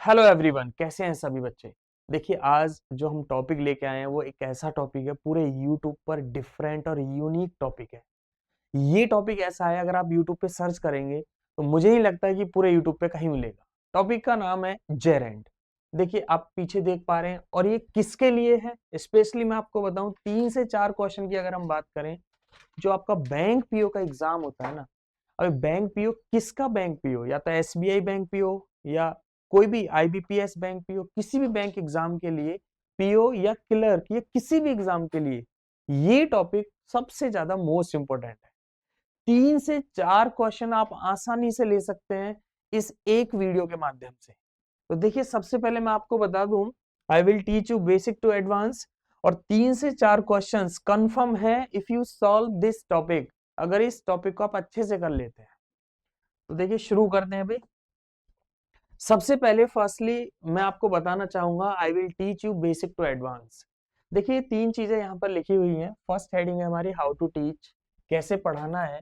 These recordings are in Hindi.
हेलो एवरीवन, कैसे हैं सभी बच्चे। देखिए, आज जो हम टॉपिक लेके आए हैं वो एक ऐसा टॉपिक है, पूरे यूट्यूब पर डिफरेंट और यूनिक टॉपिक है। ये टॉपिक ऐसा है, अगर आप यूट्यूब पे सर्च करेंगे तो मुझे ही लगता है कि पूरे यूट्यूब पे कहीं मिलेगा। टॉपिक का नाम है जेरेंट। देखिए, आप पीछे देख पा रहे हैं, और ये किसके लिए है स्पेशली मैं आपको बताऊं। 3 से 4 क्वेश्चन की अगर हम बात करें, जो आपका बैंक पीओ का एग्जाम होता है ना। अभी बैंक पीओ किसका बैंक पीओ, या तो एसबीआई बैंक पीओ या कोई भी आईबीपीएस बैंक पीओ, किसी भी बैंक एग्जाम के लिए पीओ या क्लर्क या किसी भी एग्जाम के लिए ये टॉपिक सबसे ज्यादा मोस्ट इंपोर्टेंट है। 3 से 4 क्वेश्चन आप आसानी से ले सकते हैं इस एक वीडियो के माध्यम से। तो देखिए, सबसे पहले मैं आपको बता दूं, I will teach you basic to advance, और 3 से 4 क्वेश्चंस कंफर्म है if you solve this topic, अगर इस टॉपिक को आप अच्छे से कर लेते हैं। तो देखिए, शुरू करते हैं भाई। सबसे पहले फर्स्टली मैं आपको बताना चाहूंगा, I will teach you basic to advance. देखिए, 3 चीजें यहाँ पर लिखी हुई हैं। फर्स्ट हेडिंग है हमारी हाउ टू टीच, कैसे पढ़ाना है।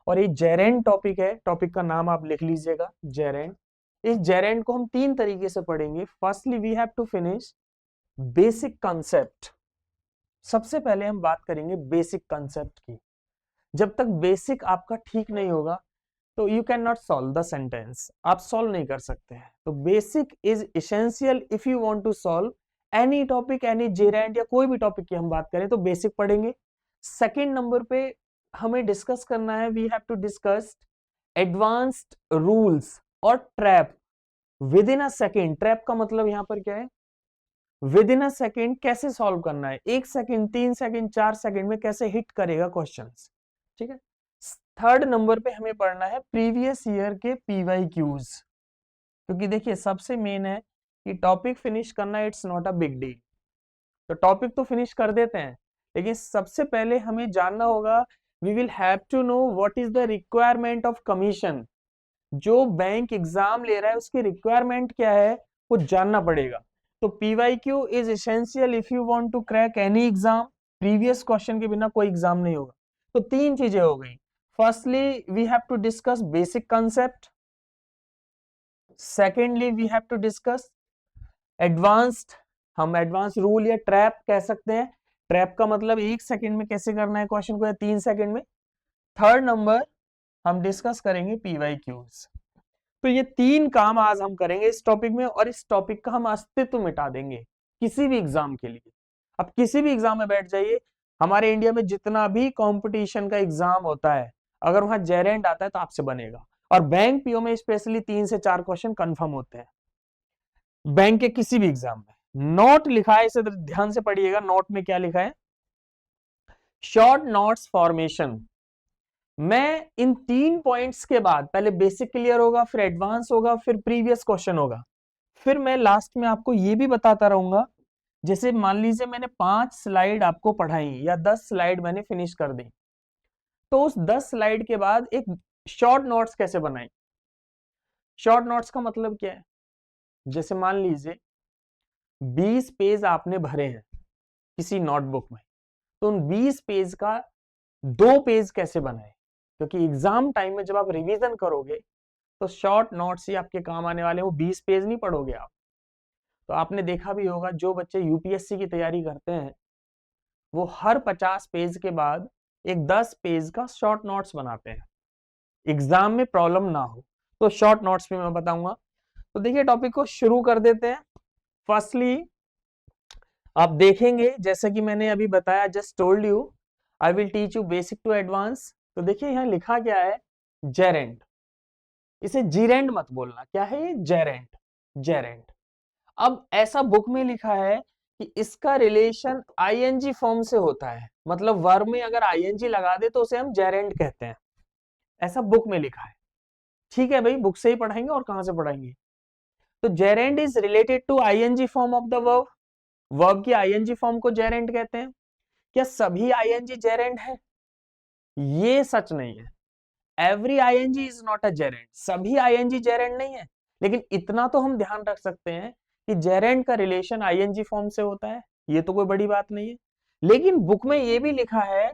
और ये जेरेंट टॉपिक है, टॉपिक का नाम आप लिख लीजिएगा, जेरेंट। इस जेरेंट को हम 3 तरीके से पढ़ेंगे। Firstly we have to finish basic concept. सबसे पहले हम बात करेंगे बेसिक कंसेप्ट की। जब तक बेसिक आपका ठीक नहीं होगा तो you can not solve the sentence, आप सॉल्व नहीं कर सकते हैं। तो basic is essential if you want to solve any topic, any gerund या कोई भी टॉपिक की हम बात करें तो बेसिक पढ़ेंगे। सेकंड नंबर पे हमें डिस्कस करना है, we have to discuss advanced rules और trap within a second. Trap का मतलब यहां पर क्या है, विद इन अ सेकेंड कैसे सॉल्व करना है, 1 सेकेंड, 3 सेकेंड, 4 सेकेंड में कैसे हिट करेगा क्वेश्चंस। ठीक है। थर्ड नंबर पे हमें पढ़ना है प्रीवियस ईयर के पीवाई क्यूज, क्योंकि देखिए सबसे मेन है कि टॉपिक फिनिश करना it's not a big deal. तो टॉपिक तो फिनिश कर देते हैं, लेकिन सबसे पहले हमें जानना होगा, we will have to know what is the requirement of commission. जो बैंक एग्जाम ले रहा है उसकी रिक्वायरमेंट क्या है वो जानना पड़ेगा। तो PYQ is essential if you want to crack any exam. Previous question के बिना कोई एग्जाम नहीं होगा। तो 3 चीजें हो गई। Firstly we have to discuss basic concept, secondly we have to discuss advanced, हम एडवांस रूल या ट्रैप कह सकते हैं। ट्रैप का मतलब 1 सेकेंड में कैसे करना है क्वेश्चन को या 3 सेकेंड में। थर्ड नंबर हम डिस्कस करेंगे पीवाई क्यूज। तो ये 3 काम आज हम करेंगे इस टॉपिक में, और इस टॉपिक का हम अस्तित्व मिटा देंगे किसी भी एग्जाम के लिए। अब किसी भी एग्जाम में बैठ जाइए, हमारे इंडिया में जितना भी कंपटीशन का एग्जाम होता है, अगर वहां जेरेंट आता है तो आपसे बनेगा। और बैंक पीओ में स्पेशली 3 से 4 क्वेश्चन कंफर्म होते हैं बैंक के किसी भी एग्जाम में। नोट लिखा है, इसे ध्यान से पढ़िएगा। नोट में क्या लिखा है, शॉर्ट नोट्स फॉर्मेशन। मैं इन 3 पॉइंट्स के बाद, पहले बेसिक क्लियर होगा, फिर एडवांस होगा, फिर प्रीवियस क्वेश्चन होगा, फिर मैं लास्ट में आपको ये भी बताता रहूंगा। जैसे मान लीजिए मैंने 5 स्लाइड आपको पढ़ाई या 10 स्लाइड मैंने फिनिश कर दी, तो उस 10 स्लाइड के बाद एक शॉर्ट नोट्स कैसे बनाए। शॉर्ट नोट्स का मतलब क्या है, जैसे मान लीजिए 20 पेज आपने भरे हैं किसी नोटबुक में, तो उन 20 पेज का 2 पेज कैसे बनाए। क्योंकि एग्जाम टाइम में जब आप रिवीजन करोगे तो शॉर्ट नोट्स ही आपके काम आने वाले हैं, वो 20 पेज नहीं पढ़ोगे आप। तो आपने देखा भी होगा, जो बच्चे यूपीएससी की तैयारी करते हैं वो हर 50 पेज के बाद एक 10 पेज का शॉर्ट नोट्स बनाते हैं, एग्जाम में प्रॉब्लम ना हो। तो शॉर्ट नोट्स भी मैं बताऊंगा। तो देखिए, टॉपिक को शुरू कर देते हैं। फर्स्टली आप देखेंगे, जैसे कि मैंने अभी बताया, just told you I will teach you basic to advance. तो देखिए यहाँ लिखा क्या है, जेरेंट। इसे जीरेंट मत बोलना, क्या है ये, जेरेंट, जेरेंट। अब ऐसा बुक में लिखा है कि इसका रिलेशन आईएनजी फॉर्म से होता है, मतलब वर्ब में अगर आईएनजी लगा दे तो उसे हम जेरेंट कहते हैं। ऐसा बुक में लिखा है। ठीक है भाई, बुक से ही पढ़ाएंगे और कहां से पढ़ाएंगे। तो gerund is related to ING form of the verb. Verb की आईएनजी फॉर्म को जेरेंट कहते हैं। क्या सभी आईएनजी जेरेंट है, ये सच नहीं है। Every ING is not a gerund, सभी आईएनजी जेरेंट नहीं है। लेकिन इतना तो हम ध्यान रख सकते हैं कि जेरेंट का रिलेशन आईएनजी फॉर्म से होता है, ये तो कोई बड़ी बात नहीं है। लेकिन बुक में ये भी लिखा है,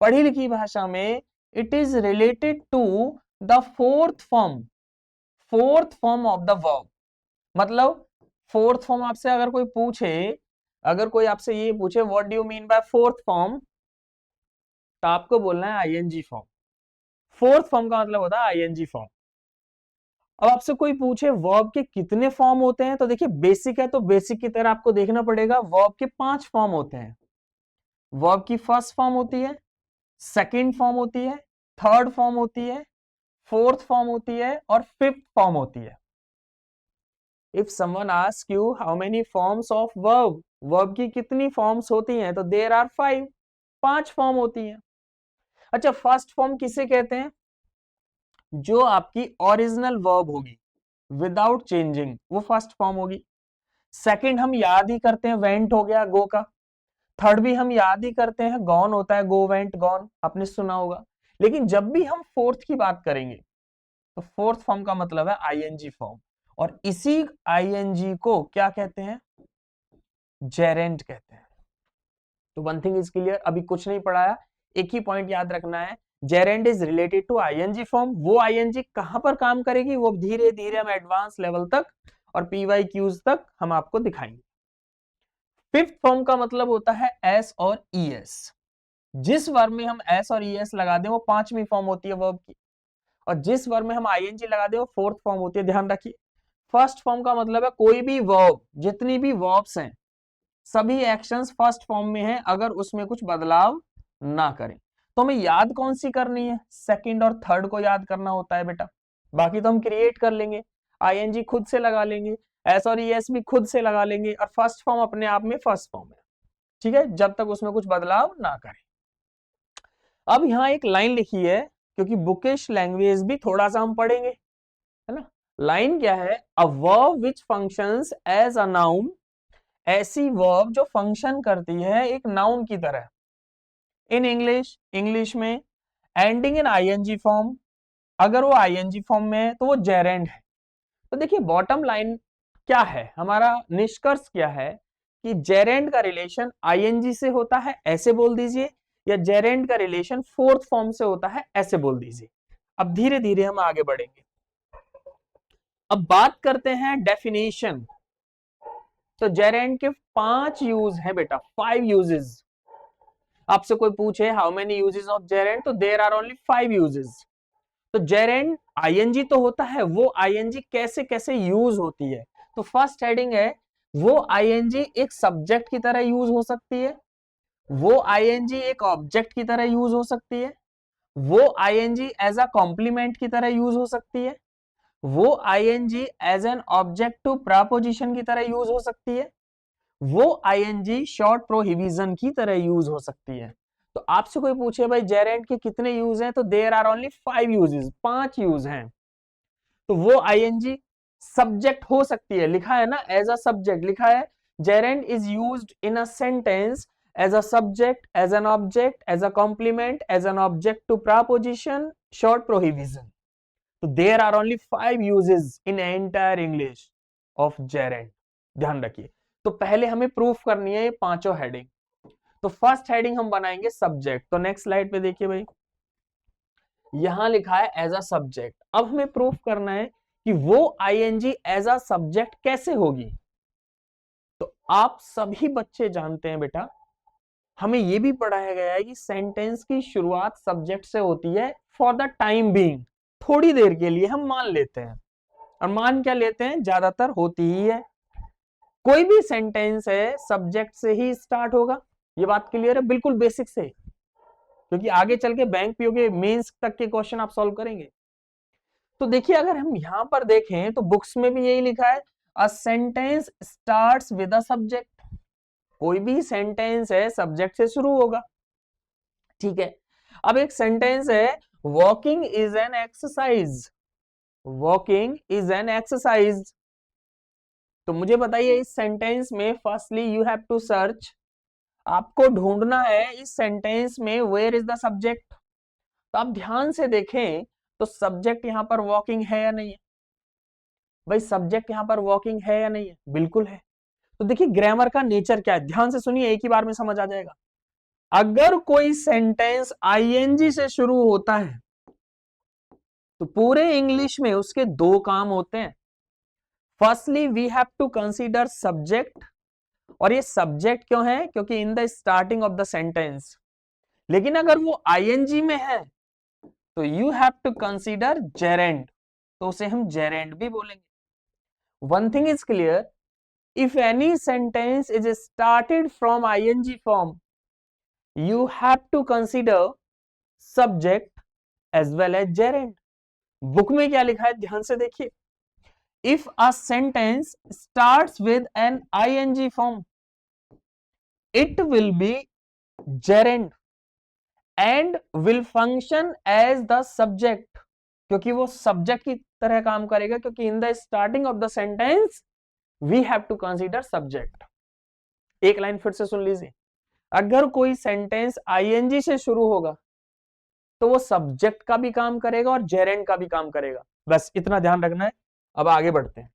पढ़ी लिखी भाषा में, it is related to the fourth form, fourth form of the verb. मतलब फोर्थ फॉर्म आपसे अगर कोई पूछे, अगर कोई आपसे ये पूछे what do you mean by fourth form, तो आपको बोलना है आईएनजी फॉर्म। फोर्थ फॉर्म का मतलब होता है आईएनजी फॉर्म। अब आपसे कोई पूछे वर्ब के कितने फॉर्म होते हैं, तो देखिए बेसिक है तो बेसिक की तरह आपको देखना पड़ेगा। वर्ब के 5 फॉर्म होते हैं। वर्ब की फर्स्ट फॉर्म होती है, सेकंड फॉर्म होती है, थर्ड फॉर्म होती है, फोर्थ फॉर्म होती है और फिफ्थ फॉर्म होती है। If someone ask you how many forms of verb, verb की कितनी फॉर्म्स होती हैं, तो देयर आर 5, 5 फॉर्म होती हैं। अच्छा, फर्स्ट फॉर्म किसे कहते हैं? जो आपकी ओरिजिनल वर्ब होगी विदाउट चेंजिंग, वो फर्स्ट फॉर्म होगी। सेकंड हम याद ही करते हैं, वेंट हो गया, गो का। थर्ड भी हम याद ही करते हैं, गॉन होता है, गो वेंट गॉन, आपने सुना होगा। लेकिन जब भी हम फोर्थ की बात करेंगे, तो फोर्थ फॉर्म का मतलब है आईएनजी फॉर्म। और इसी आईएनजी को क्या कहते हैं? जेरेंट कहते हैं। तो वन थिंग इज क्लियर, अभी कुछ नहीं पढ़ाया, एक ही पॉइंट याद रखना है, gerund is related to ING form. वो आईएनजी कहां पर काम करेगी, वो धीरे धीरे हम एडवांस लेवल तक और पीवाईक्यूज तक हम आपको दिखाएंगे। फिफ्थ फॉर्म का मतलब होता है एस और ईएस। जिस वर्ब में हम एस और ईएस लगा दें वो पांचवी फॉर्म होती है वर्ब की, और जिस वर्ब में हम आईएनजी लगा दें वो फोर्थ फॉर्म होती है। ध्यान रखिए, फर्स्ट फॉर्म का मतलब है कोई भी वर्ब, जितनी भी वर्ब्स हैं, सभी एक्शंस फर्स्ट फॉर्म में हैं अगर उसमें कुछ बदलाव ना करें। तो हमें याद कौन सी करनी है? सेकंड और थर्ड को याद करना होता है बेटा, बाकी तो हम क्रिएट कर लेंगे, आईएनजी खुद से लगा लेंगे, एस और ईएस भी खुद से लगा लेंगे, और फर्स्ट फॉर्म अपने आप में फर्स्ट फॉर्म है। ठीक है, जब तक उसमें कुछ बदलाव ना करें। अब यहां एक लाइन लिखी है, क्योंकि बुकिश लैंग्वेज भी थोड़ा सा हम पढ़ेंगे, है ना। लाइन क्या है? A verb which functions as a noun, ऐसी वर्ब जो फंक्शन करती है एक नाउन की तरह। इन इंग्लिश, इंग्लिश में एंडिंग इन आईएनजी फॉर्म, अगर वो आईएनजी फॉर्म में है तो वो जेरेंड है। तो देखिए बॉटम लाइन क्या है, हमारा निष्कर्ष क्या है कि जेरेंड का रिलेशन आईएनजी से होता है, ऐसे बोल दीजिए, या जेरेंड का रिलेशन फोर्थ फॉर्म से होता है, ऐसे बोल दीजिए। अब धीरे धीरे हम आगे बढ़ेंगे। अब बात करते हैं डेफिनेशन। तो जेरेंड के 5 यूज है बेटा, 5 यूजेस। आपसे कोई पूछे how many uses of gerund, तो देयर आर ओनली 5 यूजेस। तो जेरेंड आईएनजी तो होता है, वो आईएनजी कैसे कैसे यूज होती है। तो फर्स्ट हेडिंग है, वो आईएनजी एक सब्जेक्ट की तरह यूज हो सकती है, वो आईएनजी एक ऑब्जेक्ट की तरह यूज हो सकती है, वो आईएनजी एज अ कॉम्प्लीमेंट की तरह यूज हो सकती है, वो ING as an object to preposition की तरह यूज हो सकती है, वो आईएनजी शॉर्ट प्रोहिबिशन की तरह यूज हो सकती है। तो आपसे कोई पूछे भाई जेरेंट के कितने यूज हैं, तो there are only 5 uses, 5 use हैं। तो वो आईएनजी सब्जेक्ट हो सकती है, लिखा है ना एज अ सब्जेक्ट, लिखा है gerund is used in a sentence as a subject, as an object, as a complement, as an object to preposition, short prohibition. तो there are only 5 uses in entire English of gerund. ध्यान रखिए। तो पहले हमें प्रूफ करनी है ये पांचों हेडिंग। तो फर्स्ट हेडिंग हम बनाएंगे सब्जेक्ट। तो नेक्स्ट स्लाइड पे देखिए भाई, यहां लिखा है एज अ सब्जेक्ट। अब हमें प्रूफ करना है कि वो आईएनजी एज अ सब्जेक्ट कैसे होगी। तो आप सभी बच्चे जानते हैं बेटा, हमें यह भी पढ़ाया गया है कि सेंटेंस की शुरुआत सब्जेक्ट से होती है फॉर द टाइम बीइंग, थोड़ी देर के लिए हम मान लेते हैं। और मान क्या लेते हैं? ज्यादातर होती ही है। कोई भी सेंटेंस है सब्जेक्ट से ही स्टार्ट होगा, ये बात क्लियर है, बिल्कुल बेसिक से, क्योंकि आगे चल के बैंक पीओ के मेंस तक के क्वेश्चन आप सॉल्व करेंगे। तो देखिए अगर हम यहां पर देखें तो बुक्स में भी यही लिखा है, a sentence starts with a subject. कोई भी सेंटेंस है सब्जेक्ट से शुरू होगा। ठीक है, अब एक सेंटेंस है walking is an exercise, walking is an exercise. तो मुझे बताइए इस सेंटेंस में firstly you have to search, आपको ढूंढना है इस सेंटेंस में वेयर इज द सब्जेक्ट। तो आप ध्यान से देखें तो सब्जेक्ट यहां पर वॉकिंग है या नहीं है? भाई सब्जेक्ट यहां पर वॉकिंग है या नहीं है? बिल्कुल है। तो देखिए ग्रामर का नेचर क्या है, ध्यान से सुनिए, एक ही बार में समझ आ जाएगा। अगर कोई सेंटेंस आईएनजी से शुरू होता है तो पूरे इंग्लिश में उसके दो काम होते हैं। Firstly we have to consider subject, और ये सब्जेक्ट क्यों है, क्योंकि in the starting of the sentence. लेकिन अगर वो आईएनजी में है तो you have to consider gerund, तो उसे हम जेरेंड भी बोलेंगे। One thing is clear, if any sentence is started from ing form, you have to consider subject as well as gerund. Book में क्या लिखा है ध्यान से देखिए, if a sentence starts with an ing form, it will be gerund and will function as the subject, क्योंकि वो सब्जेक्ट की तरह काम करेगा, क्योंकि in the starting of the sentence we have to consider subject. एक लाइन फिर से सुन लीजिए, अगर कोई सेंटेंस आईएनजी से शुरू होगा तो वो सब्जेक्ट का भी काम करेगा और जेरेंड का भी काम करेगा, बस इतना ध्यान रखना है। अब आगे बढ़ते हैं,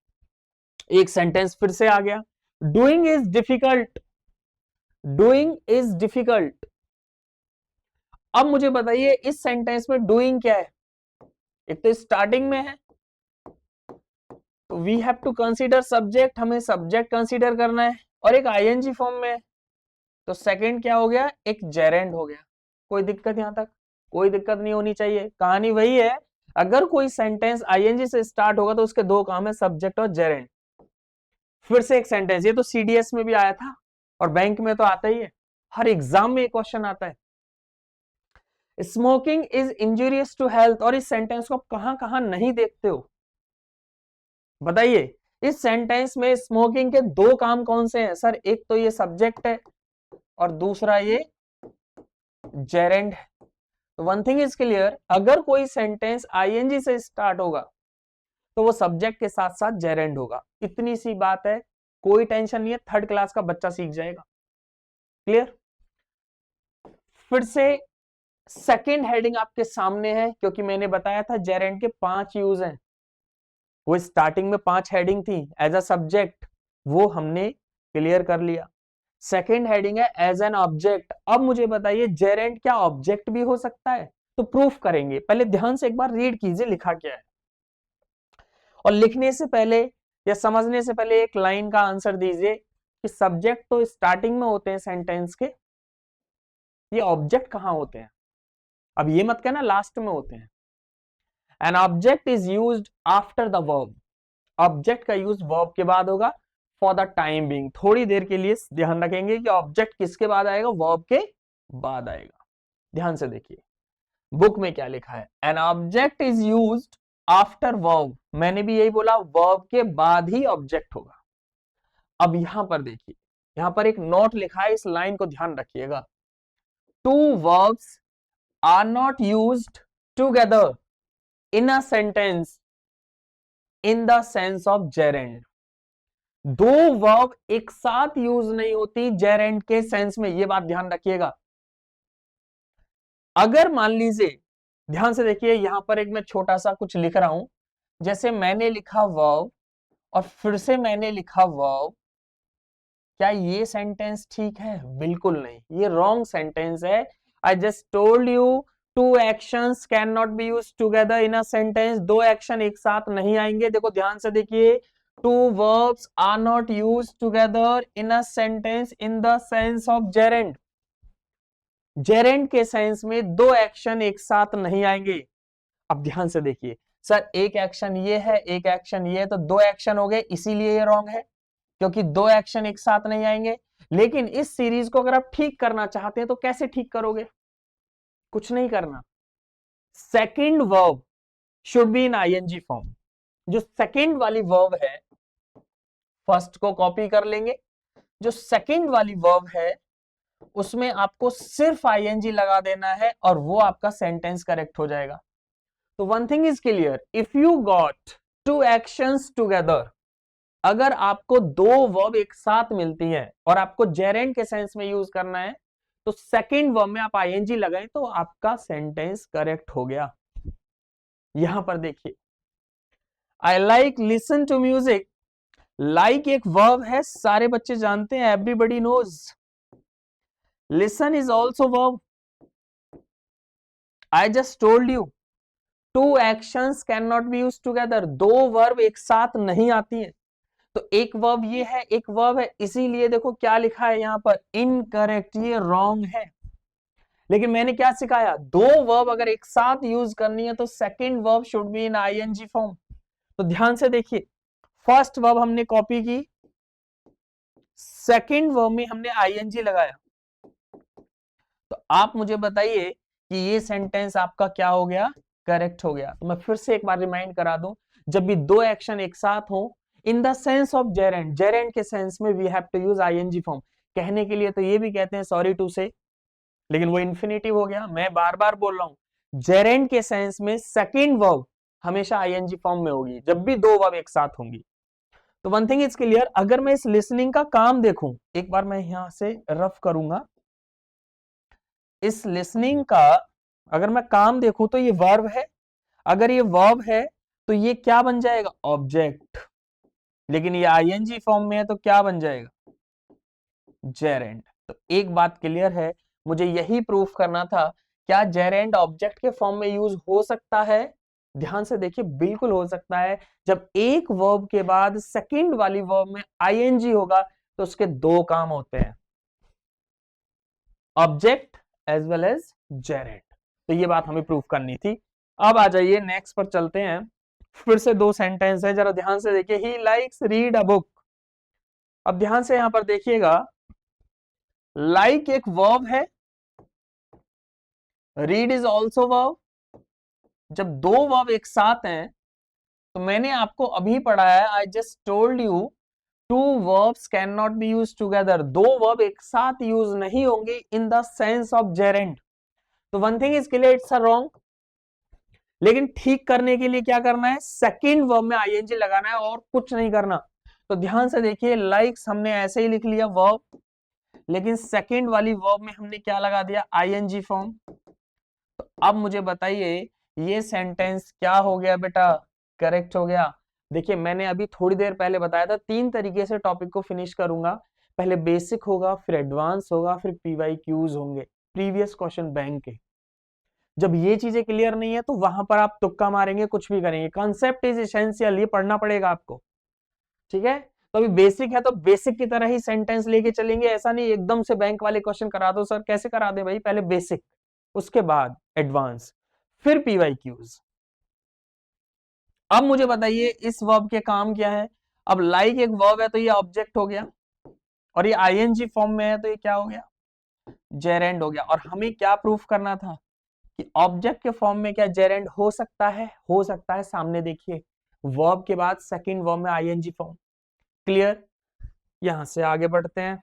एक सेंटेंस फिर से आ गया, doing is difficult, doing is difficult. अब मुझे बताइए इस सेंटेंस में डूइंग क्या है, एक तो स्टार्टिंग में है तो we have to consider subject, हमें सब्जेक्ट कंसीडर करना है, और एक आईएनजी फॉर्म में है तो सेकंड क्या हो गया, एक जेरेंड हो गया। कोई दिक्कत यहां तक, कोई दिक्कत नहीं होनी चाहिए। कहानी वही है, अगर कोई सेंटेंस आईएनजी से स्टार्ट होगा तो उसके दो काम है, सब्जेक्ट और जेरेंड। फिर से एक सेंटेंस, ये तो सीडीएस में भी आया था और बैंक में तो आता ही है, हर एग्जाम में एक क्वेश्चन आता है, smoking is injurious to health. और इस सेंटेंस को आप कहां कहां नहीं देखते हो बताइए। इस सेंटेंस में स्मोकिंग के दो काम कौन से हैं सर, एक तो ये सब्जेक्ट है और दूसरा ये जेरेंड है। तो वन थिंग इज क्लियर, अगर कोई सेंटेंस आईएनजी से स्टार्ट होगा तो वो सब्जेक्ट के साथ साथ जेरेंड होगा। इतनी सी बात है, कोई टेंशन नहीं है, थर्ड क्लास का बच्चा सीख जाएगा। क्लियर। फिर से सेकंड हेडिंग आपके सामने है, क्योंकि मैंने बताया था जेरेंड के 5 यूज हैं, वो स्टार्टिंग में 5 हेडिंग थी एज अ सब्जेक्ट, वो हमने क्लियर कर लिया। सेकंड हेडिंग है एज एन ऑब्जेक्ट। अब मुझे बताइए जेरेंड क्या ऑब्जेक्ट भी हो सकता है, तो प्रूफ करेंगे। पहले ध्यान से एक बार रीड कीजिए लिखा क्या है, और लिखने से पहले या समझने से पहले एक लाइन का आंसर दीजिए कि सब्जेक्ट तो स्टार्टिंग में होते हैं सेंटेंस के, ये ऑब्जेक्ट कहां होते हैं। अब ये मत कहना लास्ट में होते हैं। An object is used after the verb, object का यूज वर्ब के बाद होगा। फॉर द टाइम बीइंग, थोड़ी देर के लिए ध्यान रखेंगे कि ऑब्जेक्ट किसके बाद आएगा, वर्ब के बाद आएगा। ध्यान से देखिए बुक में क्या लिखा है, an object is used after verb, मैंने भी यही बोला, वर्ब के बाद ही ऑब्जेक्ट होगा। अब यहां पर देखिए, यहां पर एक नोट लिखा है, इस लाइन को ध्यान रखिएगा, two verbs are not used together in a sentence in the sense of gerund. दो वर्ब एक साथ यूज नहीं होती जेरेंड के सेंस में, यह बात ध्यान रखिएगा। अगर मान लीजिए, ध्यान से देखिए, यहां पर एक मैं छोटा सा कुछ लिख रहा हूं, जैसे मैंने लिखा वर्ब और फिर से मैंने लिखा वर्ब, क्या ये सेंटेंस ठीक है, बिल्कुल नहीं, ये रॉन्ग सेंटेंस है। I just told you two actions can not be used together in a sentence, दो एक्शन एक साथ नहीं आएंगे। देखो ध्यान से देखिए, two verbs are not used together in a sentence in the sense of gerund, gerund के सेंस में दो एक्शन एक साथ नहीं आएंगे। अब ध्यान से देखिए, सर एक एक्शन ये है, एक एक्शन ये है, तो दो एक्शन हो गए, इसीलिए ये रॉन्ग है, क्योंकि दो एक्शन एक साथ नहीं आएंगे। लेकिन इस सीरीज को अगर आप ठीक करना चाहते हैं तो कैसे ठीक करोगे, कुछ नहीं करना, second verb should be in ING form. जो सेकंड वाली वर्ब है, फर्स्ट को कॉपी कर लेंगे, जो सेकंड वाली वर्ब है उसमें आपको सिर्फ आईएनजी लगा देना है और वो आपका सेंटेंस करेक्ट हो जाएगा। तो one thing is clear, if you got two actions together, अगर आपको दो वर्ब एक साथ मिलती है और आपको जेरेंड के सेंस में यूज करना है, तो सेकंड वर्ब में आप आईएनजी लगाएं तो आपका सेंटेंस करेक्ट हो गया। यहां पर देखिए, I like listen to music, like एक वर्ब है, सारे बच्चे जानते हैं, everybody knows. Listen is also verb, I just told you two actions can not be used together, दो वर्ब एक साथ नहीं आती हैं। तो एक वर्ब ये है, एक वर्ब है, इसीलिए देखो क्या लिखा है यहाँ पर, इनकरेक्ट, ये रॉन्ग है। लेकिन मैंने क्या सिखाया, दो वर्ब अगर एक साथ यूज करनी है तो second verb should be in ING form. तो ध्यान से देखिए, फर्स्ट वर्ब हमने कॉपी की, सेकंड वर्ब में हमने आईएनजी लगाया, तो आप मुझे बताइए कि ये सेंटेंस आपका क्या हो गया, करेक्ट हो गया। तो मैं फिर से एक बार रिमाइंड करा दूं, जब भी दो एक्शन एक साथ हो in the sense of gerund, gerund के सेंस में we have to use ING form. कहने के लिए तो ये भी कहते हैं सॉरी टू से, लेकिन वो इन्फिनेटिव हो गया। मैं बार बार बोल रहा हूं, जेरेंड के सेंस में सेकंड वर्ब हमेशा आईएनजी फॉर्म में होगी जब भी दो वर्ब एक साथ होंगी। तो वन थिंग इज क्लियर, अगर मैं इस लिसनिंग का काम देखूं, एक बार मैं यहां से रफ करूंगा, इस लिसनिंग का अगर मैं काम देखूं तो ये वर्ब है, अगर ये वर्ब है तो ये क्या बन जाएगा, ऑब्जेक्ट। लेकिन ये आईएनजी फॉर्म में है तो क्या बन जाएगा, जेरेंड। तो एक बात क्लियर है, मुझे यही प्रूफ करना था, क्या जेरेंड ऑब्जेक्ट के फॉर्म में यूज हो सकता है। ध्यान से देखिए, बिल्कुल हो सकता है। जब एक वर्ब के बाद सेकंड वाली वर्ब में आईएनजी होगा तो उसके दो काम होते हैं, object as well as gerund. तो ये बात हमें प्रूफ करनी थी। अब आ जाइए नेक्स्ट पर चलते हैं। फिर से दो सेंटेंस है, जरा ध्यान से देखिए, he likes read a book. अब ध्यान से यहां पर देखिएगा, लाइक एक वर्ब है, रीड इज ऑल्सो वर्ब। जब दो वर्ब एक साथ हैं तो मैंने आपको अभी पढ़ाया है, I just told you, two verbs can not be use together, दो वर्ब एक साथ यूज नहीं होंगे in the sense of gerund. तो one thing is clear, it's a wrong. लेकिन ठीक करने के लिए क्या करना है, सेकंड वर्ब में आईएनजी लगाना है और कुछ नहीं करना। तो ध्यान से देखिए, लाइक्स हमने ऐसे ही लिख लिया वर्ब, लेकिन सेकंड वाली वर्ब में हमने क्या लगा दिया, आईएनजी फॉर्म। तो अब मुझे बताइए ये सेंटेंस क्या हो गया बेटा, करेक्ट हो गया। देखिए मैंने अभी थोड़ी देर पहले बताया था, तीन तरीके से टॉपिक को फिनिश करूंगा, पहले बेसिक होगा, फिर एडवांस होगा, फिर पीवाईक्यूज होंगे, प्रीवियस क्वेश्चन बैंक के। जब ये चीजें क्लियर नहीं है तो वहां पर आप तुक्का मारेंगे, कुछ भी करेंगे। कॉन्सेप्ट इज एसेंशियल, ये पढ़ना पड़ेगा आपको, ठीक है। तो अभी बेसिक है तो बेसिक की तरह ही सेंटेंस लेके चलेंगे, ऐसा नहीं एकदम से बैंक वाले क्वेश्चन करा दो सर, कैसे करा दे भाई, पहले बेसिक, उसके बाद एडवांस, फिर पीवाईक्यूज। अब मुझे बताइए इस वर्ब के काम क्या है। अब लाइक एक वर्ब है तो ये ऑब्जेक्ट हो गया, और ये आईएनजी फॉर्म में है तो ये क्या हो गया, जेरेंड हो गया। और हमें क्या प्रूफ करना था कि ऑब्जेक्ट के फॉर्म में क्या जेरेंड हो सकता है, हो सकता है। सामने देखिए, वर्ब के बाद सेकंड वर्ब में आईएनजी फॉर्म, क्लियर। यहां से आगे बढ़ते हैं,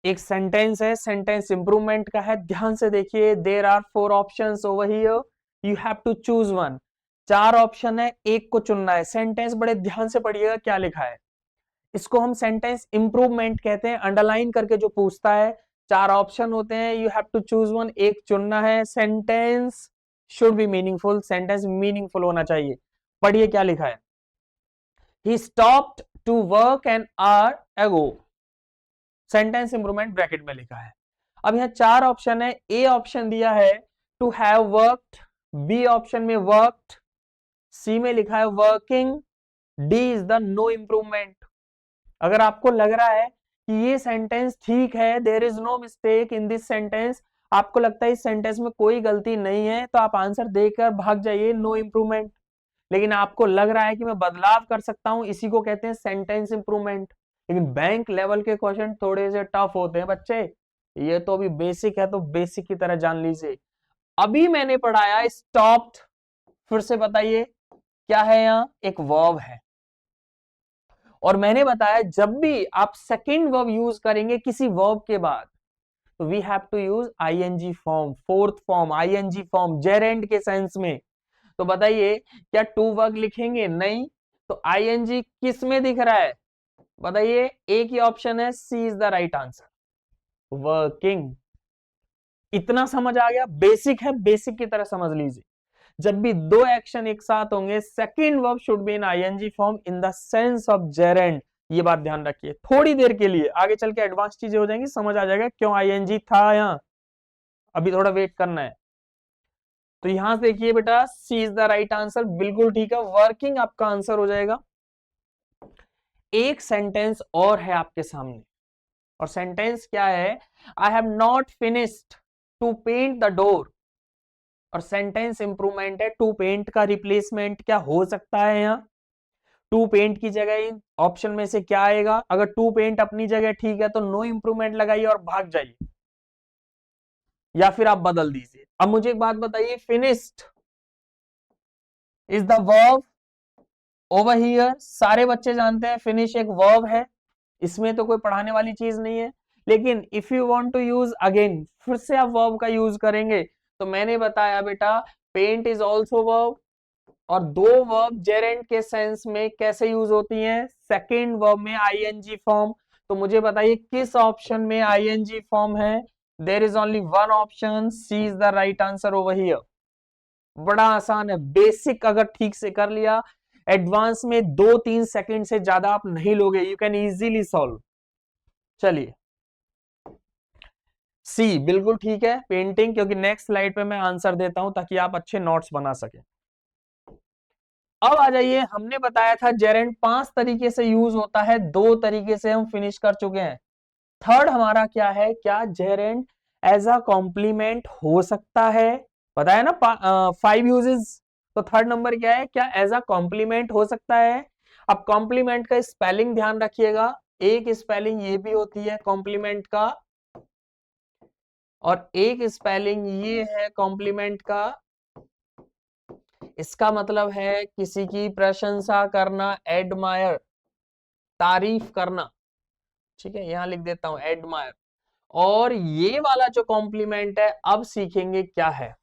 एक सेंटेंस है, सेंटेंस इंप्रूवमेंट का है। ध्यान से देखिए, there are 4 options over here, you have to choose one. 4 option है, एक को चुनना है। सेंटेंस बड़े ध्यान से पढ़िएगा क्या लिखा है, इसको हम सेंटेंस इंप्रूवमेंट कहते हैं, अंडरलाइन करके जो पूछता है। 4 ऑप्शन होते हैं, you have to choose one, एक चुनना है। Sentence should be meaningful, sentence meaningful होना चाहिए। पढ़िए क्या लिखा है, he stopped to work an hour ago, sentence improvement bracket में लिखा है। अब यहाँ 4 ऑप्शन है, ए ऑप्शन दिया है to have worked, B option में वर्कड, सी में लिखा है working, D is the no improvement. अगर आपको लग रहा है कि ये सेंटेंस ठीक है, there is no mistake in this sentence, आपको लगता है इस सेंटेंस में कोई गलती नहीं है, तो आप आंसर देकर भाग जाइए, नो इंप्रूवमेंट। लेकिन आपको लग रहा है कि मैं बदलाव कर सकता हूं, इसी को कहते हैं सेंटेंस इंप्रूवमेंट। लेकिन बैंक लेवल के क्वेश्चन थोड़े से टफ होते हैं बच्चे, ये तो अभी बेसिक है तो बेसिक की तरह जान लीजिए। अभी मैंने पढ़ाया स्टॉप्ड, फिर से बताइए क्या है, यहां एक वर्ब है, और मैंने बताया जब भी आप सेकंड वर्ब यूज करेंगे किसी वर्ब के बाद तो we have to use ING form, fourth form ING form, gerund के सेंस में। तो बताइए क्या टू वर्क लिखेंगे, नहीं। तो आईएनजी किस में दिख रहा है, बताइए। एक ही ऑप्शन है, C is the right answer, working. इतना समझ आ गया, बेसिक है, बेसिक की तरह समझ लीजिए। जब भी दो एक्शन एक साथ होंगे second verb should be in ING form in the sense of gerund, ये बात ध्यान रखिए। थोड़ी देर के लिए आगे चल के एडवांस चीजें हो जाएंगी, समझ आ जाएगा क्यों आईएनजी था यहां, अभी थोड़ा वेट करना है। तो यहां से देखिए बेटा, सी इज द राइट आंसर, बिल्कुल ठीक है, वर्किंग आपका आंसर हो जाएगा। एक सेंटेंस और है आपके सामने, और सेंटेंस क्या है? I have not finished to paint the door, और सेंटेंस इंप्रूवमेंट है। टू पेंट का रिप्लेसमेंट क्या हो सकता है यहां? टू पेंट की जगह ऑप्शन में से क्या आएगा? अगर टू पेंट अपनी जगह ठीक है तो नो इंप्रूवमेंट लगाइए और भाग जाइए, या फिर आप बदल दीजिए। अब मुझे एक बात बताइए, finished is the verb over here. सारे बच्चे जानते हैं फिनिश एक वर्ब है, इसमें तो कोई पढ़ाने वाली चीज नहीं है। लेकिन if you want to use again, फिर से आप वर्ब का यूज करेंगे, तो मैंने बताया बेटा पेंट इज ऑल्सो वर्ब, और दो वर्ब जेरेंट के सेंस में कैसे यूज होती हैं? सेकेंड वर्ब में आईएनजी फॉर्म। तो मुझे बताइए किस ऑप्शन में आईएनजी फॉर्म है? There is only one option, C is the right answer over here. बड़ा आसान है, बेसिक अगर ठीक से कर लिया, एडवांस में 2-3 सेकंड से ज्यादा आप नहीं लोगे, यू कैन इजीली सॉल्व। चलिए, सी बिल्कुल ठीक है, पेंटिंग, क्योंकि नेक्स्ट स्लाइड पे मैं आंसर देता हूं ताकि आप अच्छे नोट्स बना सके। अब आ जाइए, हमने बताया था जेरेंट 5 तरीके से यूज होता है, 2 तरीके से हम फिनिश कर चुके हैं। थर्ड हमारा क्या है? क्या जेरेंट एज अ कॉम्प्लीमेंट हो सकता है? बताया ना 5 यूजेस। तो थर्ड नंबर क्या है? क्या एज अ कॉम्प्लीमेंट हो सकता है? अब कॉम्प्लीमेंट का स्पेलिंग ध्यान रखिएगा, एक स्पेलिंग ये भी होती है कॉम्प्लीमेंट का, और एक स्पेलिंग ये है कॉम्प्लीमेंट का। इसका मतलब है किसी की प्रशंसा करना, एडमायर, तारीफ करना। ठीक है, यहां लिख देता हूं एडमायर। और ये वाला जो कॉम्प्लीमेंट है, अब सीखेंगे क्या है।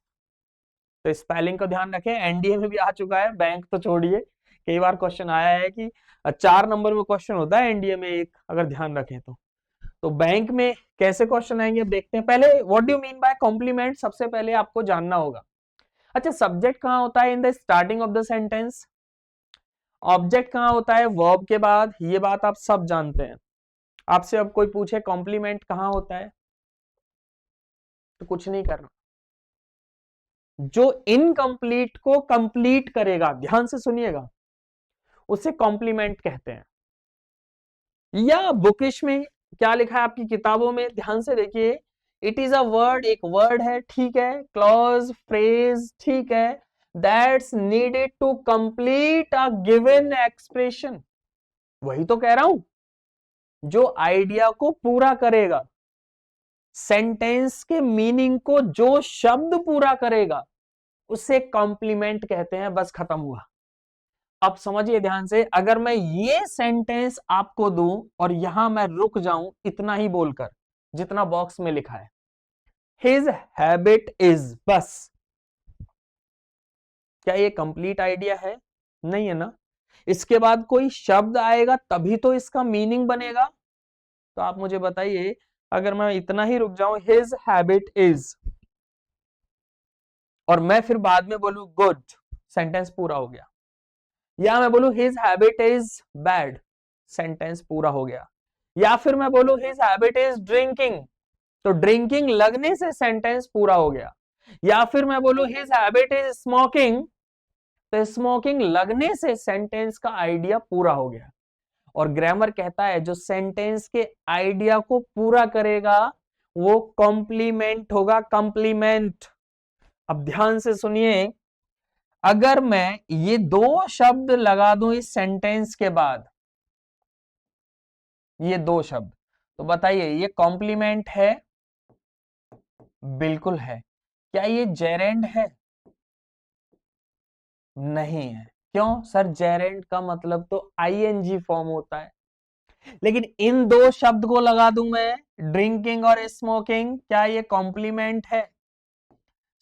तो स्पेलिंग को ध्यान रखें, एनडीए में भी आ चुका है, बैंक तो छोड़िए, कई बार क्वेश्चन आया है कि 4 नंबर में क्वेश्चन होता है एनडीए में एक, अगर ध्यान रखें तो बैंक में कैसे क्वेश्चन आएंगे अब देखते हैं। पहले what do you mean by complement, सबसे पहले आपको जानना होगा। अच्छा, सब्जेक्ट कहां होता है? इन the starting of the sentence. Object कहां होता है? वर्ब के बाद। ये बात आप सब जानते हैं। आपसे अब कोई पूछे कॉम्प्लीमेंट कहां होता है, तो कुछ नहीं करना, जो इनकम्प्लीट को कंप्लीट करेगा, ध्यान से सुनिएगा, उसे कॉम्प्लीमेंट कहते हैं। या बुकिश में क्या लिखा है आपकी किताबों में, ध्यान से देखिए, इट इज अ वर्ड, एक वर्ड है, ठीक है, क्लॉज, फ्रेज, ठीक है, that's needed to complete a given expression. वही तो कह रहा हूं, जो आइडिया को पूरा करेगा, सेंटेंस के मीनिंग को जो शब्द पूरा करेगा, उसे कॉम्प्लीमेंट कहते हैं। बस खत्म हुआ। अब समझिए ध्यान से, अगर मैं ये सेंटेंस आपको दूं और यहां मैं रुक जाऊं इतना ही बोलकर, जितना बॉक्स में लिखा है, हिज हैबिट इज, बस, क्या ये कंप्लीट आइडिया है? नहीं है ना। इसके बाद कोई शब्द आएगा तभी तो इसका मीनिंग बनेगा। तो आप मुझे बताइए, अगर मैं इतना ही रुक जाऊं, हिज हैबिट इज, और मैं फिर बाद में बोलूं गुड, सेंटेंस पूरा हो गया। या मैं बोलूं his habit is bad, sentence पूरा हो गया। या फिर मैं बोलूं हिज हैबिट इज ड्रिंकिंग, तो ड्रिंकिंग लगने से सेंटेंस पूरा हो गया। या फिर मैं बोलूं हिज हैबिट इज स्मोकिंग, तो स्मोकिंग लगने से सेंटेंस का आइडिया पूरा हो गया। और ग्रामर कहता है जो सेंटेंस के आइडिया को पूरा करेगा वो कॉम्प्लीमेंट होगा, कॉम्प्लीमेंट। अब ध्यान से सुनिए, अगर मैं ये 2 शब्द लगा दूं इस सेंटेंस के बाद, ये 2 शब्द, तो बताइए ये कॉम्प्लीमेंट है? बिल्कुल है। क्या ये जेरेंड है? नहीं है। क्यों सर? जेरेंड का मतलब तो आईएनजी फॉर्म होता है। लेकिन इन 2 शब्द को लगा दूं मैं, ड्रिंकिंग और स्मोकिंग, क्या ये कॉम्प्लीमेंट है?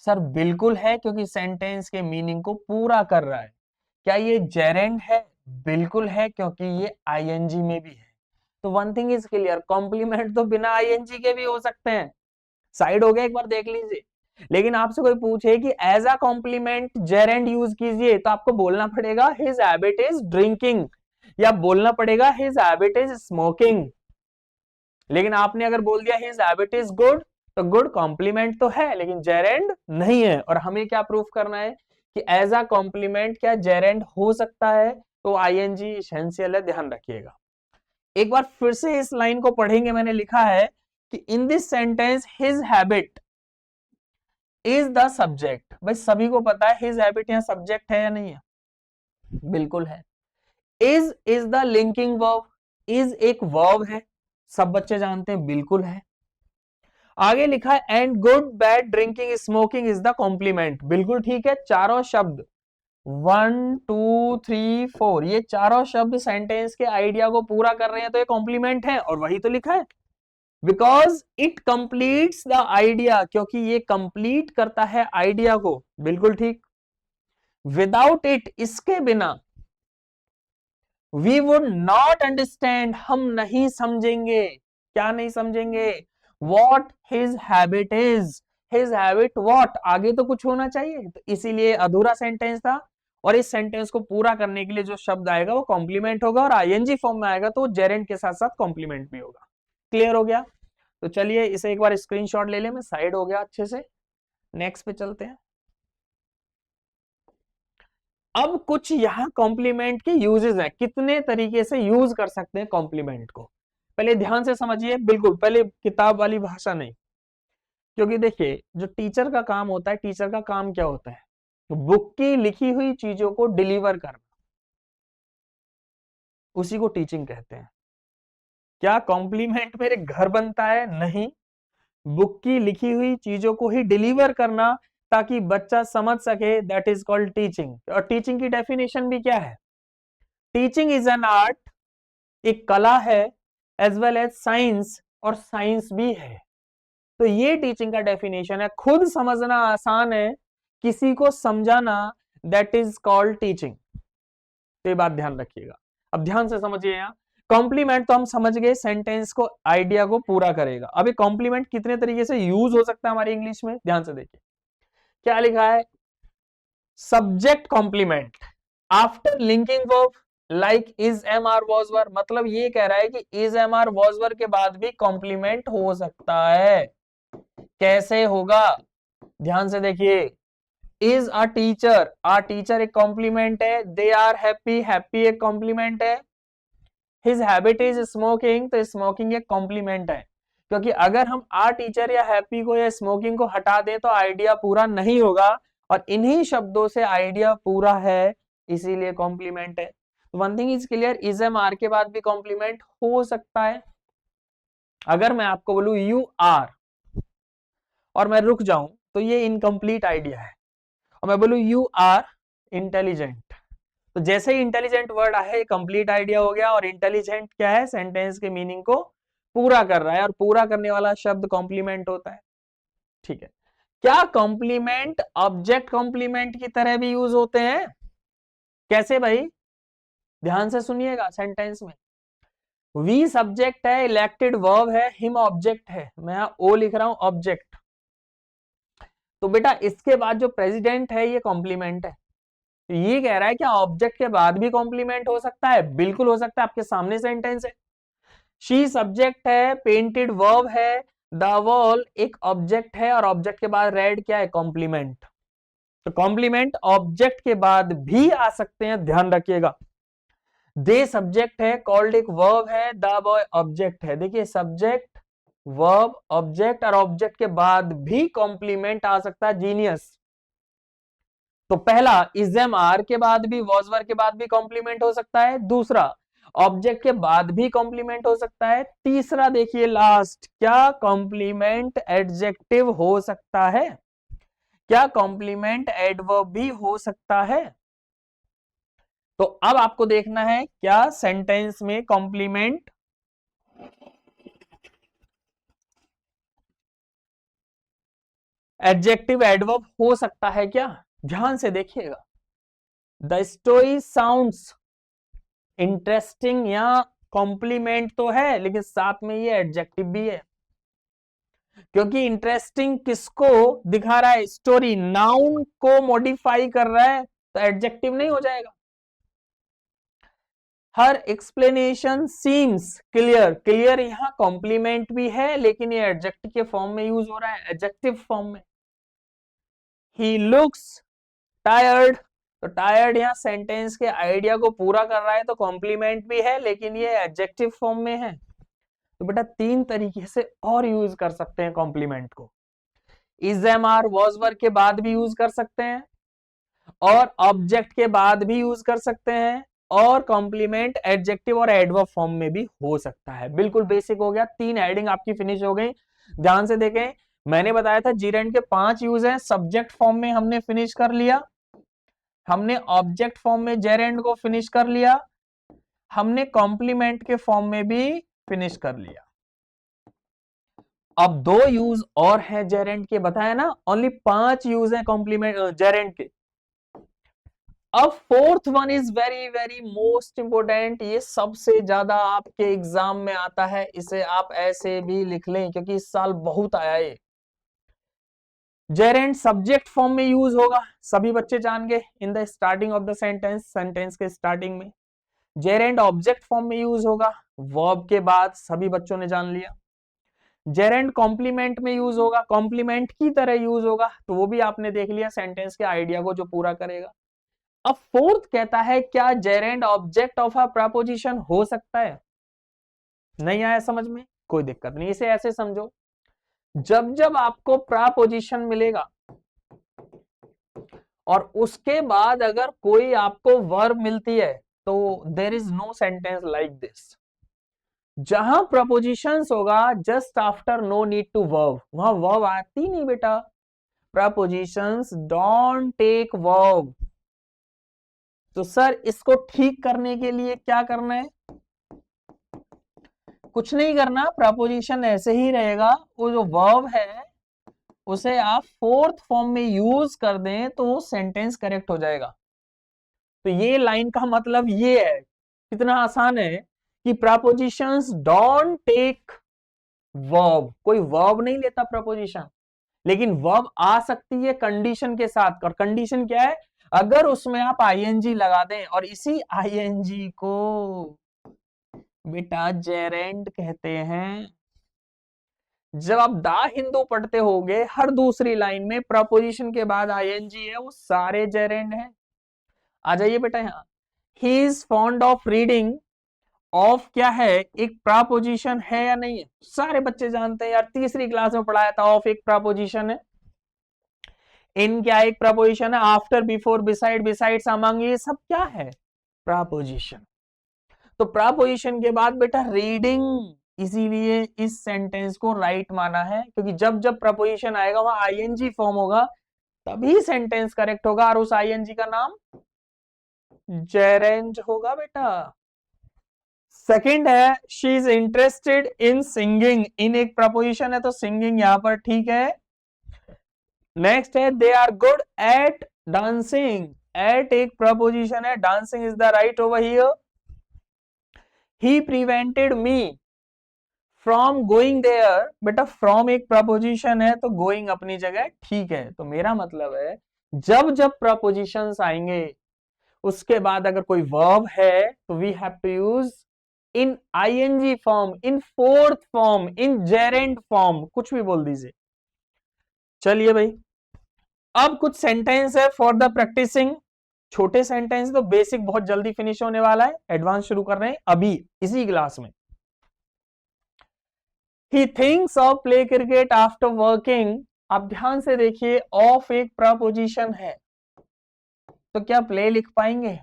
सर बिल्कुल है, क्योंकि सेंटेंस के मीनिंग को पूरा कर रहा है। क्या ये जेरेंड है? बिल्कुल है, क्योंकि ये आईएनजी में भी है। तो one thing is clear, complement तो बिना आईएनजी के भी हो सकते हैं। साइड हो गया, एक बार देख लीजिए। लेकिन आपसे कोई पूछे कि as a complement gerund use कीजिए, तो आपको बोलना पड़ेगा हिज हैबिट इज ड्रिंकिंग, या बोलना पड़ेगा हिज हैबिट इज स्मोकिंग। लेकिन आपने अगर बोल दिया हिज हैबिट इज गुड, तो गुड कॉम्प्लीमेंट तो है लेकिन जेरेंड नहीं है। और हमें क्या प्रूफ करना है कि एज अ कॉम्प्लीमेंट क्या जेरेंड हो सकता है? तो आईएनजी एसेंशियल है, ध्यान रखिएगा। एक बार फिर से इस लाइन को पढ़ेंगे। मैंने लिखा है कि इन this sentence his habit is the subject. भाई सभी को पता है हिज हैबिट यहाँ सब्जेक्ट है या नहीं है? बिल्कुल है। Is the linking verb, is एक वर्ब है, सब बच्चे जानते हैं, बिल्कुल है। आगे लिखा है and good bad drinking smoking is the complement, बिल्कुल ठीक है। चारों शब्द 1 2 3 4 ये चारों शब्द सेंटेंस के आइडिया को पूरा कर रहे हैं, तो ये कॉम्प्लीमेंट है, और वही तो लिखा है because it completes the idea, क्योंकि ये कंप्लीट करता है आइडिया को, बिल्कुल ठीक। विदाउट इट, इसके बिना, वी वुड नॉट अंडरस्टैंड, हम नहीं समझेंगे। क्या नहीं समझेंगे? What his habit is, his habit what, आगे तो कुछ होना चाहिए, तो इसीलिए अधूरा सेंटेंस था। और इस सेंटेंस को पूरा करने के लिए जो शब्द आएगा वो कॉम्प्लीमेंट होगा, और आईएनजी फॉर्म में आएगा तो जेरेंट के साथ साथ कॉम्प्लीमेंट भी होगा। क्लियर हो गया? तो चलिए इसे एक बार स्क्रीनशॉट ले ले, मैं साइड हो गया अच्छे से। नेक्स्ट पे चलते हैं। अब कुछ यहां कॉम्प्लीमेंट के यूजेस हैं, कितने तरीके से यूज कर सकते हैं कॉम्प्लीमेंट को, पहले ध्यान से समझिए, बिल्कुल पहले किताब वाली भाषा नहीं। क्योंकि देखिए जो टीचर का काम होता है, टीचर का काम क्या होता है? बुक की लिखी हुई चीजों को डिलीवर करना, उसी को टीचिंग कहते हैं। क्या कॉम्प्लीमेंट मेरे घर बनता है? नहीं, बुक की लिखी हुई चीजों को ही डिलीवर करना ताकि बच्चा समझ सके, दैट इज कॉल्ड टीचिंग। और टीचिंग की डेफिनेशन भी क्या है? टीचिंग इज एन आर्ट, एक कला है, एज वेल एज साइंस, और साइंस भी है। तो ये टीचिंग का डेफिनेशन है। खुद समझना आसान है, किसी को समझाना दैट इज कॉल्ड टीचिंग। तो ये बात ध्यान रखिएगा। अब ध्यान से समझिए, यहाँ कॉम्प्लीमेंट तो हम समझ गए, सेंटेंस को आइडिया को पूरा करेगा। अब ये कॉम्प्लीमेंट कितने तरीके से यूज हो सकता है हमारी इंग्लिश में, ध्यान से देखिए क्या लिखा है। Subject complement after linking verb like is am are was were, मतलब ये कह रहा है कि is am are was were के बाद भी कॉम्प्लीमेंट हो सकता है। कैसे होगा? ध्यान से देखिए। इज अ टीचर एक कॉम्प्लीमेंट है। दे आर हैप्पी, हैप्पी एक कॉम्प्लीमेंट है। हिज हैबिट इज स्मोकिंग, तो स्मोकिंग एक कॉम्प्लीमेंट है। क्योंकि अगर हम आर टीचर या हैप्पी को या स्मोकिंग को हटा दें तो आइडिया पूरा नहीं होगा, और इन्हीं शब्दों से आइडिया पूरा है, इसीलिए कॉम्प्लीमेंट है। One thing is clear, is am are के बाद भी कॉम्प्लीमेंट हो सकता है। अगर मैं आपको बोलूं यू आर और मैं रुक जाऊं तो ये इनकम्प्लीट आइडिया है, और मैं बोलूं यू आर इंटेलिजेंट, तो जैसे ही इंटेलिजेंट वर्ड आया कंप्लीट आइडिया हो गया। और इंटेलिजेंट क्या है? सेंटेंस के मीनिंग को पूरा कर रहा है, और पूरा करने वाला शब्द कॉम्प्लीमेंट होता है। ठीक है, क्या कॉम्प्लीमेंट ऑब्जेक्ट कॉम्प्लीमेंट की तरह भी यूज होते हैं? कैसे भाई? ध्यान से सुनिएगा। सेंटेंस में वी सब्जेक्ट है, इलेक्टेड वर्ब है, हिम ऑब्जेक्ट है, मैं यहां ओ लिख रहा हूं ऑब्जेक्ट। तो बेटा इसके बाद जो प्रेसिडेंट है ये कॉम्प्लीमेंट है। तो ये कह रहा है क्या ऑब्जेक्ट के बाद भी कॉम्प्लीमेंट हो सकता है? बिल्कुल हो सकता है, आपके सामने सेंटेंस है। शी सब्जेक्ट है, पेंटेड वर्ब है, द वॉल एक ऑब्जेक्ट है, और ऑब्जेक्ट के बाद रेड क्या है? कॉम्प्लीमेंट। तो कॉम्प्लीमेंट ऑब्जेक्ट के बाद भी आ सकते हैं, ध्यान रखिएगा। दे सब्जेक्ट है, कॉल्ड एक वर्ब है, द बॉय ऑब्जेक्ट है। देखिए सब्जेक्ट, वर्ब, ऑब्जेक्ट, और ऑब्जेक्ट के बाद भी कॉम्प्लीमेंट आ सकता है। जीनियस। तो पहला इज एम आर के बाद भी, वॉज वर के बाद भी कॉम्प्लीमेंट हो सकता है। दूसरा ऑब्जेक्ट के बाद भी कॉम्प्लीमेंट हो सकता है। तीसरा देखिए लास्ट, क्या कॉम्प्लीमेंट एडजेक्टिव हो सकता है? क्या कॉम्प्लीमेंट एडवर्ब भी हो सकता है? तो अब आपको देखना है क्या सेंटेंस में कॉम्प्लीमेंट एडजेक्टिव एडवर्ब हो सकता है क्या? ध्यान से देखिएगा। द स्टोरी साउंड्स इंटरेस्टिंग, या कॉम्प्लीमेंट तो है लेकिन साथ में ये एडजेक्टिव भी है। क्योंकि इंटरेस्टिंग किसको दिखा रहा है? स्टोरी, नाउन को मॉडिफाई कर रहा है, तो एडजेक्टिव नहीं हो जाएगा। हर एक्सप्लेनेशन सीम्स क्लियर, क्लियर यहां कॉम्प्लीमेंट भी है लेकिन ये एडजेक्टिव के फॉर्म में यूज हो रहा है, एडजेक्टिव फॉर्म में। ही लुक्स टायर्ड, तो टायर्ड यहाँ सेंटेंस के आइडिया को पूरा कर रहा है, तो कॉम्प्लीमेंट भी है लेकिन ये एडजेक्टिव फॉर्म में है। तो बेटा 3 तरीके से और यूज कर सकते हैं कॉम्प्लीमेंट को। Is am are was were के बाद भी यूज कर सकते हैं, और ऑब्जेक्ट के बाद भी यूज कर सकते हैं, और कॉम्प्लीमेंट एडजेक्टिव और एडवर्ब फॉर्म में भी हो सकता है। बिल्कुल बेसिक हो गया, 3 हेडिंग आपकी फिनिश हो गई। ध्यान से देखें, मैंने बताया था जीरेंड के 5 यूज हैं। सब्जेक्ट फॉर्म में हमने फिनिश कर लिया, हमने ऑब्जेक्ट फॉर्म में जेरेंड को फिनिश कर लिया, हमने कॉम्प्लीमेंट के फॉर्म में भी फिनिश कर लिया। अब 2 यूज और हैं जेरेंड के, बताया ना, ओनली 5 यूज हैं कॉम्प्लीमेंट जेरेंड के। अब 4th one is very very most important, ये सबसे ज्यादा आपके एग्जाम में आता है, इसे आप ऐसे भी लिख लें क्योंकि इस साल बहुत आया है। जेरेंड सब्जेक्ट फॉर्म में यूज होगा, सभी बच्चे जान गए, इन the starting of the sentence, sentence के स्टार्टिंग में। जेरेंड ऑब्जेक्ट फॉर्म में यूज होगा वर्ब के बाद, सभी बच्चों ने जान लिया। जेरेंड कॉम्प्लीमेंट में यूज होगा, कॉम्प्लीमेंट की तरह यूज होगा, तो वो भी आपने देख लिया, सेंटेंस के आइडिया को जो पूरा करेगा। अब 4th कहता है क्या gerund object of a preposition हो सकता है? नहीं आया समझ में? कोई दिक्कत नहीं, इसे ऐसे समझो, जब जब आपको प्रपोजिशन मिलेगा और उसके बाद अगर कोई आपको वर्ब मिलती है, तो there is no sentence like this. जहां प्रपोजिशंस होगा just after no need to verb, वहां वर्ब आती नहीं बेटा। Prepositions don't take verb. तो सर इसको ठीक करने के लिए क्या करना है? कुछ नहीं करना, प्रपोजिशन ऐसे ही रहेगा, वो जो वर्ब है उसे आप 4th फॉर्म में यूज कर दें तो वो सेंटेंस करेक्ट हो जाएगा। तो ये लाइन का मतलब ये है, कितना आसान है कि प्रपोजिशंस डोंट टेक वर्ब, कोई वर्ब नहीं लेता प्रपोजिशन, लेकिन वर्ब आ सकती है कंडीशन के साथ। और कंडीशन क्या है? अगर उसमें आप आईएनजी लगा दें, और इसी आईएनजी को बेटा जेरेंड कहते हैं। जब आप दा हिंदू पढ़ते होगे, हर दूसरी लाइन में प्रपोजिशन के बाद आईएनजी है, वो सारे जेरेंड हैं। आ जाइए बेटा यहां, ही is fond of reading, of क्या है? एक प्रपोजिशन है या नहीं है? सारे बच्चे जानते हैं यार, तीसरी क्लास में पढ़ाया था, ऑफ एक प्रपोजिशन है, इन क्या एक प्रपोजिशन है, after, before, beside, besides, among, ये सब क्या है? प्रपोजिशन। तो प्रपोजिशन के बाद बेटा रीडिंग, इसीलिए इस सेंटेंस को राइट माना है, क्योंकि जब जब प्रपोजिशन आएगा वहां आईएनजी फॉर्म होगा, तभी सेंटेंस करेक्ट होगा, और उस आईएनजी का नाम जेरेंड होगा बेटा। सेकंड है, she is interested in singing, in एक प्रपोजिशन है तो सिंगिंग यहां पर ठीक है। नेक्स्ट है, they are good at dancing, at एक प्रपोजिशन है, dancing is the right over here. He prevented me from going there, बेटा फ्रॉम एक प्रपोजिशन है तो गोइंग अपनी जगह ठीक है। तो मेरा मतलब है जब जब प्रपोजिशंस आएंगे उसके बाद अगर कोई वर्ब है तो we have to use in ING form, in 4th form, in gerund form, कुछ भी बोल दीजिए। चलिए भाई, अब कुछ सेंटेंस है फॉर द प्रैक्टिसिंग, छोटे सेंटेंस, तो बेसिक बहुत जल्दी फिनिश होने वाला है, एडवांस शुरू कर रहे हैं अभी इसी क्लास में। He thinks of play cricket after working, आप ध्यान से देखिए, ऑफ एक प्रपोजिशन है, तो क्या प्ले लिख पाएंगे?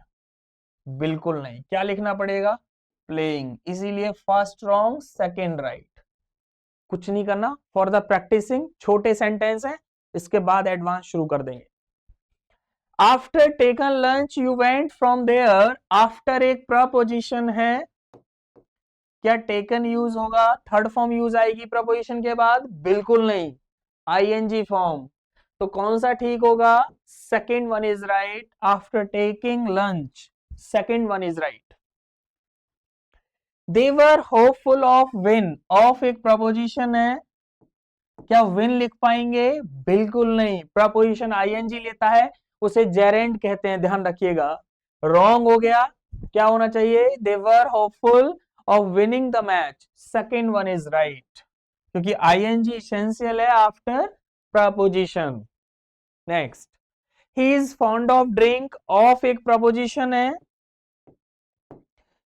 बिल्कुल नहीं, क्या लिखना पड़ेगा? प्लेइंग, इसीलिए फर्स्ट रॉन्ग सेकंड राइट। कुछ नहीं करना, फॉर द प्रैक्टिसिंग, छोटे सेंटेंस है, इसके बाद एडवांस शुरू कर देंगे। After taken lunch you went from there, after एक प्रपोजिशन है, क्या टेकन यूज होगा? 3rd फॉर्म यूज आएगी प्रपोजिशन के बाद? बिल्कुल नहीं, आईएनजी फॉर्म। तो कौन सा ठीक होगा? Second one is right, after taking lunch, second one is right. They were hopeful of win, of एक प्रपोजिशन है, क्या विन लिख पाएंगे? बिल्कुल नहीं, प्रपोजिशन आईएनजी लेता है, उसे जेरेंड कहते हैं, ध्यान रखिएगा। रॉन्ग हो गया, क्या होना चाहिए? They were hopeful of winning the match, second one is right, क्योंकि आईएनजी एसेंशियल है after preposition. Next, he is fond of drink, of एक प्रपोजिशन है,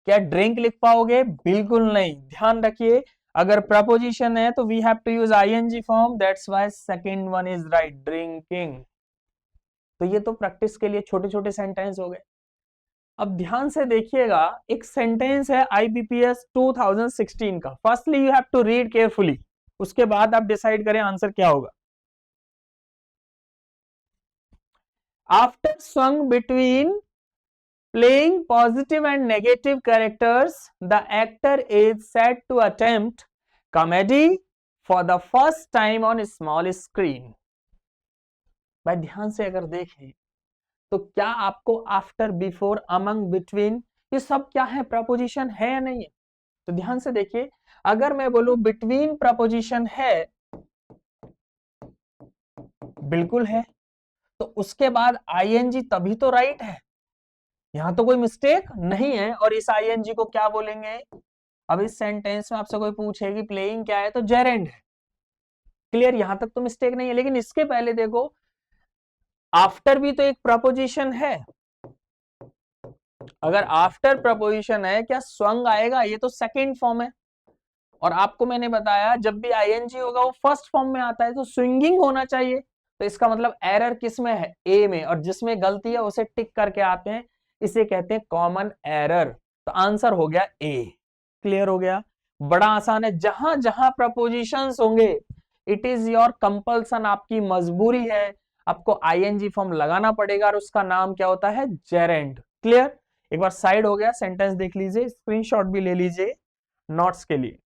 क्या ड्रिंक लिख पाओगे? बिल्कुल नहीं। ध्यान रखिए, अगर प्रपोजिशन है तो we have to use ING form, that's why second one is right, drinking. तो ये तो प्रैक्टिस के लिए छोटे छोटे सेंटेंस हो गए। अब ध्यान से देखिएगा, एक सेंटेंस है आईबीपीएस 2016 का। Firstly you have to read carefully, उसके बाद आप डिसाइड करें आंसर क्या होगा। After swung between playing positive and negative characters, the actor is said to attempt comedy for the first time on a small screen. भाई ध्यान से अगर देखें तो क्या आपको आफ्टर, बिफोर, अमंग, बिटवीन, ये सब क्या है? प्रपोजिशन है या नहीं है? तो ध्यान से देखिए, अगर मैं बोलूं बिटवीन प्रपोजिशन है, बिल्कुल है, तो उसके बाद आईएनजी तभी तो राइट है, यहां तो कोई मिस्टेक नहीं है। और इस आईएनजी को क्या बोलेंगे? अब इस सेंटेंस में आपसे कोई पूछे कि प्लेइंग क्या है, तो जेरेंड है। क्लियर? यहां तक तो मिस्टेक नहीं है। लेकिन इसके पहले देखो, आफ्टर भी तो एक प्रपोजिशन है। अगर आफ्टर प्रपोजिशन है, क्या स्वंग आएगा? ये तो सेकंड फॉर्म है। और आपको मैंने बताया जब भी आईएनजी होगा वो फर्स्ट फॉर्म में आता है, तो स्विंगिंग होना चाहिए। तो इसका मतलब एरर किस में है? ए में। और जिसमें गलती है उसे टिक करके आते हैं, इसे कहते हैं कॉमन एरर। तो आंसर हो गया ए। क्लियर हो गया? बड़ा आसान है। जहां जहां प्रपोजिशंस होंगे, इट इज योर कंपल्सन, आपकी मजबूरी है, आपको आईएनजी फॉर्म लगाना पड़ेगा, और उसका नाम क्या होता है? जेरेंड। क्लियर? एक बार साइड हो गया, सेंटेंस देख लीजिए, स्क्रीनशॉट भी ले लीजिए नोट्स के लिए।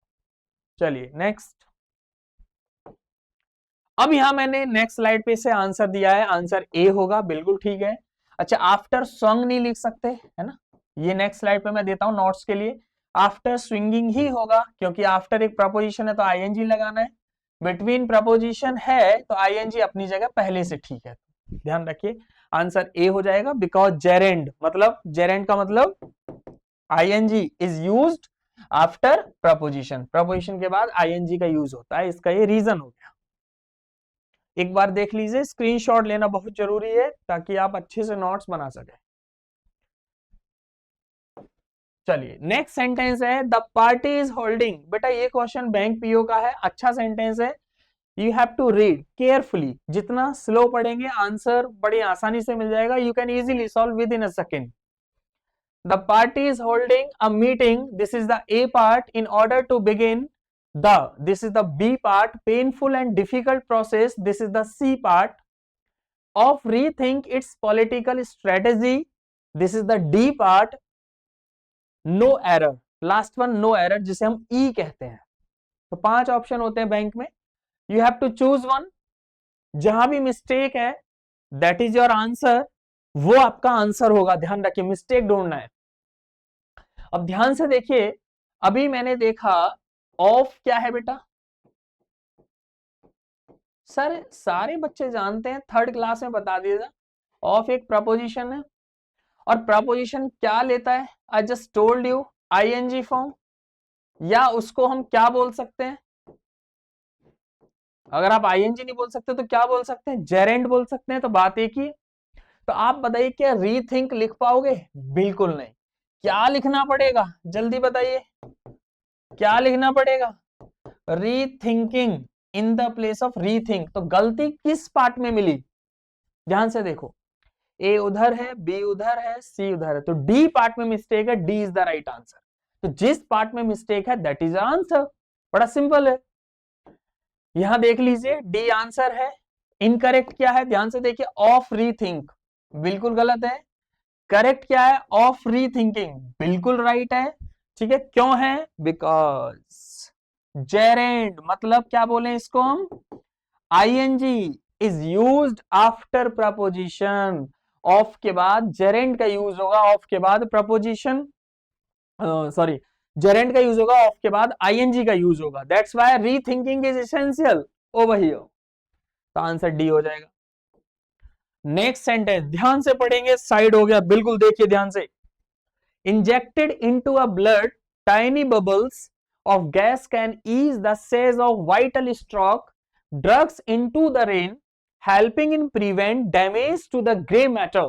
चलिए नेक्स्ट। अब यहां मैंने नेक्स्ट स्लाइड पे से आंसर दिया है, आंसर ए होगा, बिल्कुल ठीक है। अच्छा, आफ्टर सॉन्ग नहीं लिख सकते, है ना? ये नेक्स्ट स्लाइड पे मैं देता हूं नोट्स के लिए। आफ्टर स्विंगिंग ही होगा, क्योंकि आफ्टर एक प्रपोजिशन है तो आईएनजी लगाना है। बिटवीन प्रपोजिशन है तो आईएनजी अपनी जगह पहले से ठीक है। ध्यान रखिए, आंसर ए हो जाएगा। बिकॉज जेरेंड, मतलब जेरेंड का मतलब ING is used after preposition, preposition के बाद आईएनजी का यूज होता है, इसका ये रीजन हो गया। एक बार देख लीजिए, स्क्रीनशॉट लेना बहुत जरूरी है ताकि आप अच्छे से नोट्स बना सके। चलिए नेक्स्ट सेंटेंस है, द पार्टी इज होल्डिंग। बेटा ये क्वेश्चन बैंक पीओ का है, अच्छा सेंटेंस है, you have to read carefully. जितना स्लो पढ़ेंगे आंसर बड़ी आसानी से मिल जाएगा, you can easily solve within a second. The party is holding a meeting. This is the A part. In order to begin this is the B part, painful and difficult process. This is the C part of rethink its political strategy. This is the D part. No error. Last one, no error, जिसे हम E कहते हैं। तो 5 ऑप्शन होते हैं बैंक में, you have to choose one. जहां भी मिस्टेक है, that is your answer, वो आपका आंसर होगा। ध्यान रखिए, मिस्टेक ढूंढना है। अब ध्यान से देखिए, अभी मैंने देखा ऑफ क्या है बेटा? सर सारे बच्चे जानते हैं, थर्ड क्लास में बता दिया, ऑफ एक प्रपोजिशन है। और प्रपोजिशन क्या लेता है? I just told you, ING form. या उसको हम क्या बोल सकते हैं? अगर आप आईएनजी नहीं बोल सकते तो क्या बोल सकते हैं? जेरेंड बोल सकते हैं। तो बात एक ही। तो आप बताइए, क्या रीथिंक लिख पाओगे? बिल्कुल नहीं। क्या लिखना पड़ेगा? जल्दी बताइए, क्या लिखना पड़ेगा? Rethinking in the place of rethink. तो गलती किस पार्ट में मिली? ध्यान से देखो, ए उधर है, बी उधर है, सी उधर है, तो डी पार्ट में मिस्टेक है, D is the right answer. तो जिस पार्ट में मिस्टेक है दैट इज आंसर। बड़ा सिंपल है। यहां देख लीजिए, डी आंसर है। इनकरेक्ट क्या है? ध्यान से देखिए, ऑफ रीथिंक, बिल्कुल गलत है। करेक्ट क्या है? ऑफ रीथिंकिंग, बिल्कुल राइट है। ठीक है, क्यों है? बिकॉज जेरेंड, मतलब क्या बोले इसको हम? ING is used after preposition. Of के बाद जेरेंड का यूज होगा, ऑफ के बाद प्रपोजिशन, सॉरी, जेरेंड का यूज होगा, ऑफ के बाद आईएनजी का यूज होगा। That's why rethinking is essential over here. तो आंसर डी हो जाएगा। नेक्स्ट सेंटेंस ध्यान से पढ़ेंगे, साइड हो गया, बिल्कुल देखिए ध्यान से। Injected into a blood, tiny bubbles of gas can ease the seas of vital stroke. Drugs into the rain helping in prevent damage to the gray matter.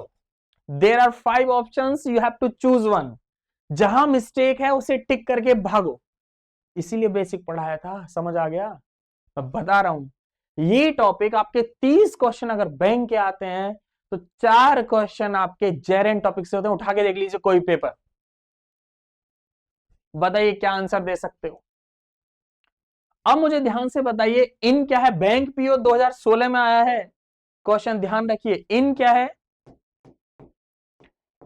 There are 5 options, you have to choose one. जहां मिस्टेक है उसे टिक करके भागो, इसीलिए बेसिक पढ़ाया था, समझ आ गया? मैं बता रहा हूं ये टॉपिक आपके 30 क्वेश्चन अगर बैंक के आते हैं तो 4 क्वेश्चन आपके जेरेन टॉपिक से होते हैं। उठा के देख लीजिए कोई पेपर, बताइए क्या आंसर दे सकते हो। अब मुझे ध्यान से बताइए इन क्या है, बैंक पीओ 2016 में आया है क्वेश्चन, ध्यान रखिए इन क्या है,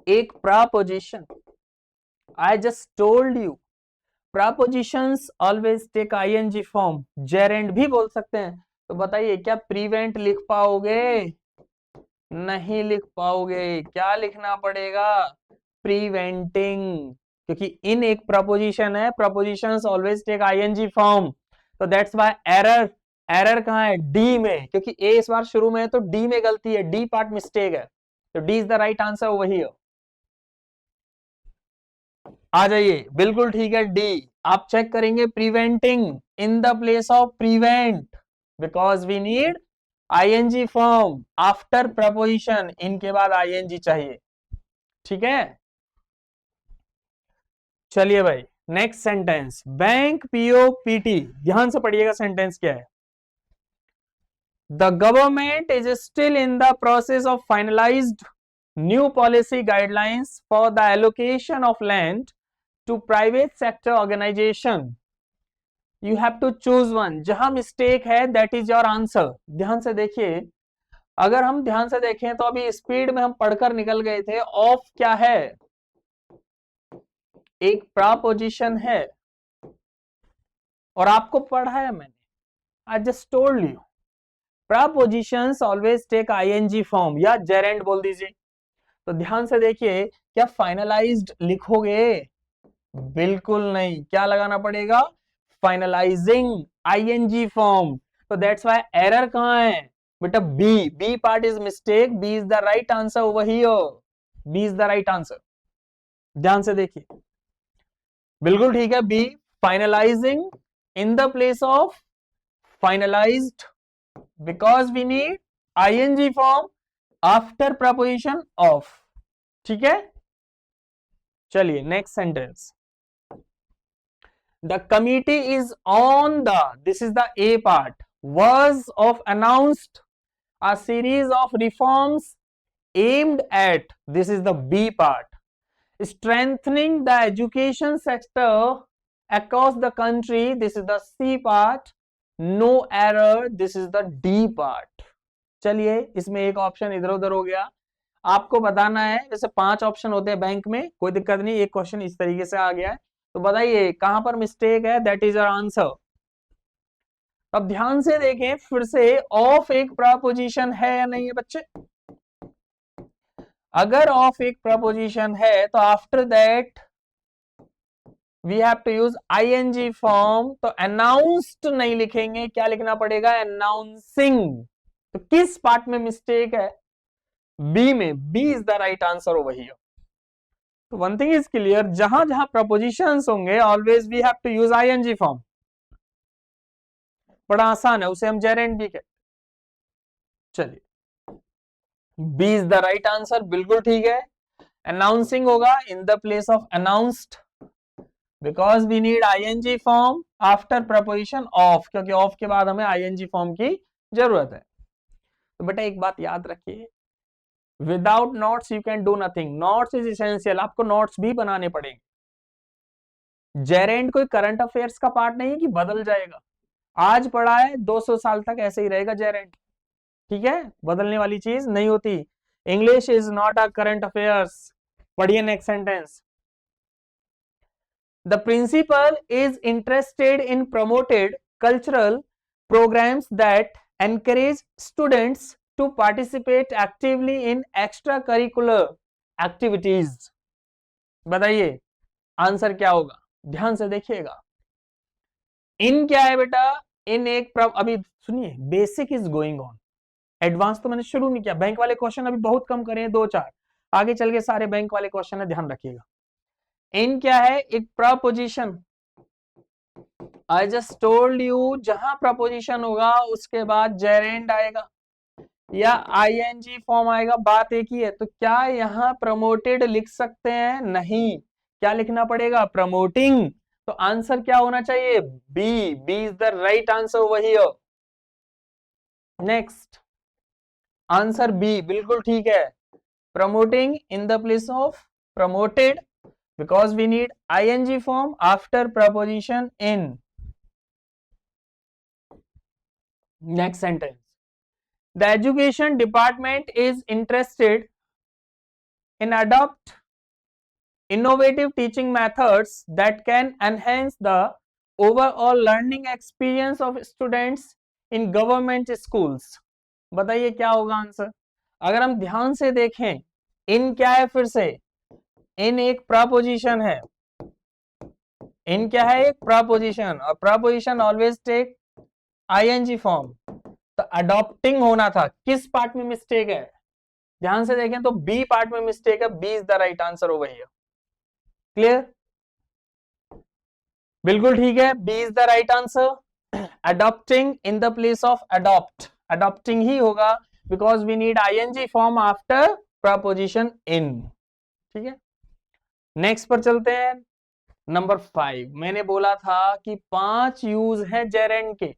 एक preposition. I just told you prepositions always take ING form, gerund भी बोल सकते हैं। तो बताइए क्या प्रिवेंट लिख पाओगे? नहीं लिख पाओगे, क्या लिखना पड़ेगा? प्रिवेंटिंग, क्योंकि इन एक प्रपोजिशन है, propositions always take ING form, तो दैट्स व्हाई एरर। एरर कहां है? डी में, क्योंकि ए इस बार शुरू में है तो डी में गलती है, डी पार्ट मिस्टेक है, तो D is the right answer वही है। आ जाइए, बिल्कुल ठीक है डी। आप चेक करेंगे preventing in the place of prevent, because we need ING form after preposition, इनके बाद आईएनजी चाहिए, ठीक है। चलिए भाई next sentence, bank PO PT, ध्यान से पढ़िएगा सेंटेंस क्या है। The government is still in the process of finalised new policy guidelines for the allocation of land to private sector organisation. You have to choose one, जहां मिस्टेक है दैट इज योर आंसर। ध्यान से देखिए, अगर हम ध्यान से देखें तो अभी स्पीड में हम पढ़कर निकल गए थे। ऑफ क्या है? एक प्रपोजिशन है, और आपको पढ़ाया मैंने, I just told you prepositions always take ING form, या जेरेंड बोल दीजिए। तो ध्यान से देखिए, क्या फाइनलाइज्ड लिखोगे? बिल्कुल नहीं, क्या लगाना पड़ेगा? Finalising ING form. तो दैट्स व्हाई एरर कहां है बेटा? B, B part is mistake, B is the right answer over here, B is the right answer. ध्यान से देखिए, बिल्कुल ठीक है B, finalising in the place of finalised, because we need ING form after preposition of, ठीक है। चलिए next sentence, the committee is on the, this is the A part, was of announced a series of reforms aimed at, this is the B part, strengthening the education sector across the country, this is the C part, no error, this is the D part। चलिए इसमें एक ऑप्शन इधर उधर हो गया, आपको बताना है। जैसे 5 ऑप्शन होते हैं बैंक में, कोई दिक्कत नहीं, एक क्वेश्चन इस तरीके से आ गया है, तो बताइए कहां पर मिस्टेक है, दैट इज योर आंसर। अब ध्यान से देखें फिर से, ऑफ एक प्रपोजिशन है या नहीं है बच्चे? अगर ऑफ एक प्रपोजिशन है तो after that we have to use ING form, तो अनाउंस्ड नहीं लिखेंगे, क्या लिखना पड़ेगा? अनाउंसिंग। तो किस पार्ट में मिस्टेक है? बी में, B is the right answer over here. तो वन थिंग इज क्लियर, जहां जहां प्रपोजिशंस होंगे always we have to use ING form. बड़ा आसान है, उसे हम जेरेंड भी कहते। चलिए B is the right answer, बिल्कुल ठीक है। अनाउंसिंग होगा in the place of announced, because we need ING form after preposition of, क्योंकि ऑफ के बाद हमें आईएनजी फॉर्म की जरूरत है। तो बेटा एक बात याद रखिए, without notes you can do nothing, notes is essential, आपको नोट्स भी बनाने पड़ेंगे। जेरेंड कोई करंट अफेयर्स का पार्ट नहीं है कि बदल जाएगा, आज पढ़ा है 200 साल तक ऐसे ही रहेगा जेरेंड, ठीक है, बदलने वाली चीज नहीं होती। English is not a current affairs. पढ़िए next sentence, the principal is interested in promoted cultural programs that encourage students to participate actively in extracurricular activities। बताइए आंसर क्या होगा? ध्यान से देखिएगा, इन क्या है बेटा? इन एक अभी सुनिए, basic is going on, advance तो मैंने शुरू नहीं किया। बैंक वाले क्वेश्चन अभी बहुत कम करे हैं, 2-4, आगे चल के सारे बैंक वाले क्वेश्चन है, ध्यान रखिएगा। इन क्या है? एक preposition. I just told you, जहां प्रपोजिशन होगा उसके बाद जेरेंड आएगा। या आईएनजी फॉर्म आएगा, बात एक ही है। तो क्या यहाँ प्रमोटेड लिख सकते हैं? नहीं, क्या लिखना पड़ेगा? प्रमोटिंग। तो आंसर क्या होना चाहिए? B. B is the right answer over here. Next answer B बिल्कुल ठीक है। Promoting in the place of promoted, because we need ing form after preposition in. Next sentence, the education department is interested in adopt innovative teaching methods that can enhance the overall learning experience of students in government schools. बताइए क्या होगा आंसर? अगर हम ध्यान से देखें, इन क्या है? फिर से इन एक प्रपोजिशन है। इन क्या है? एक प्रपोजिशन, और preposition always take ING form. तो अडॉप्टिंग होना था। किस पार्ट में मिस्टेक है? ध्यान से देखें तो बी पार्ट में मिस्टेक है। B is the right answer over here. Clear? बिल्कुल ठीक है, B is the right answer. Adopting in the place of adopt, adopting ही होगा, because we need ING form after preposition in. ठीक है, नेक्स्ट पर चलते हैं। नंबर 5, मैंने बोला था कि 5 यूज है जेरेंड के।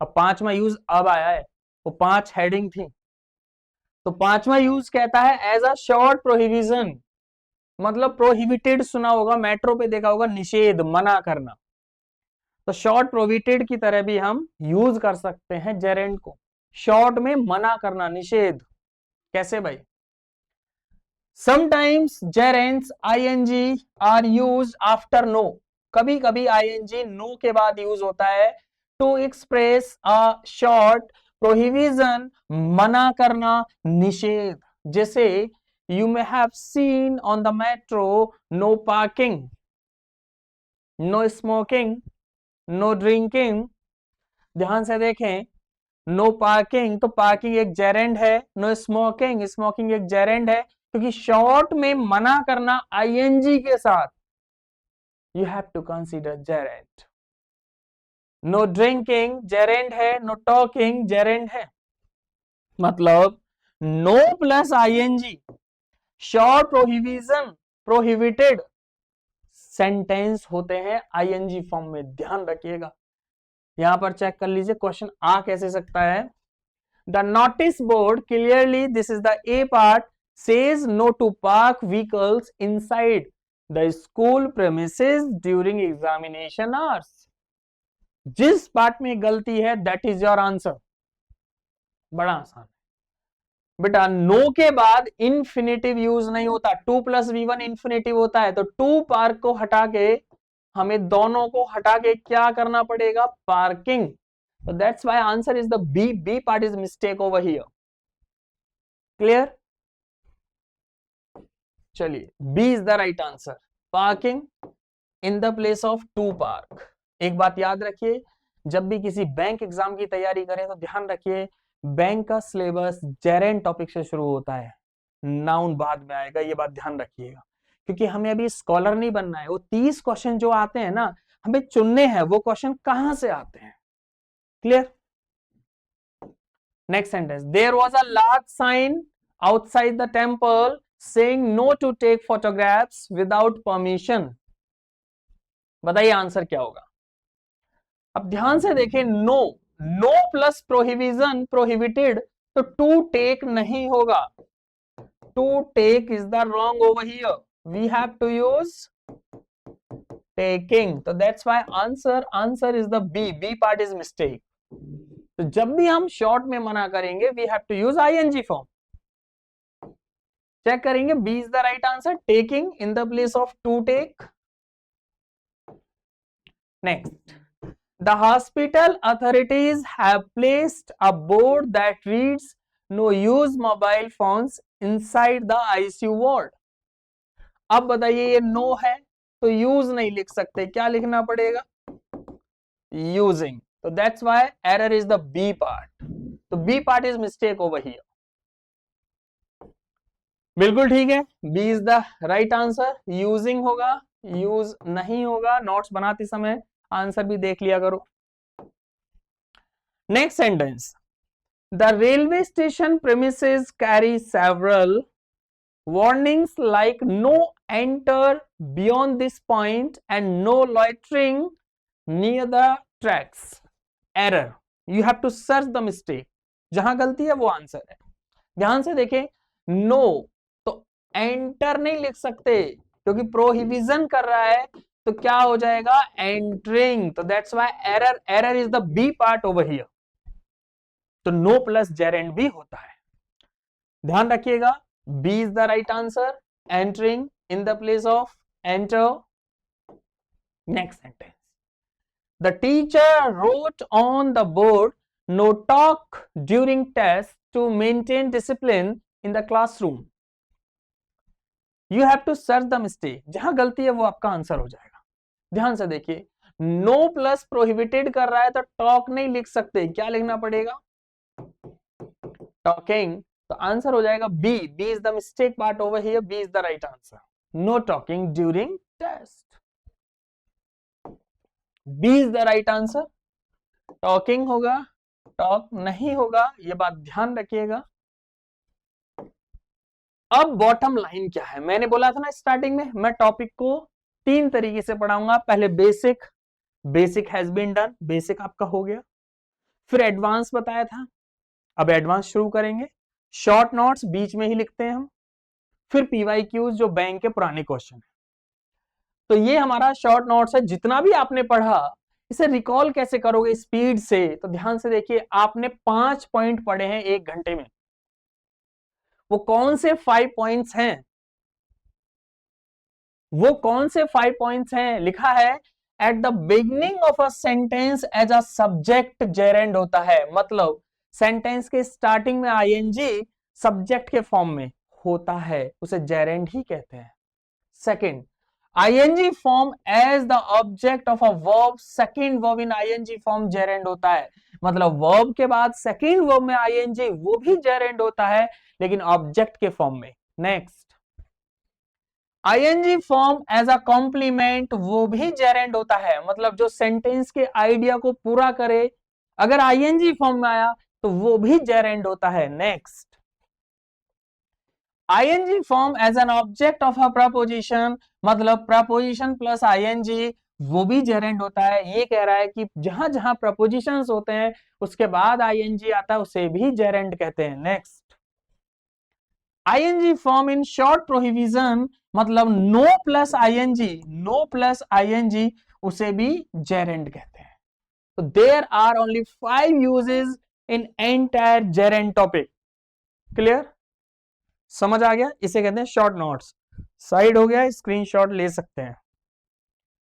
अब 5वां यूज अब आया है, वो 5 हेडिंग थी। तो 5वां यूज कहता है एज अ शॉर्ट प्रोहिबिशन, मतलब प्रोहिबिटेड सुना होगा, मेट्रो पे देखा होगा, निषेध, मना करना। तो शॉर्ट प्रोहिबिटेड की तरह भी हम यूज कर सकते हैं जेरेंड को। शॉर्ट में मना करना, निषेध। कैसे भाई? Sometimes gerunds ING are used after no, कभी कभी आईएनजी नो के बाद यूज होता है to express a short prohibition, मना करना, निषेध। जैसे you may have seen on the metro no parking, no smoking, no drinking. ध्यान से देखें, नो पार्किंग तो पार्किंग एक जेरेंड है, नो स्मोकिंग, स्मोकिंग एक जेरेंड है, क्योंकि शॉर्ट में मना करना आईएनजी के साथ, you have to consider gerund. No drinking gerund है, नो टॉकिंग जेरेंड है। मतलब no plus ING, short prohibition, prohibited sentence होते हैं आईएनजी फॉर्म में, ध्यान रखिएगा। यहां पर चेक कर लीजिए क्वेश्चन आ कैसे सकता है। The notice board clearly, this is the A part, says no to park vehicles inside the school premises during examination hours. जिस पार्ट में गलती है that is your answer। बड़ा आसान बेटा। नो के बाद इंफिनिटिव यूज नहीं होता, 2 + V1 इंफिनिटिव होता है। तो 2 पार्क को हटा के हमें दोनों को हटा के क्या करना पड़ेगा? Parking. So that's why answer is the B. B part is mistake over here. Clear? चलिए, B is the right answer. Parking in the place of to park. एक बात याद रखिए, जब भी किसी बैंक एग्जाम की तैयारी करें तो ध्यान रखिए, बैंक का सिलेबस जेरेंड टॉपिक से शुरू होता है, नाउन बाद में आएगा, ये बात ध्यान रखिएगा। क्योंकि हमें अभी स्कॉलर नहीं बनना है। वो 30 क्वेश्चन जो आते हैं ना, हमें चुनने हैं वो क्वेश्चन कहां से आते हैं। Clear? Next sentence, there was a large sign outside the temple saying no to take photographs without permission। बताइए आंसर क्या होगा? अब ध्यान से देखें, no, no plus prohibition, prohibited, तो टू टेक नहीं होगा। To take is the wrong over here, we have to use taking. तो that's why answer is the B. B part is mistake. तो जब भी हम शॉर्ट में मना करेंगे we have to use ING form. Check करेंगे, B is the right answer, taking in the place of to take. Next, the hospital authorities have placed a board that reads no use mobile phones inside the ICU ward। अब बताइए, ये नो है तो यूज नहीं लिख सकते, क्या लिखना पड़ेगा? यूजिंग। तो that's why error is the B part. तो B part is mistake over here. बिल्कुल ठीक है, B is the right answer. Using होगा, यूज नहीं होगा। नोट्स बनाते समय आंसर भी देख लिया करो। Next sentence, The railway station premises carry several warnings like no enter beyond this point and no loitering near the tracks. Error. You have to search the mistake. जहां गलती है वो आंसर है. ध्यान से देखें. नो तो एंटर नहीं लिख सकते क्योंकि प्रोहिबिशन कर रहा है, तो क्या हो जाएगा एंटरिंग. तो that's why error is the B part over here. तो नो प्लस जेरेंड भी होता है. ध्यान रखिएगा, B is the right answer. Entering in the place of enter. Next sentence. The teacher wrote on the board, no talk during test to maintain discipline in the classroom. You have to search the mistake. जहां गलती है वो आपका आंसर हो जाएगा. ध्यान से देखिए, no प्लस प्रोहिबिटेड कर रहा है तो टॉक नहीं लिख सकते. क्या लिखना पड़ेगा? टॉकिंग. तो आंसर हो जाएगा B. B is the mistake part over here. B is the right answer. No talking during test. B is the right answer. Talking होगा, टॉक नहीं होगा, ये बात ध्यान रखिएगा. अब बॉटम लाइन क्या है? मैंने बोला था ना स्टार्टिंग में, मैं टॉपिक को 3 तरीके से पढ़ाऊंगा. पहले basic. Basic has been done. Basic आपका हो गया. फिर एडवांस बताया था. अब एडवांस शुरू करेंगे. शॉर्ट नोट्स बीच में ही लिखते हैं हम. फिर पीवाईक्यूज जो बैंक के पुराने क्वेश्चन है. तो ये हमारा शॉर्ट नोट्स है. जितना भी आपने पढ़ा इसे रिकॉल कैसे करोगे स्पीड से? तो ध्यान से देखिए, आपने 5 पॉइंट पढ़े हैं 1 घंटे में. वो कौन से 5 पॉइंट्स हैं? वो कौन से 5 पॉइंट्स हैं? लिखा है at the beginning of a sentence as a subject gerund होता है. मतलब सेंटेंस के स्टार्टिंग में आईएनजी सब्जेक्ट के फॉर्म में होता है, उसे जेरेंड ही कहते हैं. Second, ing form as the object of a verb. second verb in ing form gerund होता है. मतलब verb के बाद second verb में ing वो भी gerund होता है, लेकिन object के फॉर्म में. Next, ing form as a complement वो भी gerund होता है. मतलब जो सेंटेंस के आइडिया को पूरा करे, अगर ing फॉर्म में आया तो वो भी gerund होता है. Next, ing form as an object of a preposition. मतलब preposition plus ing वो भी gerund होता है. ये कह रहा है कि जहां जहां prepositions होते हैं उसके बाद ing आता है, उसे भी gerund कहते हैं. Next, ing form in short prohibition. मतलब no plus ing उसे भी gerund कहते हैं. तो there are only 5 uses in entire gerund topic. Clear? समझ आ गया? इसे कहते हैं शॉर्ट नोट्स. साइड हो गया, स्क्रीनशॉट ले सकते हैं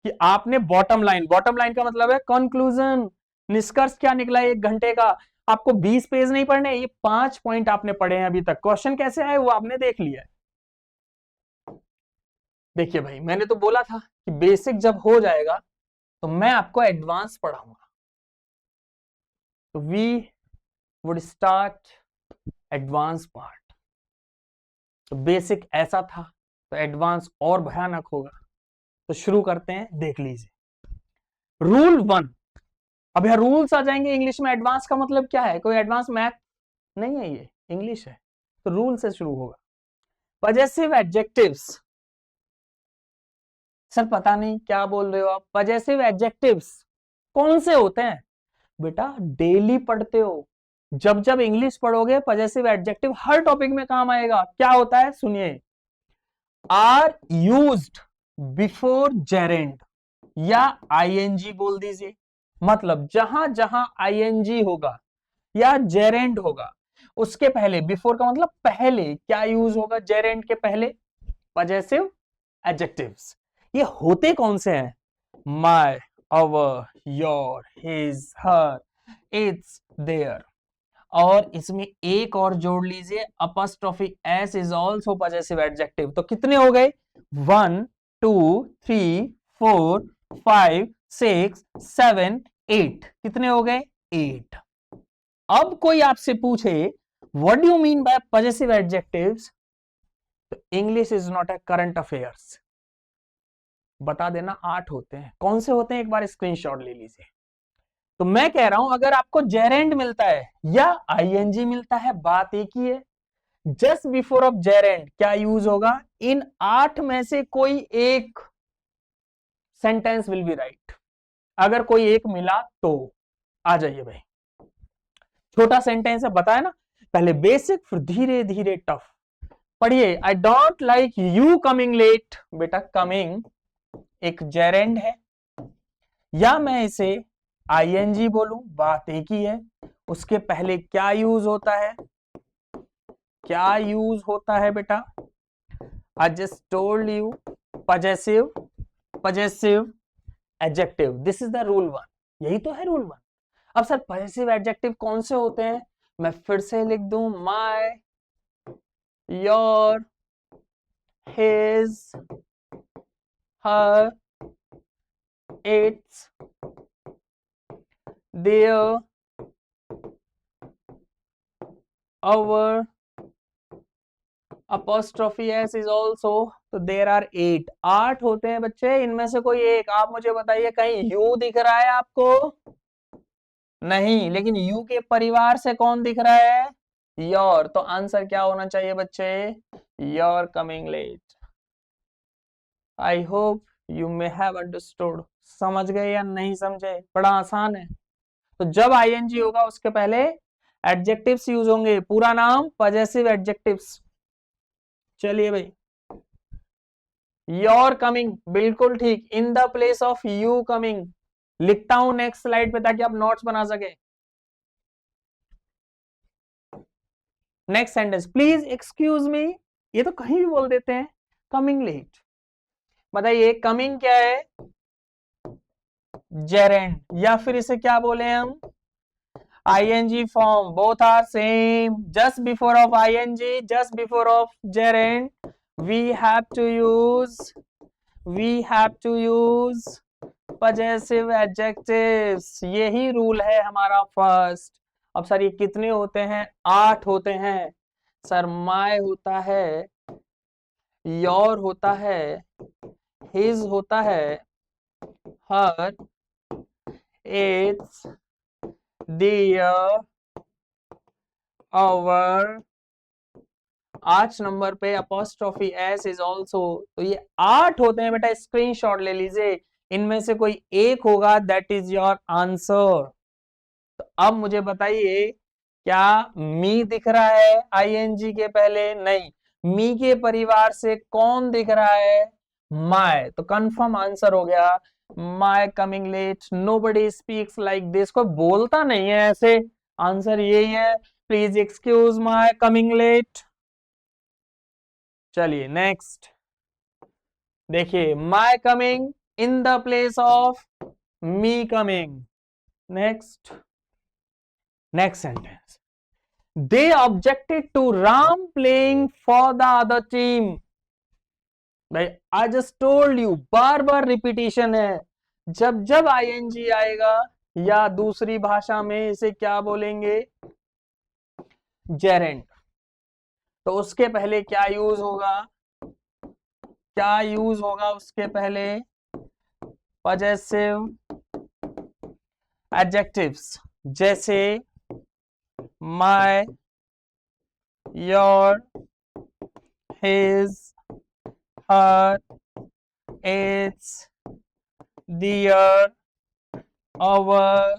कि आपने बॉटम लाइन. बॉटम लाइन का मतलब है कंक्लूजन. निष्कर्ष क्या निकला 1 घंटे का? आपको 20 पेज नहीं पढ़ने, ये 5 पॉइंट आपने पढ़े हैं अभी तक. क्वेश्चन कैसे आए वो आपने देख लिया है. देखिए भाई, मैंने तो बोला था कि बेसिक जब हो जाएगा तो मैं आपको एडवांस पढ़ाऊंगा. तो we would start advance part. तो बेसिक ऐसा था, तो एडवांस और भयानक होगा. तो शुरू करते हैं, देख लीजिए. रूल 1. अब यह रूल्स आ जाएंगे इंग्लिश में. एडवांस का मतलब क्या है? कोई एडवांस मैथ नहीं है, ये इंग्लिश है. तो रूल से शुरू होगा. Possessive adjectives. सर पता नहीं क्या बोल रहे हो आप. पजेसिव एडजेक्टिव्स कौन से होते हैं? बेटा डेली पढ़ते हो. जब जब इंग्लिश पढ़ोगे पजेसिव एडजेक्टिव हर टॉपिक में काम आएगा. क्या होता है सुनिए. आर यूज्ड बिफोर जेरेंड या आईएनजी बोल दीजिए. मतलब जहां जहां आईएनजी होगा या जेरेंड होगा उसके पहले, बिफोर का मतलब पहले, क्या यूज होगा जेरेंड के पहले? Possessive adjectives. ये होते कौन से हैं? My, our, your, his, her, its, their. और इसमें एक और जोड़ लीजिए, apostrophe S is also possessive adjective. तो कितने हो गए? 1 2 3 4 5 6 7 8. कितने हो गए? 8. अब कोई आपसे पूछे what do you mean by possessive adjectives, तो English is not a current affairs. बता देना 8 होते हैं. कौन से होते हैं? एक बार स्क्रीनशॉट ले लीजिए. तो मैं कह रहा हूं अगर आपको जेरेंड मिलता है या आईएनजी मिलता है, बात एक ही है। जस्ट बिफोर ऑफ जेरेंड क्या यूज होगा? इन 8 में से कोई एक सेंटेंस विल बी राइट। अगर कोई एक मिला तो आ जाइए भाई। छोटा सेंटेंस है, बताया ना, पहले बेसिक फिर धीरे धीरे टफ। पढ़िए, I don't like you coming late. बेटा कमिंग एक जेरेंड है, या मैं इसे आईएनजी बोलूं, बात एक ही है। उसके पहले क्या यूज होता है? क्या यूज होता है बेटा? आई just told you, possessive, possessive adjective. This is the rule 1। यही तो है रूल 1। अब सर पजेसिव एडजेक्टिव कौन से होते हैं? मैं फिर से लिख दूं, my, your, his, her, its, their, our, apostrophe s is also। तो देर आर 8। 8 होते हैं बच्चे, इनमें से कोई एक। आप मुझे बताइए, कहीं यू दिख रहा है आपको? नहीं, लेकिन यू के परिवार से कौन दिख रहा है? योर। तो आंसर क्या होना चाहिए बच्चे? Your coming late. I hope you may have understood. समझ गए या नहीं समझे? बड़ा आसान है। तो जब आईएनजी होगा उसके पहले एडजेक्टिव्स यूज होंगे। पूरा नाम पजेसिव एडजेक्टिव्स। चलिए भाई, योर कमिंग बिल्कुल ठीक। इन the place of you coming लिखता हूं नेक्स्ट स्लाइड पे ताकि आप नोट्स बना सके। Next sentence, please excuse me. ये तो कहीं भी बोल देते हैं, कमिंग लेट। बताइए कमिंग क्या है? जेरेंड, या फिर इसे क्या बोले हम? ING form. Both are same. Just before of ING, just before of gerund, we have to use possessive adjectives। यही रूल है हमारा फर्स्ट। अब सर ये कितने होते हैं? 8 होते हैं सर। माय होता है, योर होता है, हिज होता है, हर, इट्स, देयर, आवर, 8 नंबर पे अपॉस्ट्रोफी एस इज ऑल्सो। तो ये 8 होते हैं बेटा, स्क्रीनशॉट ले लीजिए। इनमें से कोई एक होगा, दैट इज योर आंसर। तो अब मुझे बताइए, क्या मी दिख रहा है आईएनजी के पहले? नहीं। मी के परिवार से कौन दिख रहा है? माय। तो कंफर्म आंसर हो गया, my coming late. Nobody speaks like this. कोई बोलता नहीं है ऐसे। आंसर यही है, please excuse my coming late. चलिए नेक्स्ट देखिए, my coming in the place of me coming. Next sentence, they objected to Ram playing for the other team। भाई आई just told you, bar bar repetition है। जब जब आईएनजी आएगा या दूसरी भाषा में इसे क्या बोलेंगे? जेरेंड। तो उसके पहले क्या यूज होगा? क्या यूज होगा उसके पहले? पजेसिव एडजेक्टिव्स, जैसे my, your, his, her, its, their, our,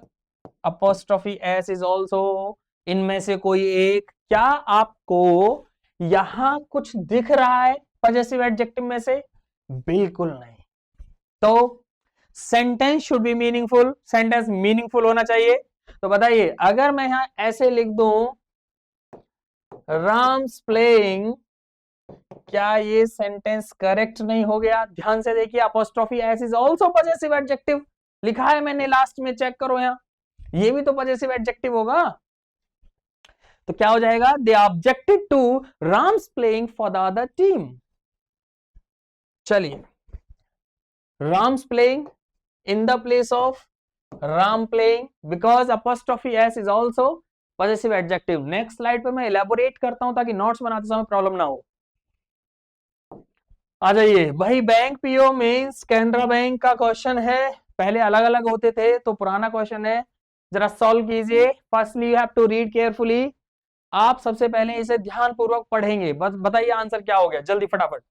apostrophe S is also. इनमें से कोई एक। क्या आपको यहां कुछ दिख रहा है पजेसिव एडजेक्टिव में से? बिल्कुल नहीं। तो sentence should be meaningful. Sentence meaningful होना चाहिए। तो बताइए, अगर मैं यहां ऐसे लिख दूं, राम्स प्लेइंग, क्या ये सेंटेंस करेक्ट नहीं हो गया? ध्यान से देखिए, apostrophe S is also possessive adjective लिखा है मैंने लास्ट में, चेक करो यहां। ये भी तो पजेसिव एडजेक्टिव होगा। तो क्या हो जाएगा? They objected to Ram's playing for the other team. चलिए, Ram's playing in the place of Ram playing, because apostrophe S is also possessive adjective. Next slide पे मैं इलेबोरेट करता हूं ताकि नोट्स बनाते समय प्रॉब्लम ना हो। आ जाइए भाई, bank PO means Canara bank का क्वेश्चन है। पहले अलग अलग होते थे, तो पुराना क्वेश्चन है। जरा सॉल्व कीजिए। Firstly you have to read carefully. आप सबसे पहले इसे ध्यानपूर्वक पढ़ेंगे। बस बताइए आंसर क्या हो गया, जल्दी फटाफट।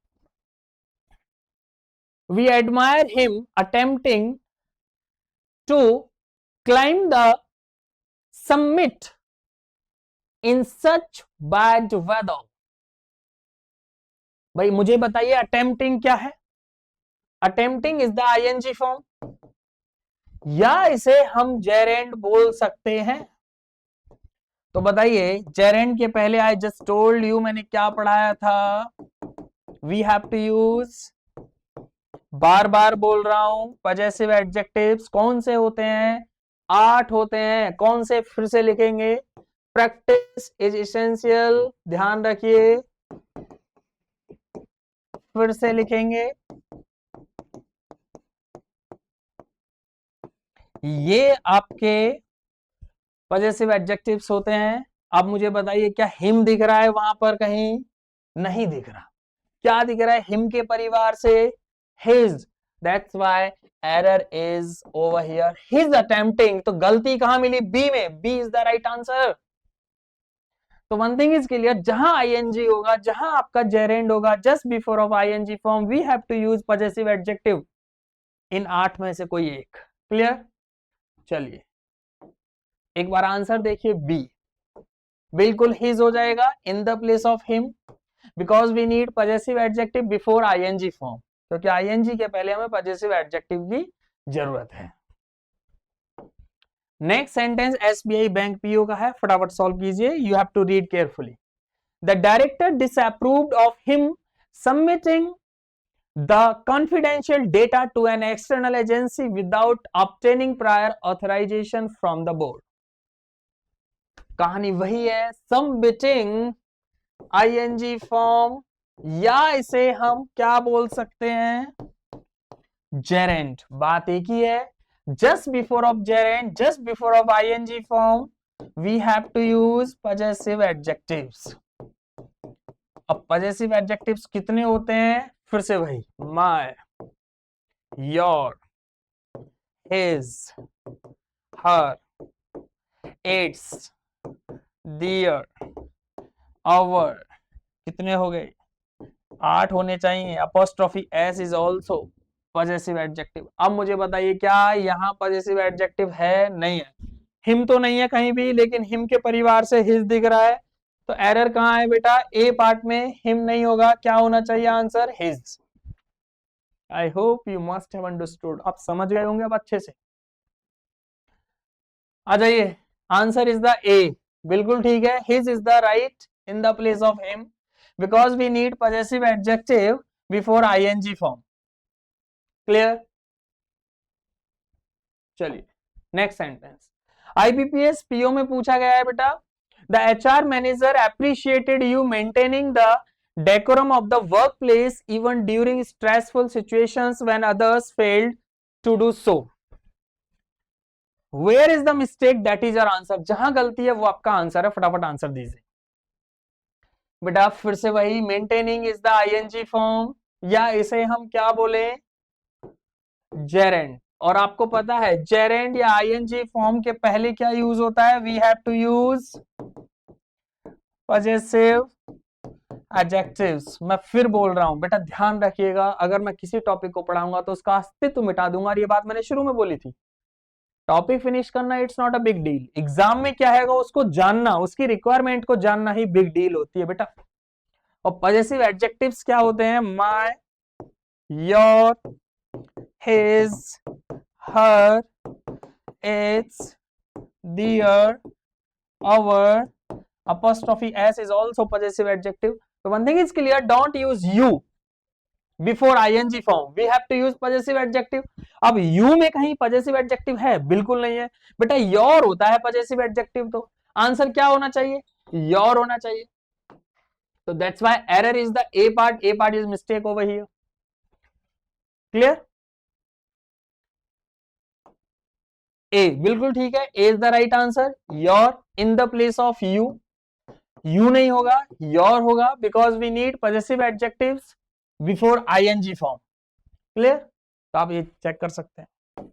We admire him attempting to climb the summit in such bad weather। भाई मुझे बताइए अटेम्प्टिंग क्या है? Attempting is the ING form, या इसे हम जेरेंड बोल सकते हैं? तो बताइए जेरेंड के पहले आई जस्ट टोल्ड यू, मैंने क्या पढ़ाया था? वी हैव टू यूज, बार बार बोल रहा हूं, पजेसिव एडजेक्टिव्स कौन से होते हैं? 8 होते हैं। कौन से फिर से लिखेंगे? प्रैक्टिस इज इसेंशियल, ध्यान रखिए, फिर से लिखेंगे। ये आपके पजेसिव एडजेक्टिव्स होते हैं। अब मुझे बताइए क्या हिम दिख रहा है वहां पर? कहीं नहीं दिख रहा। क्या दिख रहा है? हिम के परिवार से his, that's why error is over here, his attempting. तो गलती कहां मिली? बी में। B is the right answer. तो वन थिंग इज क्लियर, जहां आईएनजी होगा, जहां आपका जेरेंड होगा, just before of ING form we have to use possessive adjective in 8 में से कोई एक। क्लियर? चलिए एक बार आंसर देखिए, बी बिल्कुल हिज हो जाएगा in the place of him, because we need possessive adjective before ING form, क्योंकि आईएनजी के पहले हमें पजेसिव एडजेक्टिव की जरूरत है। Next sentence SBI bank PO का है, फटाफट सॉल्व कीजिए। You have to read carefully. The director disapproved of him submitting the confidential data to an external agency without obtaining prior authorization from the board। कहानी वही है, सबमिटिंग आईएनजी फॉर्म, या इसे हम क्या बोल सकते हैं? जेरेंट। बात एक ही है, just before of gerund, just before of ING form we have to use possessive adjectives. अब पजेसिव एडजेक्टिव्स कितने होते हैं? फिर से वही, my, your, his, her, its, their, our. कितने हो गए? 8 होने चाहिए। Apostrophe S is also possessive adjective. अब मुझे बताइए क्या यहाँ पजेसिव एडजेक्टिव है? नहीं है। हिम तो नहीं है कहीं भी, लेकिन हिम के परिवार से हिज दिख रहा है। तो एरर कहाँ है बेटा? ए पार्ट में हिम नहीं होगा। क्या होना चाहिए answer? His. I hope you must have understood. आप समझ गए होंगे अब अच्छे से। आ जाइए, आंसर इज द ए। बिल्कुल ठीक है, his is the right in the place of him, because we need possessive adjective before ING form. Clear? चलिए नेक्स्ट सेंटेंस, आईबीपीएस पीओ में पूछा गया है बेटा, the HR manager appreciated you maintaining the decorum of the workplace even during stressful situations when others failed to do so। Where is the mistake? That is your answer। जहां गलती है वो आपका आंसर है, फटाफट आंसर दीजिए बेटा। फिर से वही, maintaining is the ING form, या इसे हम क्या बोले? जेरेंड। और आपको पता है जेरेंड या आईएनजी फॉर्म के पहले क्या यूज होता है? We have to use possessive adjectives. मैं फिर बोल रहा हूं बेटा, ध्यान रखिएगा, अगर मैं किसी टॉपिक को पढ़ाऊंगा तो उसका अस्तित्व मिटा दूंगा, और ये बात मैंने शुरू में बोली थी। टॉपिक फिनिश करना it's not a big deal, exam में क्या है उसको जानना, उसकी रिक्वायरमेंट को जानना ही बिग डील होती है बेटा। और पजेसिव एडजेक्टिव्स क्या होते हैं? My, your, his, her, its, their, our. apostrophe s is also possessive adjective। so one thing is clear, don't use you before ing form, we have to use possessive adjective। अब you में कहीं possessive adjective है? बिल्कुल नहीं है बेटा, your होता है possessive adjective। तो आंसर क्या होना चाहिए? your होना चाहिए। तो that's why error is the a part is mistake over here। clear? a बिल्कुल ठीक है, a is the right answer। your in the place of you नहीं होगा, your होगा, because we need possessive adjectives before ING form. Clear? तो आप ये चेक कर सकते हैं।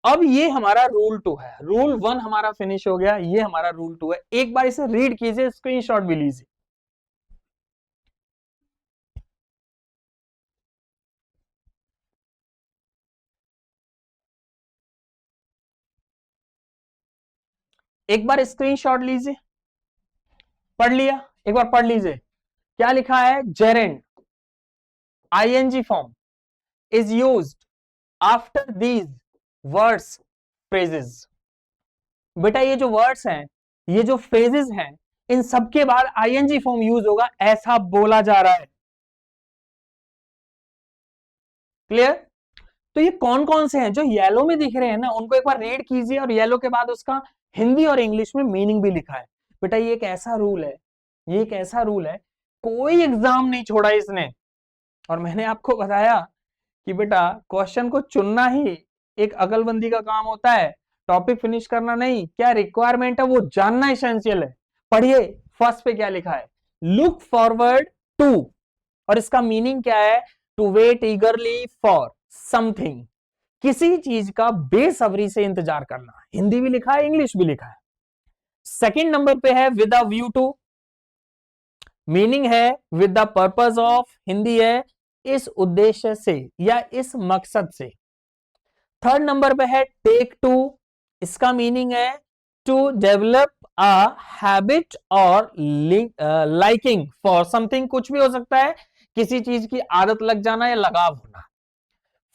अब ये हमारा रूल 2 है, रूल 1 हमारा फिनिश हो गया, ये हमारा रूल 2 है। एक बार इसे रीड कीजिए, स्क्रीनशॉट भी लीजिए। एक बार स्क्रीनशॉट लीजिए, पढ़ लिया, एक बार पढ़ लीजिए। क्या लिखा है? Gerund ING form is used after these words phrases. बेटा ये जो वर्ड्स हैं, ये जो फ्रेजेस हैं, इन सबके बाद आईएनजी फॉर्म यूज होगा, ऐसा बोला जा रहा है। क्लियर? तो ये कौन कौन से हैं जो येलो में दिख रहे हैं ना, उनको एक बार रीड कीजिए, और येलो के बाद उसका हिंदी और इंग्लिश में मीनिंग भी लिखा है। बेटा ये एक ऐसा रूल है, ये एक ऐसा रूल है, कोई एग्जाम नहीं छोड़ा इसने। और मैंने आपको बताया कि बेटा क्वेश्चन को चुनना ही एक अकलबंदी का काम होता है, टॉपिक फिनिश करना नहीं। क्या रिक्वायरमेंट है वो जानना एसेंशियल है। पढ़िए फर्स्ट पे क्या लिखा है, लुक फॉरवर्ड टू, और इसका मीनिंग क्या है? To wait eagerly for something, किसी चीज का बेसब्री से इंतजार करना। हिंदी भी लिखा है, इंग्लिश भी लिखा है। सेकंड नंबर पे है with a view to, meaning है with the purpose of, Hindi है इस उद्देश्य से या इस मकसद से। थर्ड नंबर पे है टेक टू, इसका मीनिंग है टू डेवलप अ हैबिट और लाइकिंग फॉर समथिंग, कुछ भी हो सकता है, किसी चीज की आदत लग जाना या लगाव होना।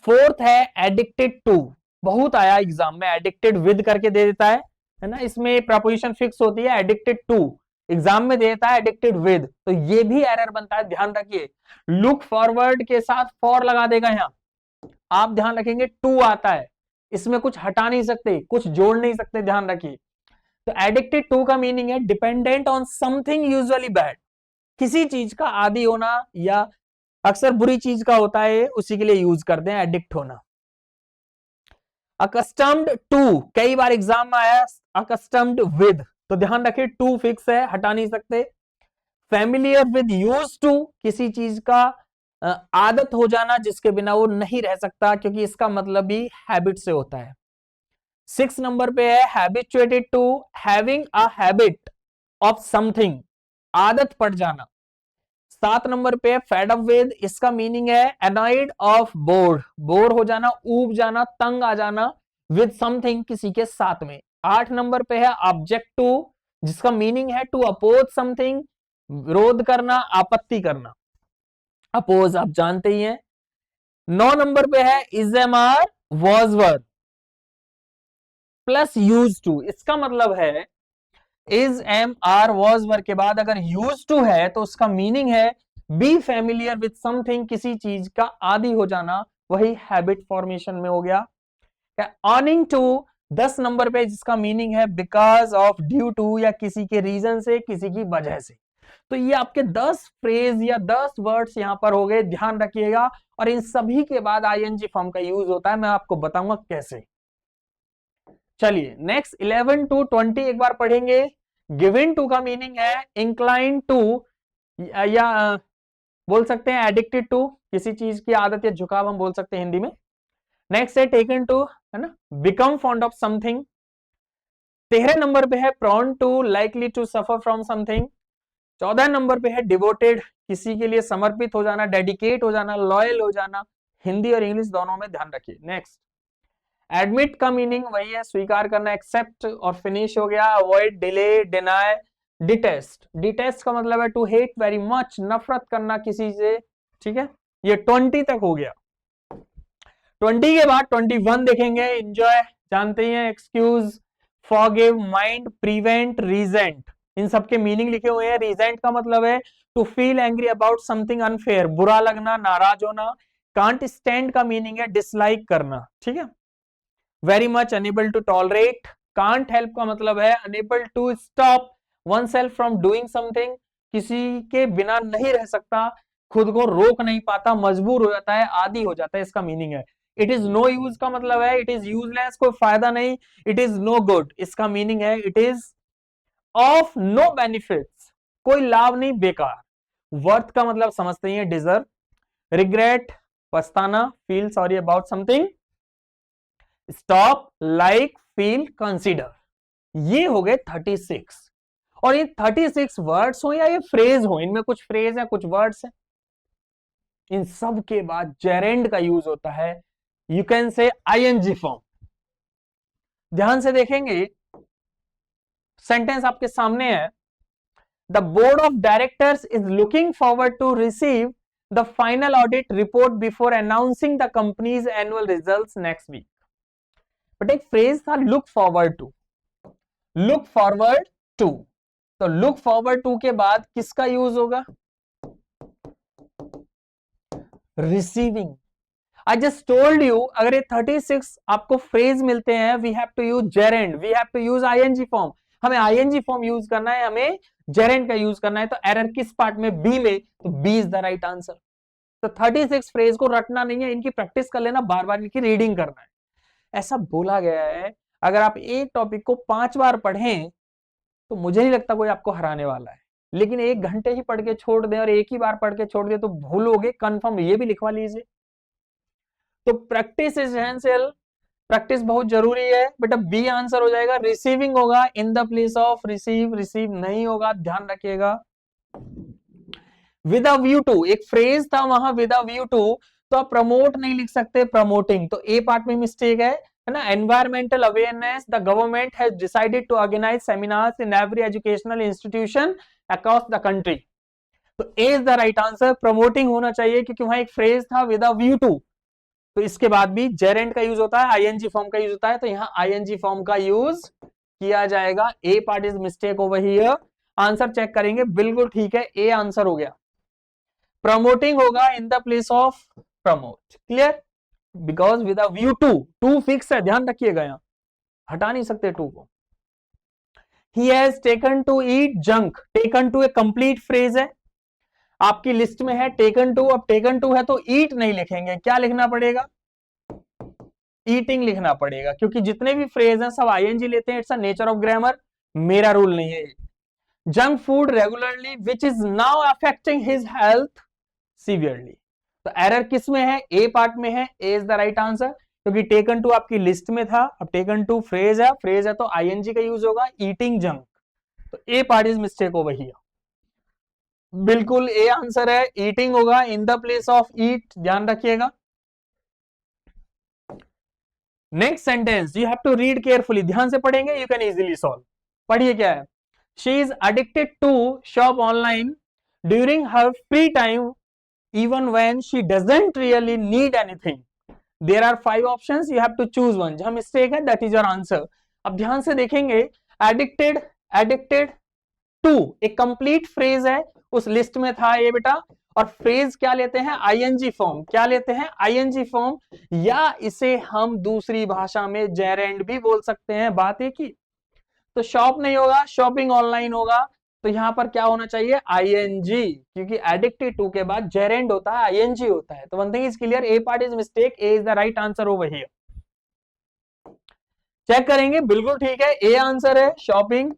फोर्थ है एडिक्टेड टू, बहुत आया एग्जाम में, एडिक्टेड विद करके दे देता है ना, इसमें प्रपोजिशन फिक्स होती है, एडिक्टेड टू एग्जाम में देता है एडिक्टेड विद, तो ये भी एरर बनता है, ध्यान रखिए। लुक फॉरवर्ड के साथ फॉर लगा देगा यहां, आप ध्यान रखेंगे टू आता है, इसमें कुछ हटा नहीं सकते, कुछ जोड़ नहीं सकते, ध्यान रखिए। तो एडिक्टेड टू का मीनिंग है dependent on something usually bad, किसी चीज का आदी होना या अक्सर बुरी चीज का होता है, उसी के लिए यूज करते हैं एडिक्ट होना। अकस्टम्ड टू, कई बार एग्जाम में आया अकस्टम्ड विद, तो ध्यान रखिए टू फिक्स है, हटा नहीं सकते। फैमिलियर विद यूज टू, किसी चीज का आदत हो जाना जिसके बिना वो नहीं रह सकता, क्योंकि इसका मतलब भी हैबिट से होता है। 6 नंबर पे है habituated to, having a habit of something, आदत पड़ जाना। 7 नंबर पे फेड अप विद, इसका मीनिंग है अनॉयड ऑफ बोर्ड, बोर हो जाना, ऊब जाना, तंग आ जाना, विद समथिंग, किसी के साथ में। 8 नंबर पे है ऑब्जेक्ट टू, जिसका मीनिंग है टू अपोज समथिंग, विरोध करना, आपत्ति करना, अपोज आप जानते ही हैं। 9 नंबर पे है is am are was were plus use to, इसका मतलब है is am are was were के बाद अगर यूज टू है तो उसका मीनिंग है बी फैमिलियर विथ समथिंग, किसी चीज का आदी हो जाना, वही हैबिट फॉर्मेशन में हो गया। अर्निंग टू 10 नंबर पे, जिसका मीनिंग है बिकॉज ऑफ, ड्यू टू, या किसी के रीजन से, किसी की वजह से। तो ये आपके 10 फ्रेज या 10 वर्ड्स यहां पर हो गए, ध्यान रखिएगा। और इन सभी के बाद आईएनजी फॉर्म का यूज होता है, मैं आपको बताऊंगा कैसे। चलिए नेक्स्ट 11 टू 20 एक बार पढ़ेंगे। गिवन टू का मीनिंग है इंक्लाइन टू, या बोल सकते हैं एडिक्टेड टू, किसी चीज की आदत या झुकाव हम बोल सकते हैं हिंदी में। नेक्स्ट है टेकन टू, है ना, become fond of something. 13 number पे है prone to, likely to suffer from something. 14 number पे है डिवोटेड, किसी के लिए समर्पित हो जाना, डेडिकेट हो जाना, लॉयल हो जाना, हिंदी और इंग्लिश दोनों में, ध्यान रखिए। नेक्स्ट एडमिट का मीनिंग वही है स्वीकार करना, एक्सेप्ट, और फिनिश हो गया avoid, delay, deny, detest. Detest का मतलब है टू हेट वेरी मच, नफरत करना किसी से, ठीक है। ये 20 तक हो गया। 20 के बाद 21 देखेंगे, एंजॉय जानते ही हैं, excuse, forgive, mind, prevent, resent, इन सबके मीनिंग लिखे हुए हैं। रीजेंट का मतलब है to feel angry about something unfair, बुरा लगना, नाराज होना। कांट स्टैंड का मीनिंग है डिसलाइक करना, ठीक है। Very much, unable to tolerate. Can't help का मतलब है unable to stop oneself from doing something, किसी के बिना नहीं रह सकता, खुद को रोक नहीं पाता, मजबूर हो जाता है, आदी हो जाता है, इसका मीनिंग है। इट इज नो यूज का मतलब है इट इज यूजलेस, कोई फायदा नहीं। इट इज नो गुड, इसका मीनिंग है it is of no benefits, कोई लाभ नहीं, बेकार। वर्थ का मतलब समझते हैं डिजर्व। रिग्रेट, पछताना, feel sorry about something. Stop, like, feel, consider, ये हो गए 36। और ये 36 वर्ड्स हो या ये फ्रेज हो, इनमें कुछ फ्रेज है कुछ वर्ड्स है, इन सब के बाद जेरेंड का यूज होता है, you can say ING form. ध्यान से देखेंगे, सेंटेंस आपके सामने है, the board of directors is looking forward to receive the final audit report before announcing the company's annual results next week. But एक फ्रेज था look forward to, look forward to, तो लुक फॉरवर्ड टू के बाद किसका यूज होगा, receiving. I just told you, अगर ये 36 आपको फ्रेज मिलते हैं, we have to use gerund, we have to use ING form, हमें आईएनजी फॉर्म यूज करना है, हमें जेरेंड का यूज करना है। तो एरर किस पार्ट में, बी में, तो B is the right answer. तो 36 फ्रेज को रटना नहीं है, इनकी प्रैक्टिस कर लेना, बार बार इनकी रीडिंग करना है। ऐसा बोला गया है अगर आप एक टॉपिक को 5 बार पढ़ें तो मुझे नहीं लगता कोई आपको हराने वाला है, लेकिन 1 घंटे ही पढ़ के छोड़ दें और एक ही बार पढ़ के छोड़ दें तो भूलोगे कंफर्म, ये भी लिखवा लीजिए। तो प्रैक्टिस इज एसेंशियल, प्रैक्टिस बहुत जरूरी है बेटा। बी आंसर हो जाएगा, रिसीविंग होगा in the place of receive, receive नहीं होगा, ध्यान रखिएगा। विद अ व्यू टू, एक फ्रेज था वहां विद अ व्यू टू, तो आप प्रमोट नहीं लिख सकते, प्रमोटिंग, तो ए पार्ट में मिस्टेक है ना। Environmental awareness, the government has decided to organise seminars in every educational institution across the country, तो A is the right answer. Promoting होना चाहिए क्योंकि वहां एक फ्रेज था विद अ व्यू टू, तो इसके बाद भी जेरेंड का यूज होता है, आईएनजी फॉर्म का यूज होता है, तो यहां आईएनजी फॉर्म का यूज किया जाएगा। A part is mistake over here. Answer check करेंगे, बिल्कुल ठीक है, ए आंसर हो गया। प्रमोटिंग होगा in the place of promote, clear, because with a view to, to fix है, ध्यान रखिएगा, यहां हटा नहीं सकते टू को। He has taken to eat junk, taken to एक कंप्लीट फ्रेज है, आपकी लिस्ट में है टेकन टू, अब टेकन टू है तो ईट नहीं लिखेंगे, क्या लिखना पड़ेगा, ईटिंग लिखना पड़ेगा, क्योंकि जितने भी फ्रेज हैं सब आईएनजी लेते हैं, it's a nature of grammar, मेरा रूल नहीं है। Junk food regularly which is now affecting his health severely, तो एरर किस में है, ए पार्ट में है, A is the right answer, क्योंकि टेकन टू आपकी लिस्ट में था, अब टेकन टू फ्रेज है, फ्रेज है तो आईएनजी का यूज होगा, ईटिंग जंक, तो A part is mistake over here, बिल्कुल ए आंसर है, ईटिंग होगा in the place of eat, ध्यान रखिएगा। Next sentence you have to read carefully, ध्यान से पढ़ेंगे, यू कैन इजीली सॉल्व। पढ़िए क्या है, she is addicted to shop online during her free time even when she doesn't really need anything. There are 5 options, you have to choose one. जहां मिस्टेक है that is your answer. अब ध्यान से देखेंगे, addicted, addicted to एक कंप्लीट फ्रेज है, उस लिस्ट में था ये बेटा, और फ्रेज क्या लेते हैं, आईएनजी फॉर्म, क्या लेते हैं, आईएनजी फॉर्म, या इसे हम दूसरी भाषा में जेरेंड भी बोल सकते हैं, बात एक ही। तो शॉप नहीं होगा, शॉपिंग ऑनलाइन होगा, तो यहां पर क्या होना चाहिए, आईएनजी, क्योंकि एडिक्टेड टू के बाद जेरेंड होता है, आईएनजी होता है, तो one thing is clear, A part is mistake, A is the right answer over here. Check करेंगे, बिल्कुल ठीक है, ए आंसर है, shopping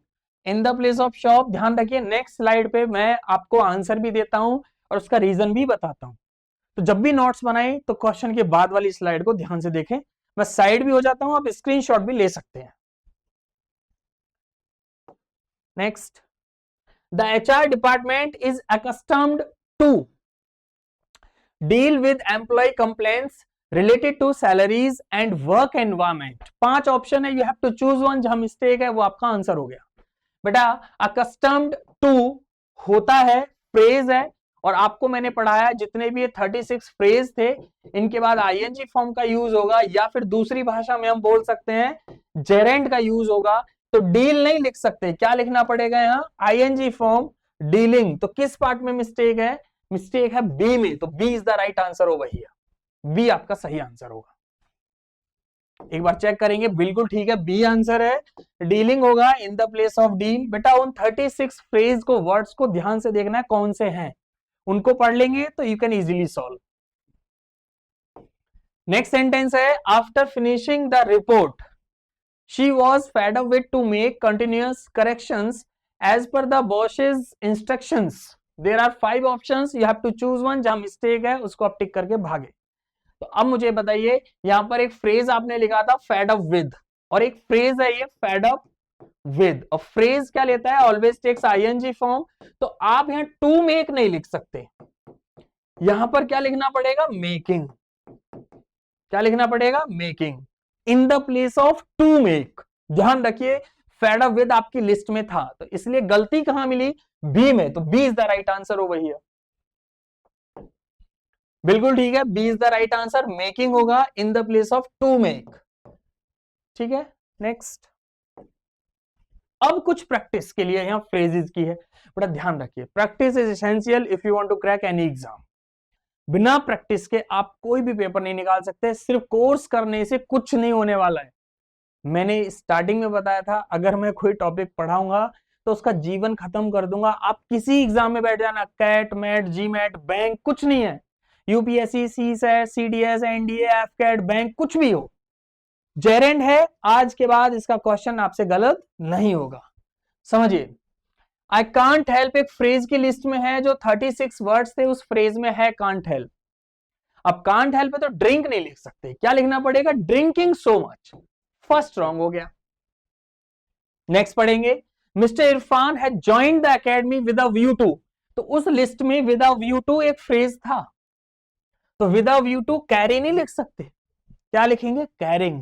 in the place of shop. ध्यान रखिए, नेक्स्ट स्लाइड पे मैं आपको आंसर भी देता हूं और उसका रीजन भी बताता हूं, तो जब भी नोट्स बनाए तो क्वेश्चन के बाद वाली स्लाइड को ध्यान से देखें, मैं साइड भी हो जाता हूं, आप स्क्रीनशॉट भी ले सकते हैं। Next, the HR department is accustomed to deal with employee complaints related to salaries and work environment. 5 option है, you have to choose one, जहां मिस्टेक है वो आपका आंसर हो गया बेटा। accustomed to होता है, फ्रेज है, और आपको मैंने पढ़ाया जितने भी 36 फ्रेज थे, इनके बाद आईएनजी फॉर्म का यूज होगा, या फिर दूसरी भाषा में हम बोल सकते हैं जेरेंड का यूज होगा। तो डील नहीं लिख सकते, क्या लिखना पड़ेगा यहाँ, आईएनजी फॉर्म, डीलिंग। तो किस पार्ट में मिस्टेक है, मिस्टेक है बी में, तो B is the right answer होगा हियर, बी आपका सही आंसर होगा। एक बार चेक करेंगे, बिल्कुल ठीक है, बी आंसर है, डीलिंग होगा in the place of deal. बेटा उन 36 फ्रेज को, वर्ड्स को ध्यान से देखना है कौन से हैं, उनको पढ़ लेंगे तो you can easily solve. Next sentence है, after finishing the report she was fed up with to make continuous corrections as per the boss's instructions. There are 5 options, you have to choose one, जहां मिस्टेक है उसको आप टिक करके भागे। तो अब मुझे बताइए, यहां पर एक फ्रेज आपने लिखा था फेड अप विद, और एक फ्रेज है ये फेड अप विद, और फ्रेज क्या लेता है, ऑलवेज टेक्स आईएनजी फॉर्म। तो आप यहां टू मेक नहीं लिख सकते, यहां पर क्या लिखना पड़ेगा, मेकिंग। क्या लिखना पड़ेगा, making in the place of to make. ध्यान रखिए, फेड अप विद आपकी लिस्ट में था, तो इसलिए गलती कहां मिली, बी में, तो B is the right answer over here. बिल्कुल ठीक है, B is the right answer, making होगा in the place of to make. ठीक है, नेक्स्ट। अब कुछ प्रैक्टिस के लिए यहां फ्रेजेस की है, बड़ा ध्यान रखिए, practice is essential if you want to crack any exam. बिना प्रैक्टिस के आप कोई भी पेपर नहीं निकाल सकते, सिर्फ कोर्स करने से कुछ नहीं होने वाला है। मैंने स्टार्टिंग में बताया था, अगर मैं कोई टॉपिक पढ़ाऊंगा तो उसका जीवन खत्म कर दूंगा। आप किसी एग्जाम में बैठ जाना, CAT, MAT, GMAT, bank, कुछ नहीं है, UPSC, CSAT, CDS, NDA, AFCAT, bank, कुछ भी हो, जेरेंट है, आज के बाद इसका क्वेश्चन आपसे गलत नहीं होगा। समझिए, आई कांट हेल्प एक फ्रेज की लिस्ट में है, जो 36 वर्ड्स थे उस फ्रेज में है कांट हेल्प। अब कांट हेल्प है तो ड्रिंक नहीं लिख सकते, क्या लिखना पड़ेगा, drinking so much. First wrong हो गया। नेक्स्ट पढ़ेंगे, mister Irfan had joined the academy with a view to. तो उस लिस्ट में विद अ व्यू टू एक फ्रेज था, तो with a view to carry नहीं लिख सकते, क्या लिखेंगे, कैरिंग।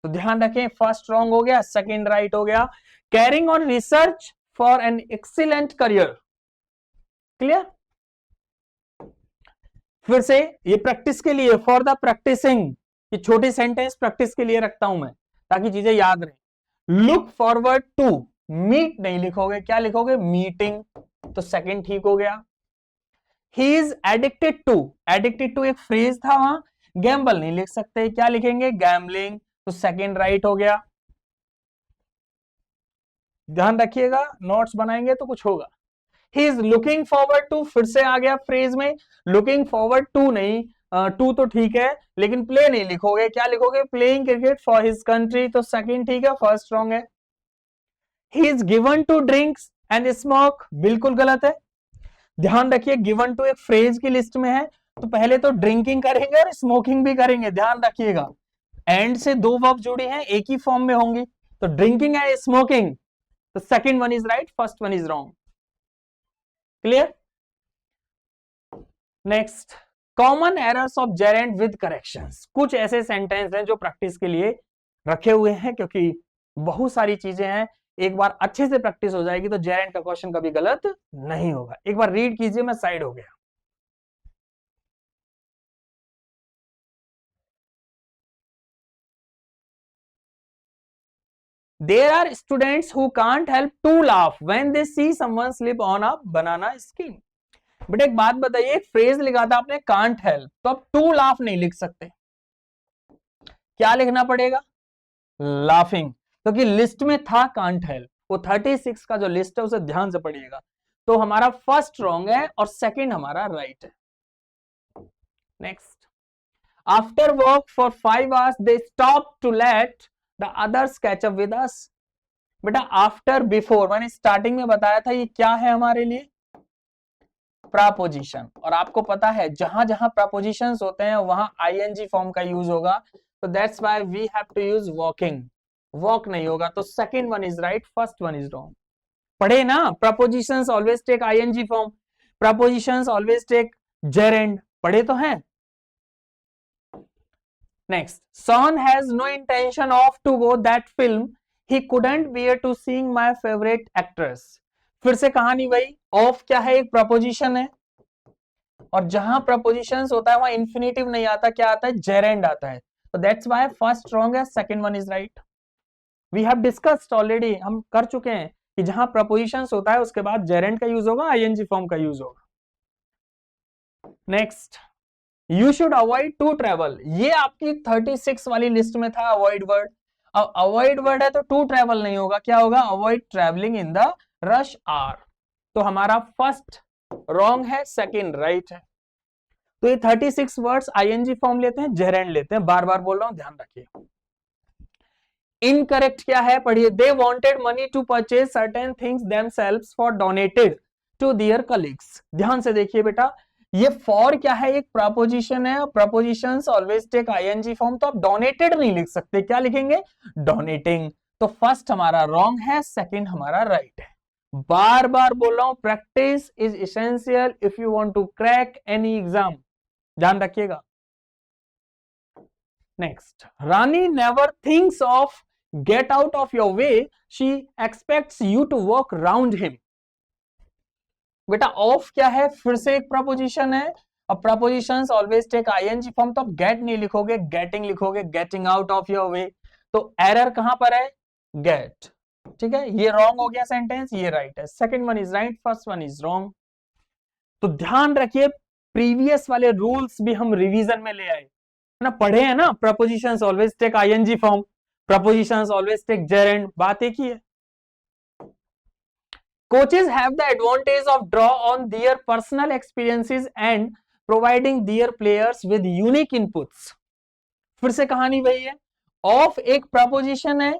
तो ध्यान रखें, फर्स्ट रॉन्ग हो गया, सेकंड राइट हो गया। Carrying on research for an excellent career. Clear. फिर से ये प्रैक्टिस के लिए, फॉर द प्रैक्टिसिंग, ये छोटी सेंटेंस प्रैक्टिस के लिए रखता हूं मैं, ताकि चीजें याद रहे। लुक फॉरवर्ड टू, मीट नहीं लिखोगे, क्या लिखोगे, मीटिंग। तो सेकंड ठीक हो गया। He is addicted to, addicted to एक फ्रेज था वहां, गैम्बल नहीं लिख सकते, क्या लिखेंगे, गैम्बलिंग। तो सेकंड राइट हो गया। ध्यान रखिएगा, नोट्स बनाएंगे तो कुछ होगा। He is looking forward to, फिर से आ गया फ्रेज में, लुकिंग फॉरवर्ड टू नहीं, टू तो ठीक है, लेकिन प्ले नहीं लिखोगे, क्या लिखोगे, playing cricket for his country. तो सेकंड ठीक है, फर्स्ट रॉन्ग है। He is given to drinks and smoke, बिल्कुल गलत है। ध्यान रखिए, गिवन टू एक फ्रेज की लिस्ट में है, तो पहले तो ड्रिंकिंग करेंगे और स्मोकिंग भी करेंगे, ध्यान रखिएगा। एंड से दो वर्ब जुड़ी हैं, एक ही फॉर्म में होंगी, तो ड्रिंकिंग एंड स्मोकिंग। तो second one is right, first one is wrong. Clear. Next, common errors of Geraint with corrections. कुछ ऐसे सेंटेंस हैं जो प्रैक्टिस के लिए रखे हुए हैं, क्योंकि बहुत सारी चीजें हैं, एक बार अच्छे से प्रैक्टिस हो जाएगी तो जेरेंट का क्वेश्चन कभी गलत नहीं होगा। एक बार रीड कीजिए, मैं साइड हो गया। There are students who can't help to laugh when they see someone slip on a banana skin. But एक बात बताइए, फ्रेज लिखा था आपने कांट हेल्प, तो अब टू लाफ नहीं लिख सकते, क्या लिखना पड़ेगा, लाफिंग, क्योंकि लिस्ट में था कांट हेल्प। वो 36 का जो लिस्ट है उसे ध्यान से पढ़िएगा। तो हमारा फर्स्ट रॉन्ग है और सेकंड हमारा राइट है। Next, after work for 5 hours they stop to let the others catch up with us. बेटा आफ्टर बिफोर मैंने स्टार्टिंग में बताया था, ये क्या है हमारे लिए, प्रपोजिशन। और आपको पता है जहां जहां प्रपोजिशंस होते हैं वहां आईएनजी फॉर्म का यूज होगा, तो that's why we have to use walking. Walk नहीं होगा, तो second one is right, first one is wrong. पढ़े ना, propositions always take ING form, propositions always take gerund, पढ़े तो हैं। Next, Son has no intention of to go that film. He couldn't bear to seeing my favorite actress. फिर से कहानी वही, ऑफ क्या है, एक प्रपोजिशन है, और जहां प्रपोजिशंस होता है वहां इंफिनिटिव नहीं आता, क्या आता है, जेरेंड आता है। तो दैट्स व्हाई फर्स्ट रॉन्ग है, second one is right. We have discussed already, हम कर चुके हैं कि जहां प्रपोजिशंस होता है उसके बाद जेरेंड का यूज होगा, आईएनजी फॉर्म का यूज होगा। Next, you should avoid to travel, ये आपकी 36 वाली लिस्ट में था अवॉइड वर्ड। अब अवॉइड वर्ड है तो टू ट्रेवल नहीं होगा, क्या होगा, avoid travelling in the rush hour. तो हमारा फर्स्ट रॉन्ग है, सेकंड राइट है। तो ये 36 वर्ड्स आईएनजी फॉर्म लेते हैं, जेरेंड लेते हैं, बार बार बोल रहा हूं, ध्यान रखिए। इनकरेक्ट क्या है, पढ़िए, they wanted money to purchase certain things themselves for donated to their colleagues. ध्यान से देखिए बेटा, ये फॉर क्या है, एक प्रपोजिशन है, propositions always take ING form, तो आप डोनेटेड नहीं लिख सकते, क्या लिखेंगे, डोनेटिंग। तो फर्स्ट हमारा रॉन्ग है, सेकंड हमारा राइट है। बार बार बोल रहा हूं, practice is essential if you want to crack any exam, ध्यान रखिएगा। Next, Rani never thinks of get out of your way, she expects you to work round him. बेटा ऑफ क्या है, फिर से एक प्रपोजिशन है, अब propositions always take ING form, तो आप गेट नहीं लिखोगे, गेटिंग लिखोगे, getting out of your way. तो एरर कहां पर है, गेट, ठीक है, ये रॉन्ग हो गया सेंटेंस, ये राइट है, second one is right, first one is wrong. तो ध्यान रखिए, प्रीवियस वाले रूल्स भी हम रिवीजन में ले आए ना, पढ़े हैं ना, propositions always take ING form, propositions always take gerund, बात एक ही है। Coaches have the advantage of draw on their personal experiences and providing their players with unique inputs. फिर से कहानी वही है, ऑफ एक प्रपोजिशन है,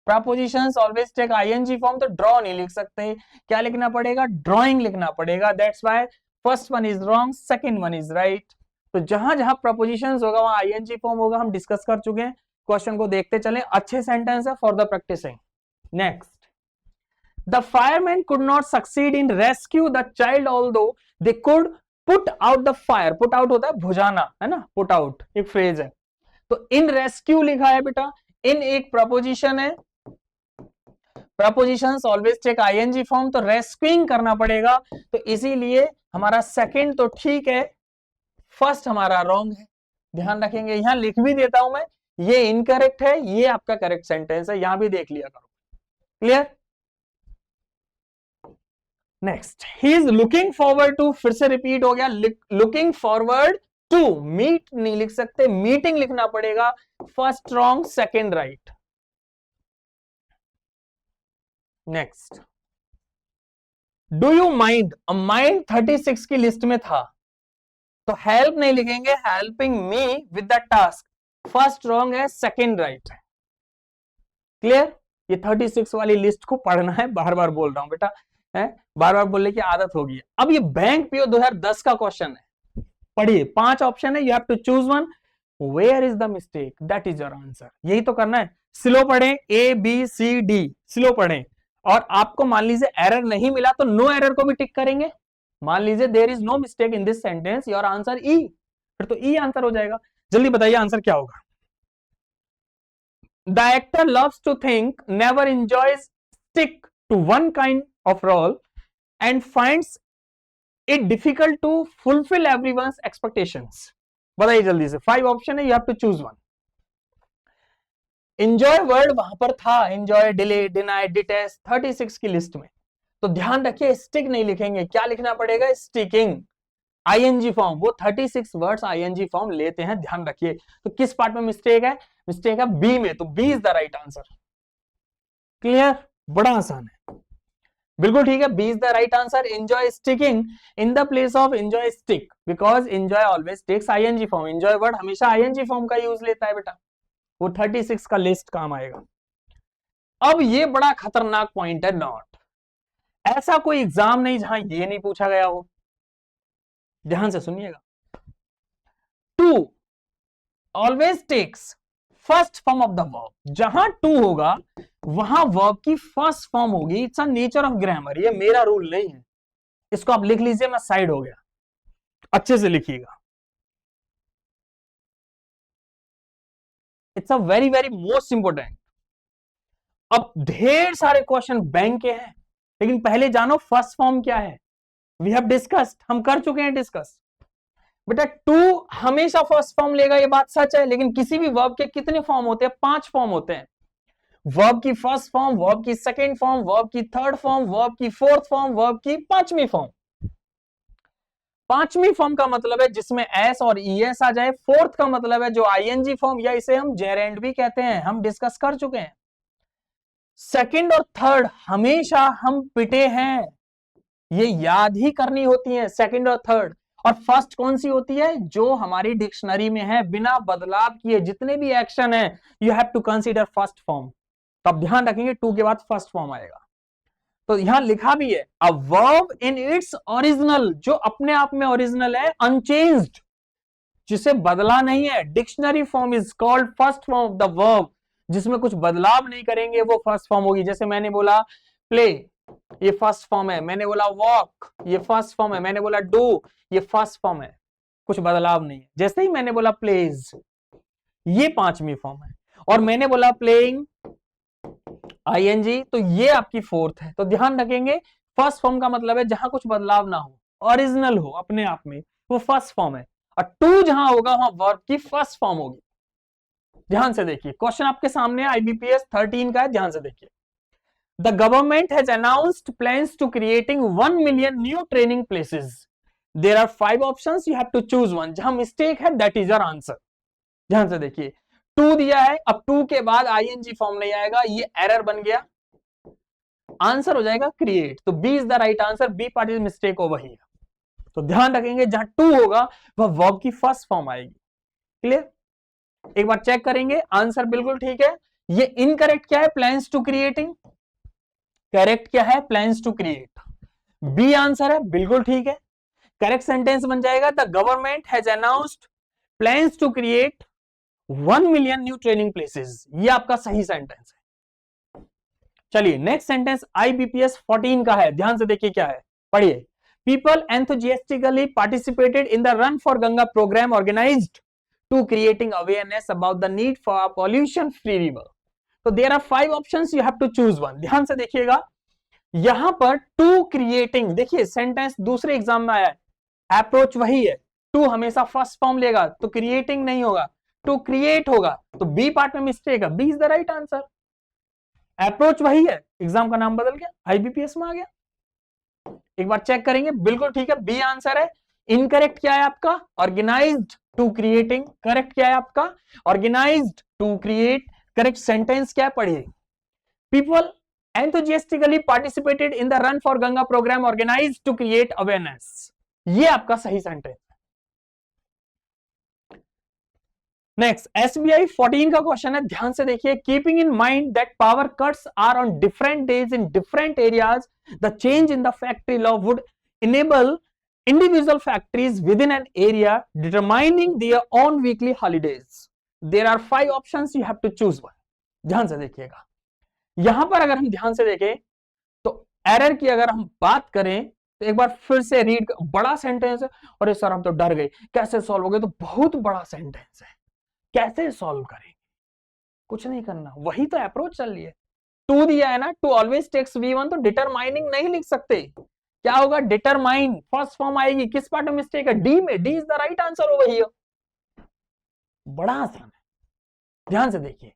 propositions always take ING form, तो ड्रॉ नहीं लिख सकते, क्या लिखना पड़ेगा, ड्रॉइंग लिखना पड़ेगा। That's why first one is wrong, second one is right. तो जहां जहां प्रपोजिशंस होगा वहां आईएनजी फॉर्म होगा, हम डिस्कस कर चुके हैं, क्वेश्चन को देखते चले, अच्छे सेंटेंस है for the practicing. Next, the firemen could not succeed in rescue the child although they could put out the fire, put out होता है बुझाना, है ना, put out एक फ्रेज है, तो in rescue लिखा है बेटा, in एक प्रपोजिशन है, propositions always take ING form, तो रेस्क्यूइंग करना पड़ेगा, तो इसीलिए हमारा सेकंड तो ठीक है, फर्स्ट हमारा रॉन्ग है, ध्यान रखेंगे। यहां लिख भी देता हूं मैं, ये इनकरेक्ट है, ये आपका करेक्ट सेंटेंस है, यहां भी देख लिया करो, clear. Next, he is looking forward to, फिर से रिपीट हो गया, लुकिंग फॉरवर्ड टू, मीट नहीं लिख सकते, मीटिंग लिखना पड़ेगा, first wrong, second right. Next, do you mind, mind 36 की लिस्ट में था, तो हेल्प नहीं लिखेंगे, helping me with the task, first wrong है, सेकंड राइट है, क्लियर। ये 36 वाली लिस्ट को पढ़ना है, बार बार बोल रहा हूं बेटा, है बार बार बोलने की आदत होगी। अब ये बैंक पीओ 2010 का क्वेश्चन है, पढ़िए, 5 ऑप्शन है, you have to choose one, where is the mistake, that is your answer, यही तो करना है। स्लो पढ़ें, A B C D slow पढ़ें, और आपको मान लीजिए एरर नहीं मिला तो नो एरर को भी टिक करेंगे, मान लीजिए there is no mistake in this sentence, your answer E, फिर तो ई आंसर हो जाएगा। जल्दी बताइए आंसर क्या होगा। The actor loves to think, never enjoys stick to one kind of role and finds it difficult to fulfill everyone's expectations. बताइए जल्दी से, 5 ऑप्शन है, you have to choose one. Enjoy word वहां पर था, enjoy, delay, deny, detest 36 की लिस्ट में, तो ध्यान रखिए स्टिक नहीं लिखेंगे, क्या लिखना पड़ेगा, स्टिकिंग, आईएनजी फॉर्म, वो 36 वर्ड्स आईएनजी फॉर्म लेते हैं, ध्यान रखिए। तो किस पार्ट में मिस्टेक है, मिस्टेक है बी में, तो B is the right answer, clear, बड़ा आसान है, बिल्कुल ठीक है, B is the right answer. Enjoy sticking in the place of enjoy stick, because enjoy always takes ING form, enjoy word हमेशा आईएनजी फॉर्म का यूज लेता है बेटा, वो 36 का लिस्ट काम आएगा। अब ये बड़ा खतरनाक पॉइंट है, नॉट, ऐसा कोई एग्जाम नहीं जहां ये नहीं पूछा गया हो, ध्यान से सुनिएगा। To always takes first form of the verb, जहां टू होगा वहां वर्ब की फर्स्ट फॉर्म होगी, it's a nature of grammar, ये मेरा रूल नहीं है, इसको आप लिख लीजिए, मैं साइड हो गया, अच्छे से लिखिएगा, it's a very very most important. अब ढेर सारे क्वेश्चन बैंक के हैं, लेकिन पहले जानो फर्स्ट फॉर्म क्या है, वी हैव डिस्कस्ड, हम कर चुके हैं डिस्कस। बेटा टू हमेशा फर्स्ट फॉर्म लेगा, ये बात सच है, लेकिन किसी भी वर्ब के कितने फॉर्म होते हैं, 5 फॉर्म होते हैं, वर्ब की फर्स्ट फॉर्म, वर्ब की सेकंड फॉर्म, वर्ब की थर्ड फॉर्म, वर्ब की फोर्थ फॉर्म, वर्ब की 5वीं फॉर्म। 5वीं फॉर्म का मतलब है जिसमें एस और ईएस आ जाए, फोर्थ का मतलब है जो आईएनजी फॉर्म, या इसे हम जेरेंड भी कहते हैं, हम डिस्कस कर चुके हैं। सेकंड और थर्ड हमेशा हम पिटे हैं, ये याद ही करनी होती है, सेकंड और थर्ड। और फर्स्ट कौन सी होती है, जो हमारी डिक्शनरी में है, बिना बदलाव किए जितने भी एक्शन है, you have to consider first form, तब ध्यान रखेंगे 2 के बाद फर्स्ट फॉर्म आएगा। तो यहां लिखा भी है a verb in its original, जो अपने आप में ओरिजिनल है, अनचेंज्ड, जिसे बदला नहीं है। Dictionary form is called first form of the verb, जिसमें कुछ बदलाव नहीं करेंगे वो फर्स्ट फॉर्म होगी। जैसे मैंने बोला प्ले, ये फर्स्ट फॉर्म है। मैंने बोला वॉक, ये फर्स्ट फॉर्म है। मैंने बोला डू, ये फर्स्ट फॉर्म है, कुछ बदलाव नहीं है। जैसे ही मैंने बोला प्लेज, ये पांचवी फॉर्म है। और मैंने बोला प्लेइंग, आईएनजी, तो ये आपकी फोर्थ है। तो ध्यान रखेंगे फर्स्ट फॉर्म का मतलब है जहां कुछ बदलाव ना हो, ओरिजिनल हो अपने आप में, वो फर्स्ट फॉर्म है। और टू जहां होगा वहां वर्ब की फर्स्ट फॉर्म होगी। ध्यान से देखिए, क्वेश्चन आपके सामने आईबीपीएस 13 का है, ध्यान से देखिए। The government has announced plans to creating 1 million new training places. There are 5 options, you have to choose one. जहां मिस्टेक है दैट इज योर आंसर। ध्यान से देखिए, टू दिया है, अब टू के बाद आईएनजी फॉर्म नहीं आएगा, ये एरर बन गया, आंसर हो जाएगा क्रिएट। तो B is the right answer, B part is mistake over here. तो ध्यान रखेंगे जहां टू होगा वह वर्ब की फर्स्ट फॉर्म आएगी। क्लियर? एक बार चेक करेंगे, आंसर बिल्कुल ठीक है। ये इनकरेक्ट क्या है? Plans to creating. करेक्ट क्या है? Plans to create. B answer है, बिल्कुल ठीक है। करेक्ट सेंटेंस बन जाएगा the government has announced plans to create 1 million new training places. ये आपका सही सेंटेंस है। चलिए नेक्स्ट सेंटेंस आईबीपीएस 14 का है, ध्यान से देखिए क्या है, पढ़िए। People enthusiastically participated in the run for Ganga programme organised to creating awareness about the need for pollution free river. तो there are 5 options, you have to choose one. ध्यान से देखिएगा, यहां पर टू क्रिएटिंग, देखिए सेंटेंस दूसरे एग्जाम में आया है, अप्रोच वही है। टू हमेशा फर्स्ट फॉर्म लेगा, तो क्रिएटिंग नहीं होगा, टू क्रिएट होगा। तो बी पार्ट में मिस्टेक है, B is the right answer. Approach वही है, एग्जाम का नाम बदल गया, आईबीपीएस में आ गया। एक बार चेक करेंगे, बिल्कुल ठीक है, बी आंसर है। इनकरेक्ट क्या है आपका? Organised to creating. करेक्ट क्या है आपका? Organised to create. Correct sentence क्या पढ़िए, people enthusiastically participated in the run for Ganga program organized to create awareness। ये आपका सही सेंटेंस। नेक्स्ट एसबीआई 14 का क्वेश्चन है, ध्यान से देखिए। Keeping in mind that power cuts are on different days in different areas, the change in the factory law would enable individual factories within an area determining their own weekly holidays। there are 5 options, you have to choose one। ध्यान से देखिएगा, यहां पर अगर हम ध्यान से देखें तो एरर की अगर हम बात करें तो एक बार फिर से रीड, बड़ा सेंटेंस है। और सर हम तो डर गए, कैसे सॉल्व हो गए? तो बहुत बड़ा सेंटेंस है, कैसे सॉल्व करेंगे? कुछ नहीं करना, वही तो अप्रोच चल रही है। टू दिया है ना, टू ऑलवेज टेक्स V1, तो डिटरमाइनिंग नहीं लिख सकते। क्या होगा? डिटरमाइन फर्स्ट फॉर्म आएगी। किस पार्ट में मिस्टेक है? डी में। D is the right answer over here. बड़ा आसान है, ध्यान से देखिए,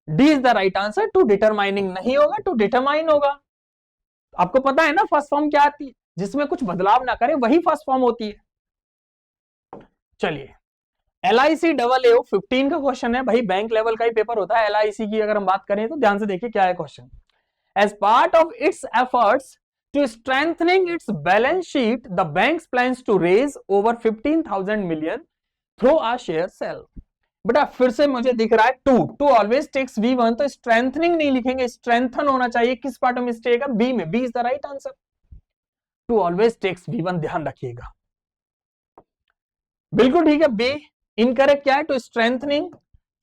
D is the right answer. To determining नहीं होगा, टू डिटरमाइन होगा। आपको पता है ना फर्स्ट फॉर्म क्या आती है? जिसमें कुछ बदलाव ना करें वही फर्स्ट फॉर्म होती है। चलिए LIC AA 15 का क्वेश्चन है, भाई बैंक लेवल का ही पेपर होता है LIC की अगर हम बात करें तो। ध्यान से देखिए क्या है question. As part of its efforts to strengthening its balance sheet, the banks plans to raise over 15,000 million through a share sale. बेटा फिर से मुझे दिख रहा है टू ऑलवेज टेक्स V1, तो स्ट्रेंथनिंग नहीं लिखेंगे, स्ट्रेंथन होना चाहिए। किस पार्ट में मिस्टेक है? बी में। B is the right answer. To always takes V1, ध्यान रखिएगा, बिल्कुल ठीक है। बी इनकरेक्ट क्या है? To strengthening.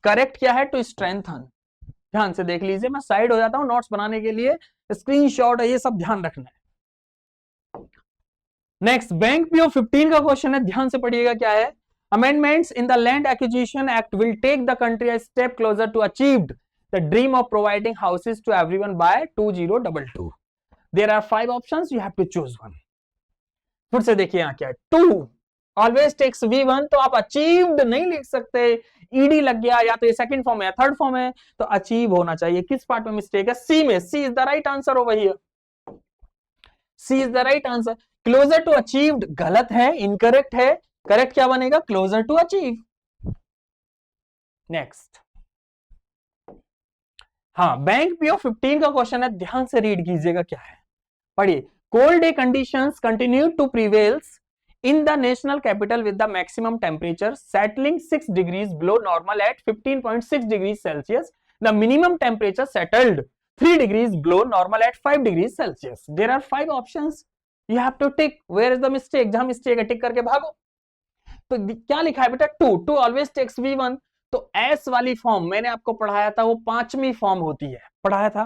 करेक्ट क्या है? To strengthen. ध्यान से देख लीजिए, मैं साइड हो जाता हूं नोट्स बनाने के लिए, स्क्रीनशॉट है, ये सब ध्यान रखना है। नेक्स्ट बैंक पीओ 15 का क्वेश्चन है, ध्यान से पढ़िएगा क्या है। Amendments in the Land Acquisition Act will take the country a step closer to achieve the dream of providing houses to everyone by 2022। There are 5 options, you have to choose one। फिर से देखिए यहाँ क्या है, टू ऑलवेज टेक्स V1, तो आप अचीव्ड नहीं लिख सकते, ईडी लग गया, या तो ये सेकंड फॉर्म है, थर्ड फॉर्म है, तो अचीव होना चाहिए। किस पार्ट में मिस्टेक है? सी में। C is the right answer over here. C is the right answer. Closer to achieved गलत है, इनकरेक्ट है। करेक्ट क्या बनेगा? Closer to achieve. नेक्स्ट, हाँ बैंक पीओ 15 का क्वेश्चन है, ध्यान से रीड कीजिएगा क्या है, पढ़िए। Cold day conditions continue to prevails in the national capital with the maximum temperature settling 6 degrees below normal at 15.6 degrees Celsius। The minimum temperature settled 3 degrees below normal at 5 degrees Celsius. There are 5 options. You have to tick. Where is the mistake? जहां mistake है टिक करके भागो. तो क्या लिखा है बेटा? 2 always takes V1. तो S वाली फॉर्म मैंने आपको पढ़ाया था, वो 5वीं फॉर्म होती है, पढ़ाया था.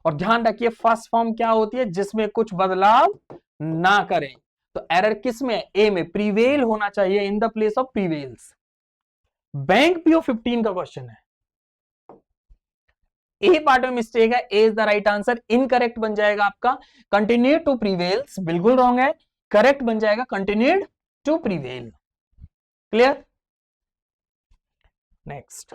और ध्यान रखिए फर्स्ट फॉर्म क्या होती है? जिसमें कुछ बदलाव ना करें. तो एरर किस में? ए में. प्रीवेल होना चाहिए in the place of prevails. Bank PO 15 का क्वेश्चन है. ए पार्ट में मिस्टेक है. A is the right answer. Incorrect बन जाएगा आपका कंटिन्यू टू प्रीवेल्स. बिल्कुल रॉन्ग है. करेक्ट बन जाएगा continued to prevail. Clear? Next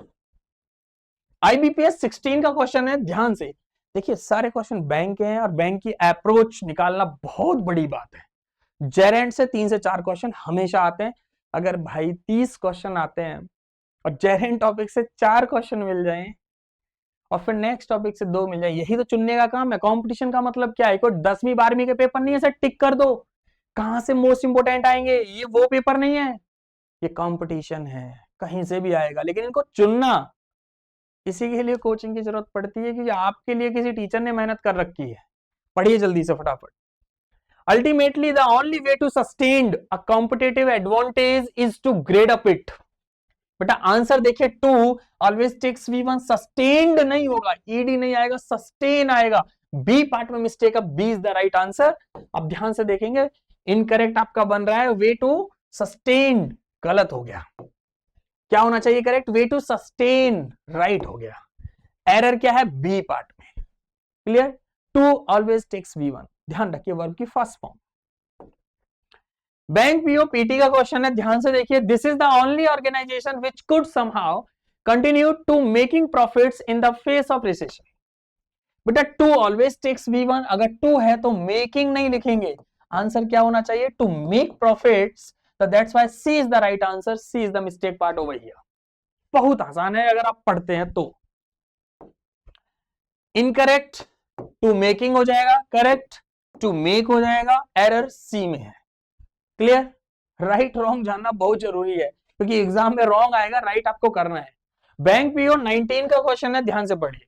IBPS 16 का क्वेश्चन है. ध्यान से देखिए, सारे क्वेश्चन बैंक के हैं और बैंक की अप्रोच निकालना बहुत बड़ी बात है. जेरेंट से 3 से 4 क्वेश्चन हमेशा आते हैं. अगर भाई 30 क्वेश्चन आते हैं और जेरेंट टॉपिक से 4 क्वेश्चन मिल जाएं और फिर नेक्स्ट टॉपिक से 2 मिल जाए, यही तो चुनने का काम है. कंपटीशन का मतलब क्या है? कोई 10वीं 12वीं के पेपर नहीं है सर टिक कर दो. कहां से मोस्ट इंपोर्टेंट आएंगे? ये वो पेपर नहीं है, ये कंपटीशन है. कहीं से भी आएगा, लेकिन इनको चुनना, इसी के लिए कोचिंग की जरूरत पड़ती है कि आपके लिए किसी टीचर ने मेहनत कर रखी है. पढ़िए जल्दी से फटाफट. Ultimately the only way to sustain a competitive advantage is to grade up it. बेटा आंसर देखिए, 2 ऑलवेज टेक्स V1. सस्टेन्ड नहीं होगा, ईडी नहीं आएगा, सस्टेन आएगा. बी पार्ट में मिस्टेक है. B is the right answer. अब ध्यान से देखेंगे, इनकरेक्ट आपका बन रहा है वे टू सस्टेन्ड. गलत हो गया. क्या होना चाहिए correct? Way to sustain. Right हो गया. एरर क्या है? बी पार्ट में. क्लियर? 2 always takes V1. ध्यान रखिए वर्ब की first form. Bank PO PT का क्वेश्चन है. ध्यान से देखिए, this is the only organisation which could somehow continue to making profits in the face of recession. बेटा 2 ऑलवेज टेक्स V1. अगर 2 है तो मेकिंग नहीं लिखेंगे. आंसर क्या होना चाहिए? To make profits. So that's why C is the right answer. C is the mistake part over here. बहुत आसान है अगर आप पढ़ते हैं तो. इनकरेक्ट टू मेकिंग हो जाएगा, करेक्ट टू मेक हो जाएगा. एरर C में है. क्लियर? राइट रॉन्ग जानना बहुत जरूरी है, क्योंकि एग्जाम में रॉन्ग आएगा, राइट आपको करना है. बैंक पीओ 19 का क्वेश्चन है. ध्यान से पढ़िए.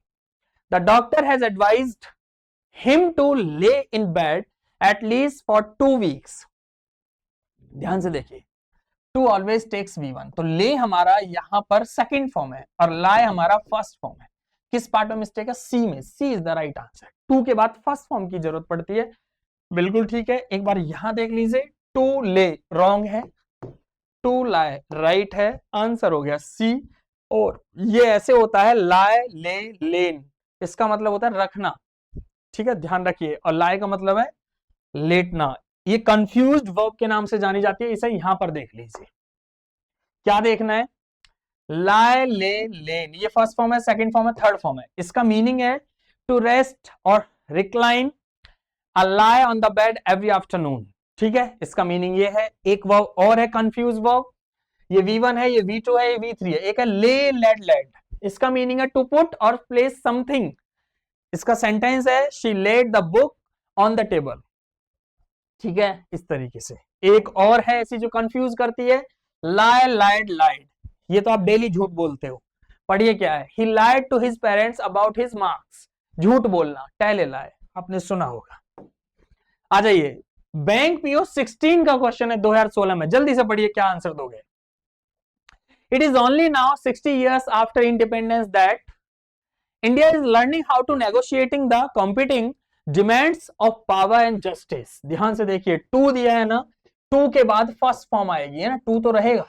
The doctor has advised him to lay in bed at least for 2 weeks. ध्यान से देखिए, 2 ऑलवेज टेक्स V1. तो ले हमारा यहां पर सेकंड फॉर्म है और लाए हमारा फर्स्ट फॉर्म है. किस पार्ट में मिस्टेक है? सी में. C is the right answer. 2 के बाद फर्स्ट फॉर्म की जरूरत पड़ती है. बिल्कुल ठीक है. एक बार यहां देख लीजिए, 2 ले रॉन्ग है, 2 लाए राइट है. आंसर हो गया सी. और ये ऐसे होता है लाए ले लेन. इसका मतलब होता है रखना. ठीक है, ध्यान रखिए. और लाए का मतलब है लेटना. ये कंफ्यूज्ड वर्ब के नाम से जानी जाती है. इसे यहां पर देख लीजिए. क्या देखना है? लाई ले लेन. ये फर्स्ट फॉर्म है, सेकंड फॉर्म है, थर्ड फॉर्म है. इसका मीनिंग है टू रेस्ट और recline a lie on the bed every afternoon. ठीक है, इसका मीनिंग ये है. एक वर्ब और है कंफ्यूज वर्ब. ये V1 है, ये V2 है, ये V3 है. एक है ले लेड लेड. इसका मीनिंग है टू पुट और प्लेस समथिंग. इसका सेंटेंस है she laid the book on the table. ठीक है, इस तरीके से. एक और है ऐसी जो कंफ्यूज करती है, लाई लाइड लाइड. ये तो आप डेली झूठ बोलते हो. पढ़िए क्या है? He lied to his parents about his marks. झूठ बोलना, टेल लाए, आपने सुना होगा. आ जाइए, बैंक पीओ 16 का क्वेश्चन है 2016 में. जल्दी से पढ़िए, क्या आंसर दोगे? It is only now 60 years after independence that India is learning how to negotiating the competing demands of power and justice. ध्यान से देखिए, 2 दिया है ना, 2 के बाद फर्स्ट फॉर्म आएगी, है ना. 2 तो रहेगा,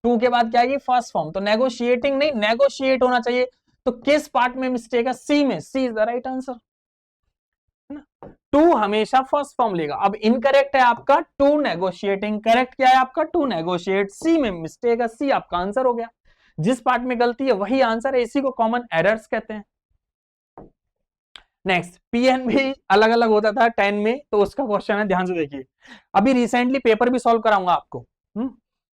2 के बाद क्या आएगी? First form. तो नेगोशिएटिंग नहीं, नेगोशिएट होना चाहिए. तो किस पार्ट में मिस्टेक है? सी में. C is the right answer. 2 हमेशा फर्स्ट फॉर्म लेगा. अब इनकरेक्ट है आपका 2 नेगोशिएटिंग. करेक्ट क्या है आपका? 2 नेगोशिएट. सी में मिस्टेक है. सी आपका आंसर हो गया. जिस पार्ट में गलती है वही आंसर है. इसी को कॉमन एरर्स कहते हैं. नेक्स्ट, पीएनबी अलग अलग होता था 10 में, तो उसका क्वेश्चन है. ध्यान से देखिए, अभी रिसेंटली पेपर भी सॉल्व कराऊंगा आपको.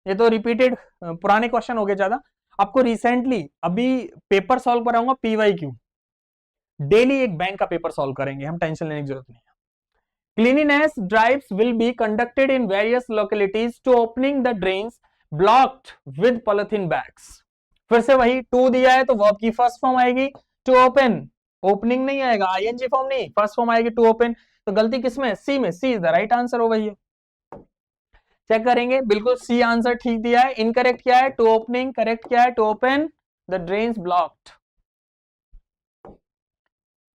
ये तो रिपीटेड पुराने क्वेश्चन हो गए ज्यादा. आपको रिसेंटली अभी पेपर सॉल्व कराऊंगा PYQ. डेली एक बैंक का पेपर सॉल्व करेंगे हम, टेंशन लेने की जरूरत नहीं है. Cleanliness drives will be conducted in various localities to opening the drains blocked with polythene bags. फिर से वही 2 दिया है, तो वर्ब की फर्स्ट फॉर्म आएगी टू ओपन. ओपनिंग नहीं आएगा, आईएनजी फॉर्म नहीं, फर्स्ट फॉर्म आएगी टू ओपन। तो गलती किसमें, सी में, C is the right answer हो गई है। चेक करेंगे, बिल्कुल सी आंसर ठीक दिया है। इनकरेक्ट क्या है, टू ओपनिंग, करेक्ट क्या है, to open the drains blocked.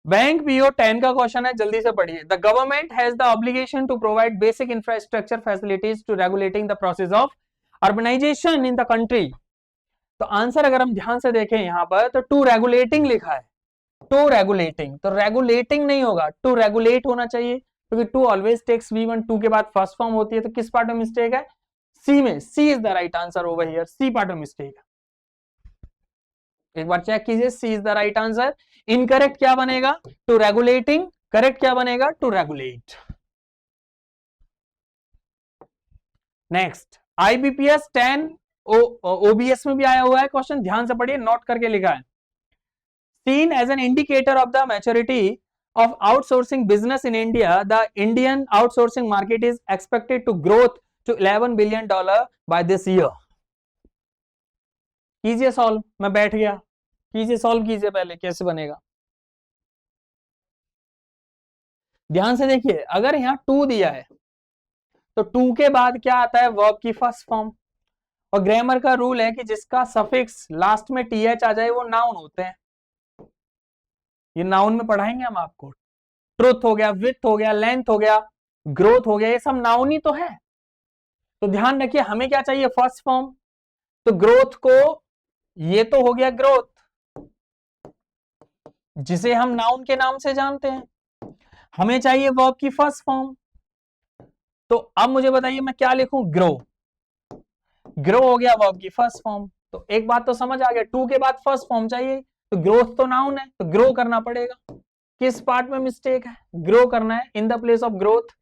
Bank PO 10 का क्वेश्चन है, जल्दी से पढ़िए। The government has the obligation to provide basic infrastructure facilities to regulating the process of urbanisation in the country. तो आंसर अगर हम ध्यान से देखें यहां पर, तो टू रेगुलेटिंग लिखा है, टू रेगुलेटिंग, तो रेगुलेटिंग नहीं होगा, टू रेगुलेट होना चाहिए, क्योंकि to always takes V1, to के बाद फर्स्ट फॉर्म होती है। तो किस पार्ट में मिस्टेक है, सी में, C is the right answer over here, C part में मिस्टेक है। एक बार चेक कीजिए, C is the right answer. Incorrect क्या बनेगा, टू रेगुलेटिंग, करेक्ट क्या बनेगा, to regulate. Next, IBPS 10 OBS में भी आया हुआ है क्वेश्चन, ध्यान से पढ़िए, नोट करके लिखा है। Seen as an indicator of the maturity of outsourcing business in India, the Indian outsourcing market is expected to grow to $11 billion by this year. कीजिए सॉल्व, मैं बैठ गया, कीजिए सॉल्व कीजिए, पहले कैसे बनेगा ध्यान से देखिए। अगर यहाँ टू दिया है तो टू के बाद क्या आता है, वर्ब की फर्स्ट फॉर्म। और ग्रामर का रूल है कि जिसका सफिक्स लास्ट में TH आ जाए वो नाउन होते हैं। ये नाउन में पढ़ाएंगे हम आपको। ट्रुथ हो गया, विथ हो गया, लेंथ हो गया, ग्रोथ हो गया, ये सब नाउन ही तो है। तो ध्यान रखिए, हमें क्या चाहिए, फर्स्ट फॉर्म। तो ग्रोथ को, ये तो हो गया ग्रोथ, जिसे हम नाउन के नाम से जानते हैं। हमें चाहिए वर्ब की फर्स्ट फॉर्म। तो अब मुझे बताइए मैं क्या लिखूं, ग्रो। ग्रो हो गया वर्ब की फर्स्ट फॉर्म। तो एक बात तो समझ आ गया, टू के बाद फर्स्ट फॉर्म चाहिए, तो ग्रोथ तो नाउन है, तो ग्रो करना पड़ेगा। किस पार्ट में मिस्टेक है, ग्रो करना है, इन the place of growth.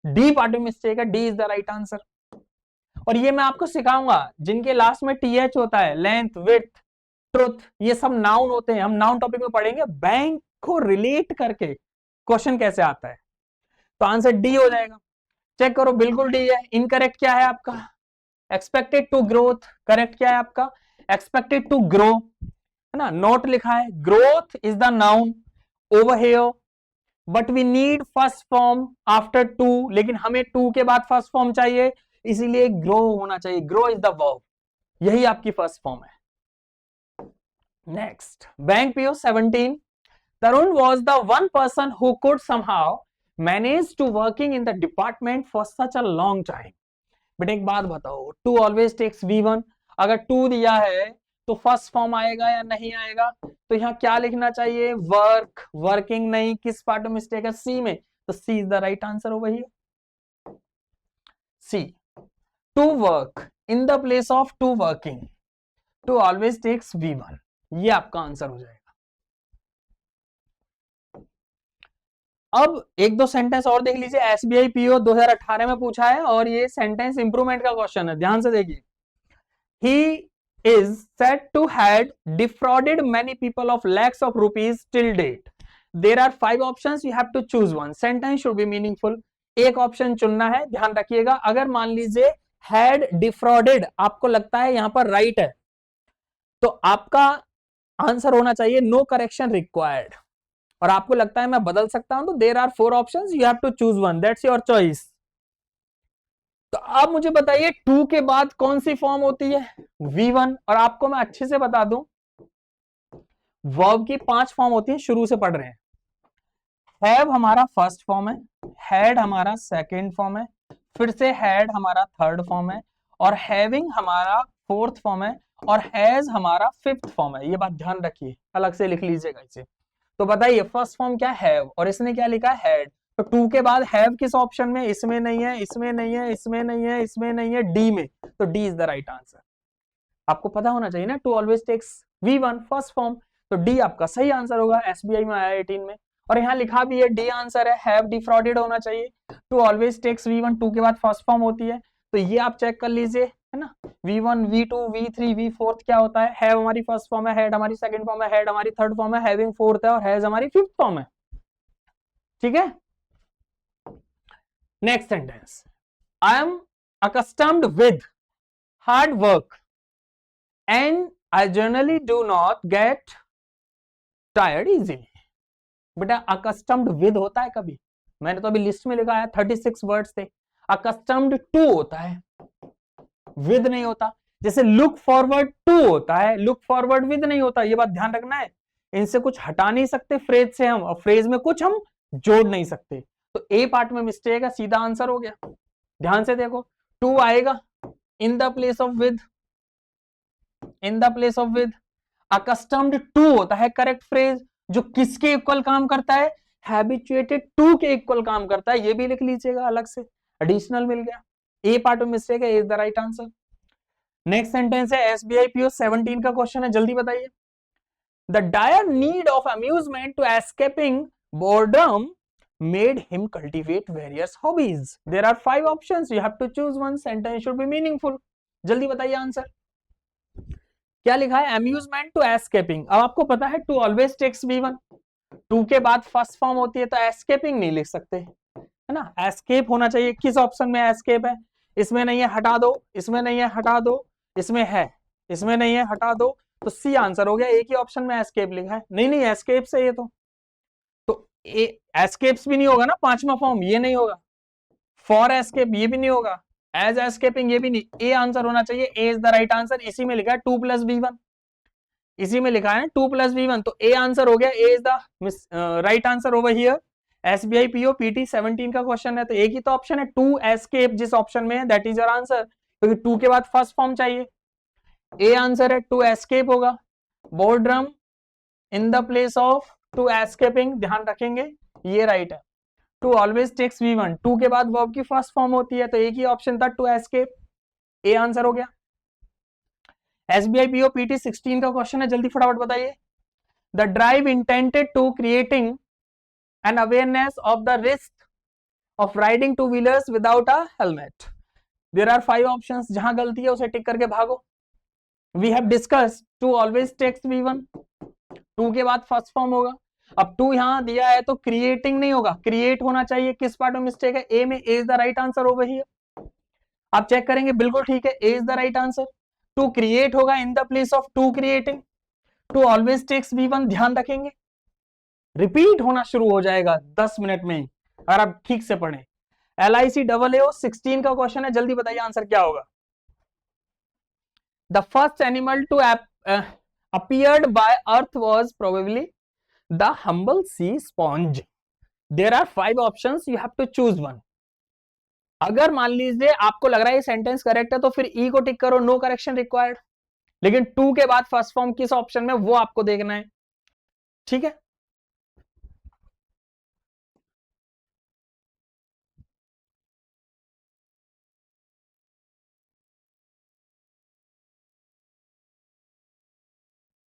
D part में मिस्टेक है, D is the right answer. और ये मैं आपको सिखाऊंगा, जिनके लास्ट में TH होता है, लेंथ, विड्थ, ट्रुथ, ये सब नाउन होते हैं। हम नाउन टॉपिक में पढ़ेंगे, बैंक को रिलेट करके क्वेश्चन कैसे आता है। तो आंसर डी हो जाएगा। चेक करो, बिल्कुल डी है। इनकरेक्ट क्या है आपका, एक्सपेक्टेड टू ग्रोथ, करेक्ट क्या है आपका, एक्सपेक्टेड टू ग्रो, है ना। नोट लिखा है, growth is the noun over here, but we need first form after to, लेकिन हमें टू के बाद फर्स्ट फॉर्म चाहिए, इसीलिए ग्रो होना चाहिए। ग्रो इज द वर्ब, यही आपकी फर्स्ट फॉर्म है। Next, bank PO 17, Tarun was the one person who could somehow manage to working in the department for such a long time. But एक बात बताओ, टू ऑलवेज टेक्स V1, अगर टू दिया है तो फर्स्ट फॉर्म आएगा या नहीं आएगा। तो यहाँ क्या लिखना चाहिए, वर्क, वर्किंग नहीं, किस पार्ट में मिस्टेक है, सी में। तो C is the right answer हो वही, C. To work in the place of to working, to always takes V1, ये आपका आंसर हो जाएगा। अब एक दो सेंटेंस और देख लीजिए, SBI PO 2018 में पूछा है, और ये सेंटेंस इंप्रूवमेंट का क्वेश्चन है, ध्यान से देखिए। He is said to had defrauded many people of lakhs of rupees till date. There are 5 options, you have to choose one. Sentence should be meaningful. एक ऑप्शन चुनना है, ध्यान रखिएगा। अगर मान लीजिए had defrauded आपको लगता है यहां पर राइट है, तो आपका आंसर होना चाहिए नो करेक्शन रिक्वायर्ड। और आपको लगता है मैं बदल सकता हूं, तो there are 4 options, you have to choose one, that's your choice. तो आप मुझे बताइए, टू के बाद कौन सी फॉर्म होती है, V1। और आपको मैं अच्छे से बता दूं, वर्ब की 5 फॉर्म होती है, शुरू से पढ़ रहे हैं। हैव हमारा फर्स्ट फॉर्म है, हैड हमारा सेकंड फॉर्म है, फिर से हैड हमारा थर्ड फॉर्म है, और हैविंग हमारा फोर्थ फॉर्म है, और हैज हमारा फिफ्थ फॉर्म है। ये बात ध्यान रखिए, अलग से लिख लीजिएगा इसे। तो बताइए फर्स्ट फॉर्म क्या, हैव, और इसने क्या लिखा, हैड। तो टू के बाद हैव किस ऑप्शन में, इसमें नहीं है, इसमें नहीं है, इसमें नहीं है, इसमें नहीं है, डी में। तो D is the right answer. आपको पता होना चाहिए ना, to always takes V1 first form, तो डी आपका सही आंसर होगा। SBI में आया 18 में, और यहाँ लिखा भी है डी आंसर है, हैव डिफ्रॉडेड होना चाहिए। To always takes V1, to के बाद फर्स्ट फॉर्म होती है, तो ये आप चेक कर लीजिए, है ना। V1, V2, V3, V4 क्या होता है, हैव हमारी फर्स्ट फॉर्म है, हैड हमारी सेकंड फॉर्म है, हैड हमारी थर्ड फॉर्म है, हैविंग फोर्थ है, और हैज हमारी फिफ्थ फॉर्म है। ठीक है। Next sentence, I am accustomed with hard work and I generally do not get tired easily. बेटा अकस्टम्ड विद होता है कभी? मैंने तो अभी लिस्ट में लिखा है 36 वर्ड्स थे। अकस्टम्ड टू होता है, विद नहीं होता। जैसे लुक फॉरवर्ड टू होता है, लुक फॉरवर्ड विद नहीं होता। ये बात ध्यान रखना है। इनसे कुछ हटा नहीं सकते फ्रेज से हम, और फ्रेज में कुछ हम जोड़ नहीं सकते। तो ए पार्ट में मिस्टेक है, सीधा आंसर हो गया। ध्यान से देखो, टू आएगा in the place of with, in the place of with. Accustomed to होता है करेक्ट फ्रेज, जो किसके इक्वल काम करता है? हैबिचुएटेड टू के इक्वल काम करता है। ये भी लिख लीजिएगा अलग से, एडिशनल मिल गया। ए पार्ट में मिस्टेक है, is the right answer. Next sentence है एसबीआई पीओ 17 का क्वेश्चन है, जल्दी बताइए। The dire need of amusement to escaping boredom made him cultivate various hobbies. There are 5 options. You have to choose one. Sentence should be meaningful. जल्दी बताइए आंसर। क्या लिखा है? Amusement to escaping. अब आपको पता है to always takes V1, to के बाद फर्स्ट फॉर्म होती है, तो एस्केपिंग नहीं लिख सकते, है ना। एस्केप होना चाहिए। किस ऑप्शन में एस्केप है? इसमें नहीं है, हटा दो। इसमें नहीं है, हटा दो। इसमें है, इसमें नहीं है, हटा दो। तो सी आंसर हो गया। एक ही ऑप्शन में एस्केप लिखा है। नहीं नहीं, एस्केप से ये तो एस्केप्स भी नहीं होगा ना, पांचवा फॉर्म ये नहीं होगा। फॉर एस्केप ये भी नहीं होगा। एज एस्केपिंग ये भी नहीं। ए आंसर होना चाहिए। ए इज द राइट आंसर। इसी में लिखा है 2 + V1, इसी में लिखा है 2 + V1, तो ए आंसर हो गया। A is the right answer over here. SBI PO PT 17 का क्वेश्चन है, तो एक ही तो ऑप्शन है, टू एस्केप जिस ऑप्शन में है दैट इज योर आंसर, क्योंकि टू के बाद फर्स्ट फॉर्म चाहिए। ए आंसर है, टू एस्केप होगा। Boredom in the place of to escaping, ध्यान रखेंगे ये राइट है। To always takes V1, to के बाद वर्ब की फर्स्ट फॉर्म होती है, तो एक ही ऑप्शन था टू एस्केप। ए आंसर हो गया। एसबीआई पीओ पीटी 16 का क्वेश्चन है, जल्दी फटाफट बताइए। The drive intended to creating an awareness of the risk of riding two wheelers without a helmet. There are 5 options, जहां गलती है उसे टिक करके भागो। We have discuss to always takes V1, to के बाद फर्स्ट फॉर्म होगा। अब टू यहां दिया है तो क्रिएटिंग नहीं होगा, क्रिएट होना चाहिए। किस पार्ट में मिस्टेक है? ए में। A is the right answer over here. आप चेक करेंगे, बिल्कुल ठीक है, A is the right answer. To create होगा in the place of to creating. To always takes V1, ध्यान रखेंगे रिपीट होना शुरू हो जाएगा 10 मिनट में ही, अगर आप ठीक से पढ़ें। LICAAO 16 का क्वेश्चन है, जल्दी बताइए आंसर क्या होगा। The first animal to appeared by earth was probably the humble sea sponge. There are 5 options, you have to choose one. अगर मान लीजिए आपको लग रहा है ये सेंटेंस करेक्ट है तो फिर ई को टिक करो, नो करेक्शन रिक्वायर्ड। लेकिन टू के बाद फर्स्ट फॉर्म किस ऑप्शन में वो आपको देखना है, ठीक है।